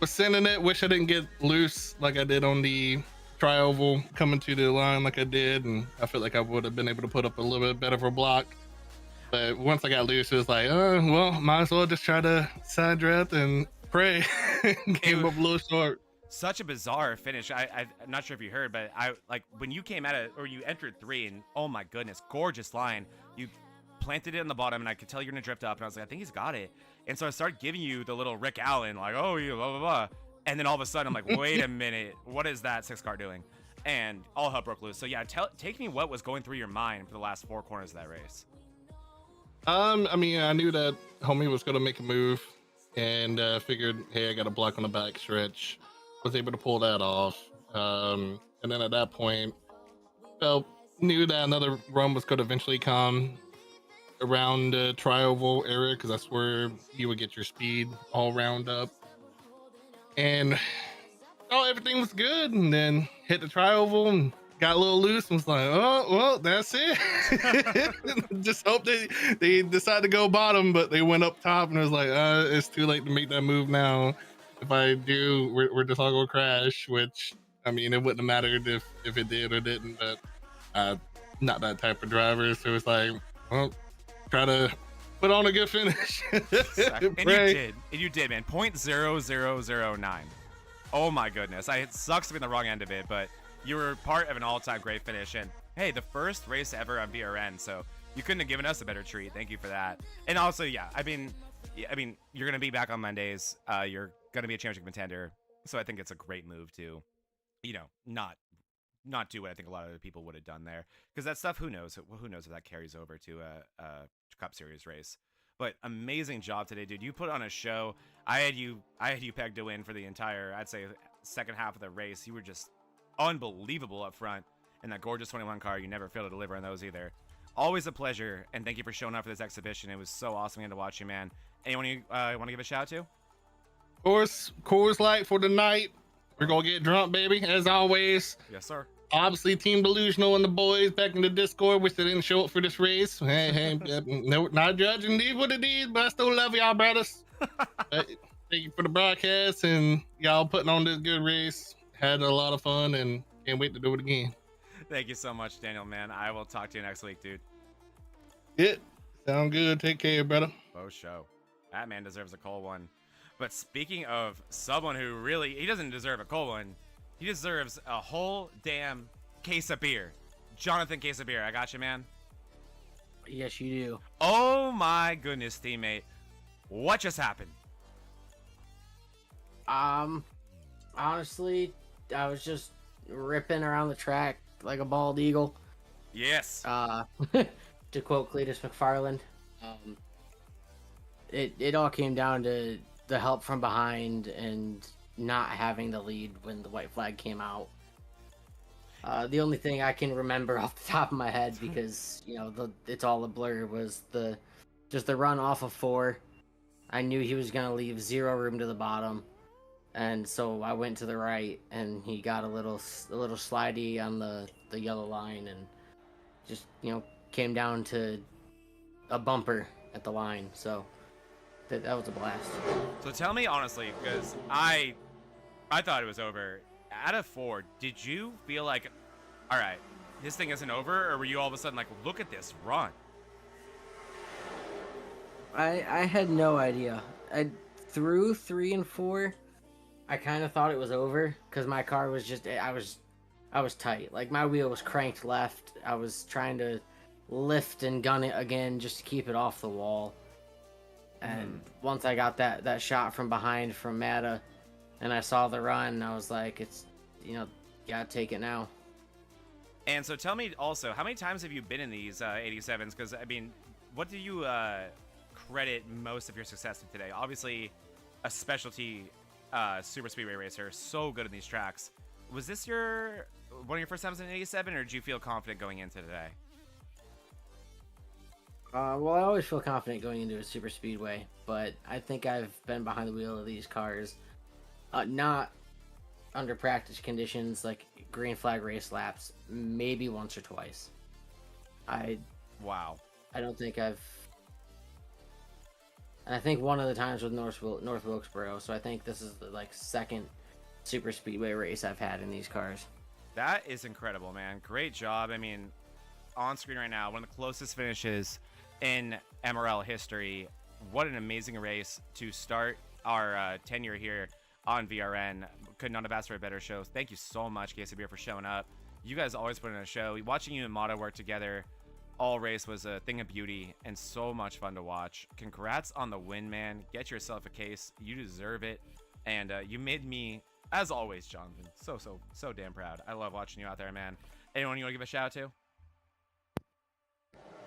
was sending it. Wish I didn't get loose like I did on the tri-oval coming to the line like I did, and I feel like I would have been able to put up a little bit better of a block. But once I got loose, it was like, well, might as well just try to side draft and pray. Came up a little short. Such a bizarre finish. I'm not sure if you heard, but I like when you came at it, or you entered 3, and oh my goodness, gorgeous line. You planted it in the bottom, and I could tell you're gonna drift up, and I was like, I think he's got it. And so I started giving you the little Rick Allen, like, oh, you blah blah blah. And then all of a sudden, I'm like, wait a minute, what is that 6 car doing? And all hell broke loose. So yeah, take me what was going through your mind for the last 4 corners of that race. I mean, I knew that homie was gonna make a move, and figured, hey, I got a block on the back stretch. Was able to pull that off, and then at that point, knew that another run was going to eventually come around the tri-oval area, because that's where you would get your speed all round up. And everything was good, and then hit the tri-oval and got a little loose and was like, oh well, that's it. Just hope they decide to go bottom, but they went up top, and it was like, it's too late to make that move now. If I do, we're just all gonna crash, which, I mean, it wouldn't have mattered if it did or didn't, but not that type of driver. So it's like, well, try to put on a good finish. And you did, man. 0.0009. Oh my goodness. It sucks to be in the wrong end of it, but you were part of an all-time great finish. And hey, the first race ever on BRN, so you couldn't have given us a better treat. Thank you for that. And also, yeah, I mean, you're gonna be back on Mondays. You're gonna be a championship contender, so I think it's a great move to, not do what I think a lot of other people would have done there, because that stuff, who knows if that carries over to a Cup Series race. But amazing job today, dude. You put on a show. I had you pegged to win for the entire, I'd say, second half of the race. You were just unbelievable up front, and that gorgeous 21 car. You never failed to deliver on those either. Always a pleasure, and thank you for showing up for this exhibition. It was so awesome to watch you, man. Anyone you want to give a shout to? Of course, Coors Light for the night. We're gonna get drunk, baby, as always. Yes, sir. Obviously, Team Delusional and the boys back in the Discord, which they didn't show up for this race. Hey, no, not judging these what it is, but I still love y'all, brothers. Thank you for the broadcast and y'all putting on this good race. Had a lot of fun and can't wait to do it again. Thank you so much, Daniel, man. I will talk to you next week, dude. Yeah, sound good. Take care, brother. Oh, show. That man deserves a cold one. But speaking of someone who really, he doesn't deserve a cold one. He deserves a whole damn case of beer. Jonathan, case of beer. I got you, man. Yes, you do. Oh my goodness, teammate. What just happened? Honestly, I was just ripping around the track like a bald eagle. Yes. To quote Cletus McFarland, it all came down to the help from behind and not having the lead when the white flag came out. The only thing I can remember off the top of my head, because it's all a blur, was the run off of 4. I knew he was gonna leave 0 room to the bottom, and so I went to the right, and he got a little slidey on the yellow line, and just came down to a bumper at the line. So that was a blast. So tell me honestly, because I thought it was over. Out of 4, did you feel like, all right, this thing isn't over, or were you all of a sudden like, look at this run? I had no idea. Through 3 and 4, I kind of thought it was over, because my car was just, I I was tight. Like my wheel was cranked left. I was trying to lift and gun it again just to keep it off the wall. And once I got that shot from behind from Mata, and I saw the run, I was like, it's, you know, gotta take it now. And so tell me also, how many times have you been in these 87s? Because, I mean, what do you credit most of your success to today? Obviously, a specialty super speedway racer, so good in these tracks. Was this one of your first times in an 87, or did you feel confident going into today? Well, I always feel confident going into a super speedway, but I think I've been behind the wheel of these cars, not under practice conditions, like green flag race laps, maybe once or twice. Wow. I don't think I've... And I think one of the times with North Wilkesboro, so I think this is the, like, second super speedway race I've had in these cars. That is incredible, man. Great job. I mean, on screen right now, one of the closest finishes in MRL history. What an amazing race to start our tenure here on VRN. Could not have asked for a better show. Thank you so much, Quesabir, for showing up. You guys always put in a show. Watching you and Mata work together all race was a thing of beauty and so much fun to watch. Congrats on the win, man. Get yourself a case. You deserve it. And you made me, as always, Jonathan, so damn proud. I love watching you out there, man. Anyone you want to give a shout out to?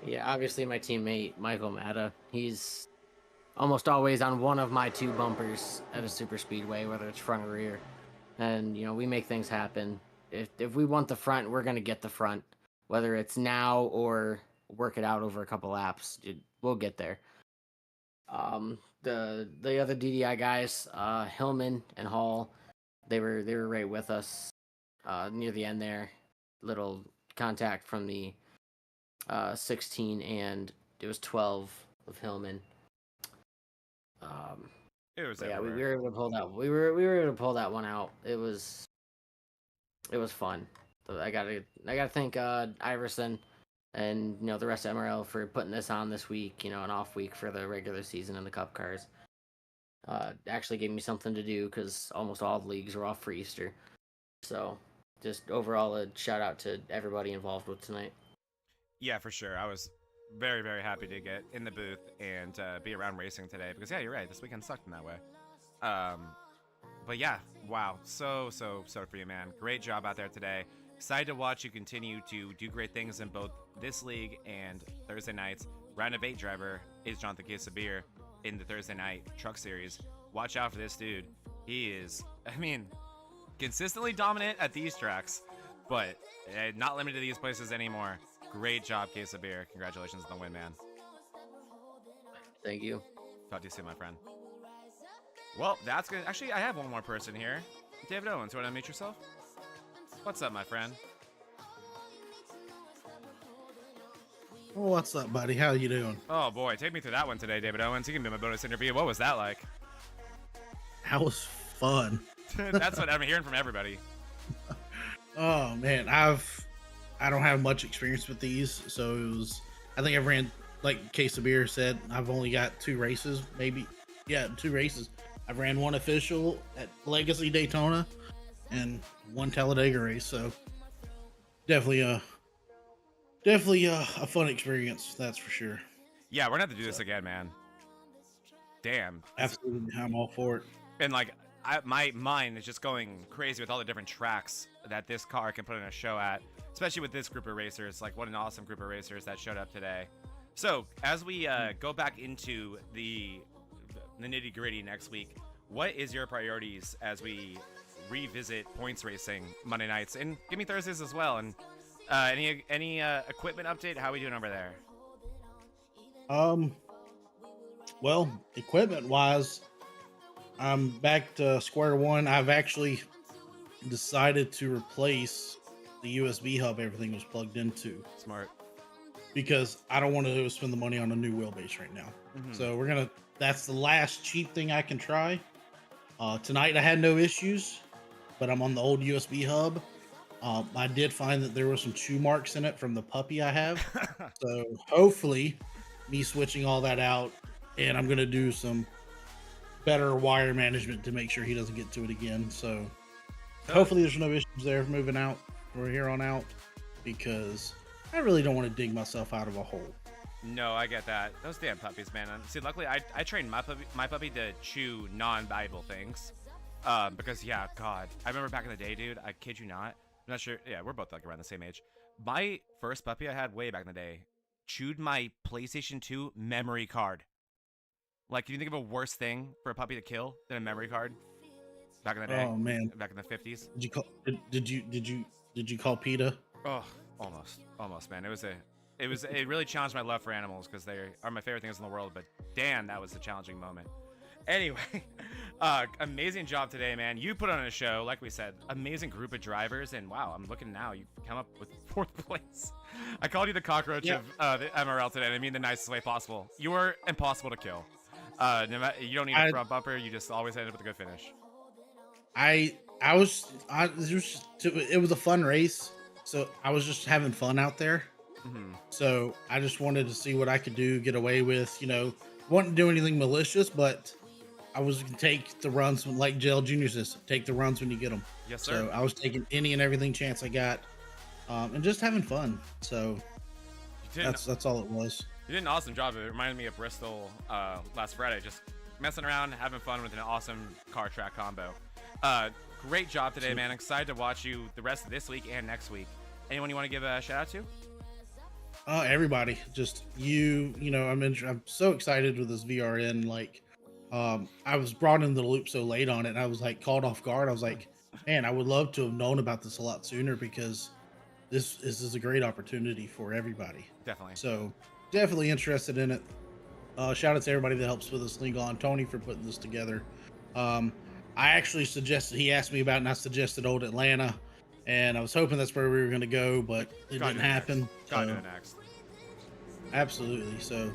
Yeah, obviously my teammate, Michael Mata. He's almost always on one of my two bumpers at a super speedway, whether it's front or rear. And, you know, we make things happen. If we want the front, we're going to get the front. Whether it's now or work it out over a couple laps, we'll get there. The other DDI guys, Hillman and Hall, they were right with us near the end there. Little contact from the 16 and it was 12 of Hillman. It was yeah, we were able to pull that. We were able to pull that one out. It was fun. So I gotta thank Iverson and, you know, the rest of MRL for putting this on this week. You know, an off week for the regular season and the Cup cars. Actually gave me something to do because almost all the leagues were off for Easter. So just overall a shout out to everybody involved with tonight. Yeah, for sure. I was very, very happy to get in the booth and be around racing today because, yeah, you're right. This weekend sucked in that way. But yeah, wow. So for you, man. Great job out there today. Excited to watch you continue to do great things in both this league and Thursday nights. Round of 8 driver is Jonathan Quesabir in the Thursday night truck series. Watch out for this dude. He is, I mean, consistently dominant at these tracks, but not limited to these places anymore. Great job, Quesabir. Congratulations on the win, man. Thank you. Talk to you soon, my friend. Well, that's good. Actually, I have one more person here. David Owens, you want to meet yourself? What's up, my friend? Oh, what's up, buddy? How you doing? Oh, boy. Take me through that one today, David Owens. You can be my bonus interview. What was that like? That was fun. That's what I'm hearing from everybody. Oh, man. I don't have much experience with these, so it was, I think I've ran, like Quesabir said, I've only got 2 races, maybe. Yeah, 2 races. I've ran 1 official at Legacy Daytona and 1 Talladega race, so definitely a fun experience, that's for sure. Yeah, we're gonna have to do this again, man. Damn. Absolutely, I'm all for it. And like, my mind is just going crazy with all the different tracks that this car can put in a show at, especially with this group of racers. Like, what an awesome group of racers that showed up today. So as we go back into the nitty gritty next week, what is your priorities as we revisit points racing Monday nights, and give me Thursdays as well? And any equipment update? How are we doing over there? Well, equipment wise, I'm back to square one. I've actually decided to replace the USB hub everything was plugged into. Smart. Because I don't want to spend the money on a new wheelbase right now. So that's the last cheap thing I can try. Tonight I had no issues, but I'm on the old USB hub. I did find that there were some chew marks in it from the puppy I have. So hopefully me switching all that out, and I'm going to do some better wire management to make sure he doesn't get to it again. So hopefully there's no issues there moving out. from here on out because I really don't want to dig myself out of a hole. No, I get that. Those damn puppies, man. See, luckily, I trained my puppy to chew non-Bible things. Because, yeah, God. I remember back in the day, dude, I kid you not. I'm not sure. Yeah, we're both like around the same age. My first puppy I had way back in the day chewed my PlayStation 2 memory card. Like, can you think of a worse thing for a puppy to kill than a memory card? Back in the day. Oh man. Back in the 50s. Did you call PETA? Oh, almost, man. It really challenged my love for animals because they are my favorite things in the world. But damn, that was a challenging moment. Anyway, amazing job today, man. You put on a show, like we said, amazing group of drivers, and wow, I'm looking now. You come up with 4th place. I called you the cockroach of the MRL today, and I mean the nicest way possible. You were impossible to kill. You don't need a front bumper. You just always end up with a good finish. It was a fun race, so I was just having fun out there. So I just wanted to see what I could do, get away with, wasn't do anything malicious, but I was going to take the runs like JL Jr. says, take the runs when you get them. Yes, sir. So I was taking any and everything chance I got, and just having fun. So that's all it was. You did an awesome job. It reminded me of Bristol last Friday, just messing around, having fun with an awesome car track combo. Great job today, man. Excited to watch you the rest of this week and next week. Anyone you want to give a shout out to? Everybody, just I'm so excited with this VRN. Like, I was brought into the loop so late on it, and I was like caught off guard. I was like, man, I would love to have known about this a lot sooner because this is a great opportunity for everybody. Definitely. So definitely interested in it. Shout out to everybody that helps with this link on Tony for putting this together. I actually he asked me about it, and I suggested Old Atlanta, and I was hoping that's where we were going to go, but it didn't happen. Gotta do it next. Absolutely. So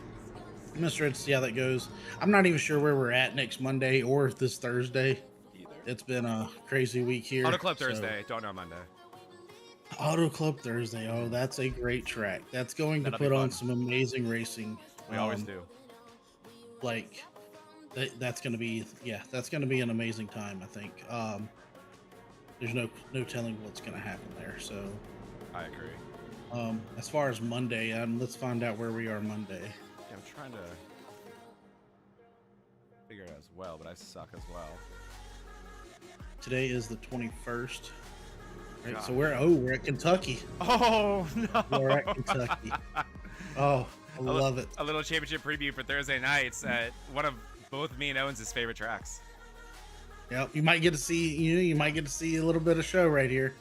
I'm interested to see how that goes. I'm not even sure where we're at next Monday or this Thursday. Either. It's been a crazy week here. Auto Club Thursday. Don't know Monday. Auto Club Thursday. Oh, that's a great track. That's going to put on some amazing racing. We always do. Like, that's going to be an amazing time, I think. There's no telling what's going to happen there. So I agree. As far as Monday, let's find out where we are Monday. Yeah, I'm trying to figure it out as well, but I suck as well. Today is the 21st. Right, so we're at Kentucky. Oh no, we're at Kentucky. Oh, I love it. A little championship preview for Thursday nights at one of both me and Owens' favorite tracks. Yep, you might get to see a little bit of show right here.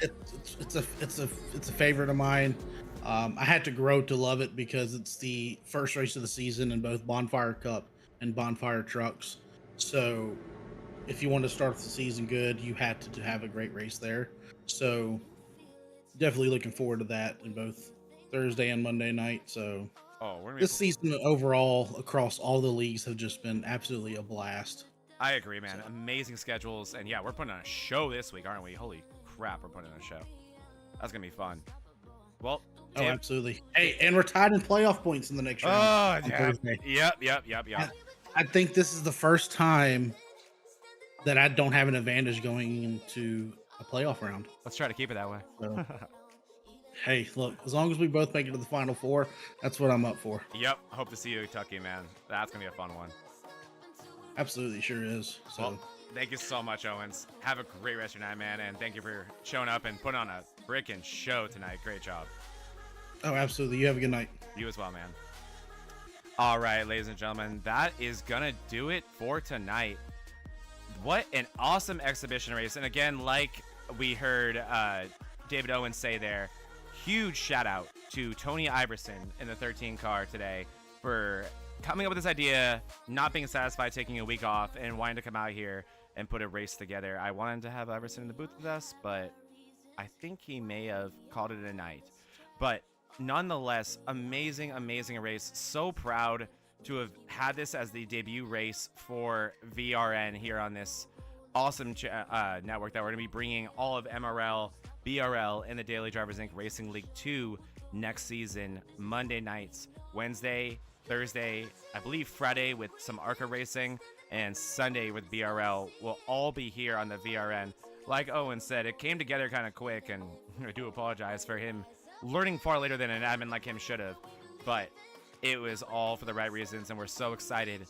It's a favorite of mine. I had to grow to love it because it's the first race of the season in both Bonfire Cup and Bonfire Trucks. So if you want to start the season good, you had to have a great race there. So definitely looking forward to that in both Thursday and Monday night. So this season overall across all the leagues have just been absolutely a blast. I agree, man. Amazing schedules, and yeah, we're putting on a show this week, aren't we? Holy crap, we're putting on a show. That's gonna be fun. Well, absolutely. Hey, and we're tied in playoff points in the next round. Oh, yeah. Yep. I think this is the first time that I don't have an advantage going into a playoff round. Let's try to keep it that way. So, hey, look, as long as we both make it to the Final Four, that's what I'm up for. Yep. Hope to see you, Kentucky, man. That's gonna be a fun one. Absolutely, sure is. So, well, thank you so much, Owens. Have a great rest of your night, man, and thank you for showing up and putting on a freaking show tonight. Great job. Oh, absolutely. You have a good night. You as well, man. All right, ladies and gentlemen, that is gonna do it for tonight. What an awesome exhibition race. And again, like we heard David Owens say there, huge shout out to Tony Iverson in the 13 car today for coming up with this idea, not being satisfied taking a week off and wanting to come out here and put a race together. I wanted to have Iverson in the booth with us, but I think he may have called it a night. But nonetheless, amazing race. So proud to have had this as the debut race for VRN here on this awesome network that we're going to be bringing all of MRL, BRL, and the Daily Drivers Inc. Racing League to next season, Monday nights, Wednesday, Thursday, I believe Friday with some ARCA racing, and Sunday with BRL will all be here on the VRN. like Owen said, it came together kind of quick, and I do apologize for him learning far later than an admin like him should have. But it was all for the right reasons, and we're so excited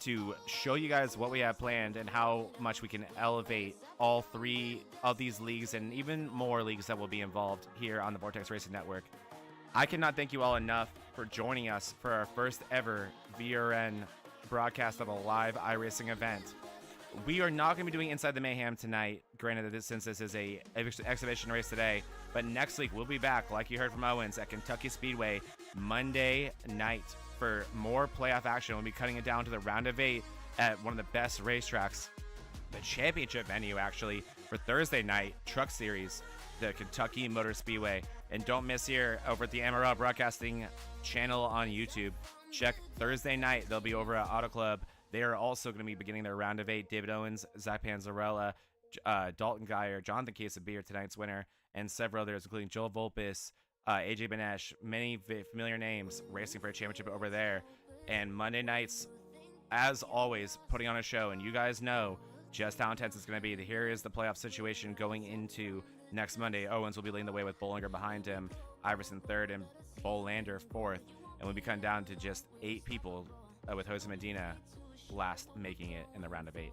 to show you guys what we have planned and how much we can elevate all 3 of these leagues and even more leagues that will be involved here on the Vortex Racing Network. I cannot thank you all enough for joining us for our first ever VRN broadcast of a live iRacing event. We are not going to be doing Inside the Mayhem tonight, granted that since this is a exhibition race today, but next week we'll be back, like you heard from Owens, at Kentucky Speedway Monday night for more playoff action. We'll be cutting it down to the round of 8 at one of the best racetracks, the championship venue actually, for Thursday night Truck Series, the Kentucky Motor Speedway. And don't miss here over at the MRL Broadcasting channel on YouTube. Check Thursday night. They'll be over at Auto Club. They are also going to be beginning their round of 8. David Owens, Zach Panzarella, Dalton Geyer, Jonathan Quesabeer, tonight's winner, and several others, including Joel Volpis, AJ Benesh, many familiar names racing for a championship over there. And Monday nights, as always, putting on a show. And you guys know just how intense it's going to be. Here is the playoff situation going into next Monday. Owens will be leading the way with Bollinger behind him, Iverson third, and Bolander fourth. And we'll be cutting down to just 8 people with Jose Medina last making it in the round of 8.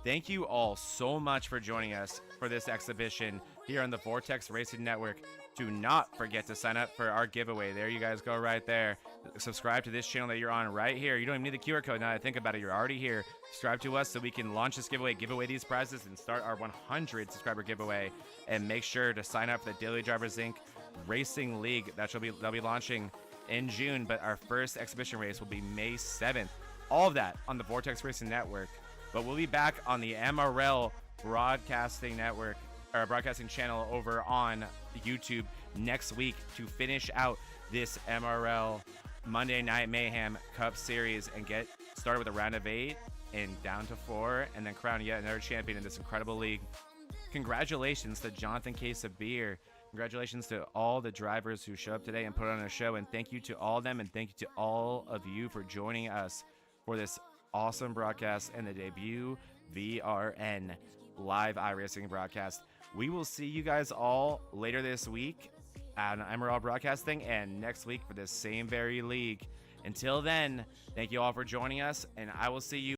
Thank you all so much for joining us for this exhibition here on the Vortex Racing Network. Do not forget to sign up for our giveaway. There you guys go right there. Subscribe to this channel that you're on right here. You don't even need the QR code now that I think about it. You're already here. Subscribe to us so we can launch this giveaway, give away these prizes, and start our 100 subscriber giveaway. And make sure to sign up for the Daily Drivers Inc. Racing League. They'll be launching in June, but our first exhibition race will be May 7th. All of that on the Vortex Racing Network. But we'll be back on the MRL Broadcasting Network, or Broadcasting channel over on YouTube next week to finish out this MRL Monday Night Mayhem Cup Series and get started with a round of 8 and down to 4, and then crown yet another champion in this incredible league. Congratulations to Jonathan Quesabeer. Congratulations to all the drivers who showed up today and put on a show, and thank you to all of them, and thank you to all of you for joining us for this awesome broadcast and the debut VRN live iRacing broadcast. We will see you guys all later this week on MRL Broadcasting and next week for this same very league. Until then, thank you all for joining us, and I will see you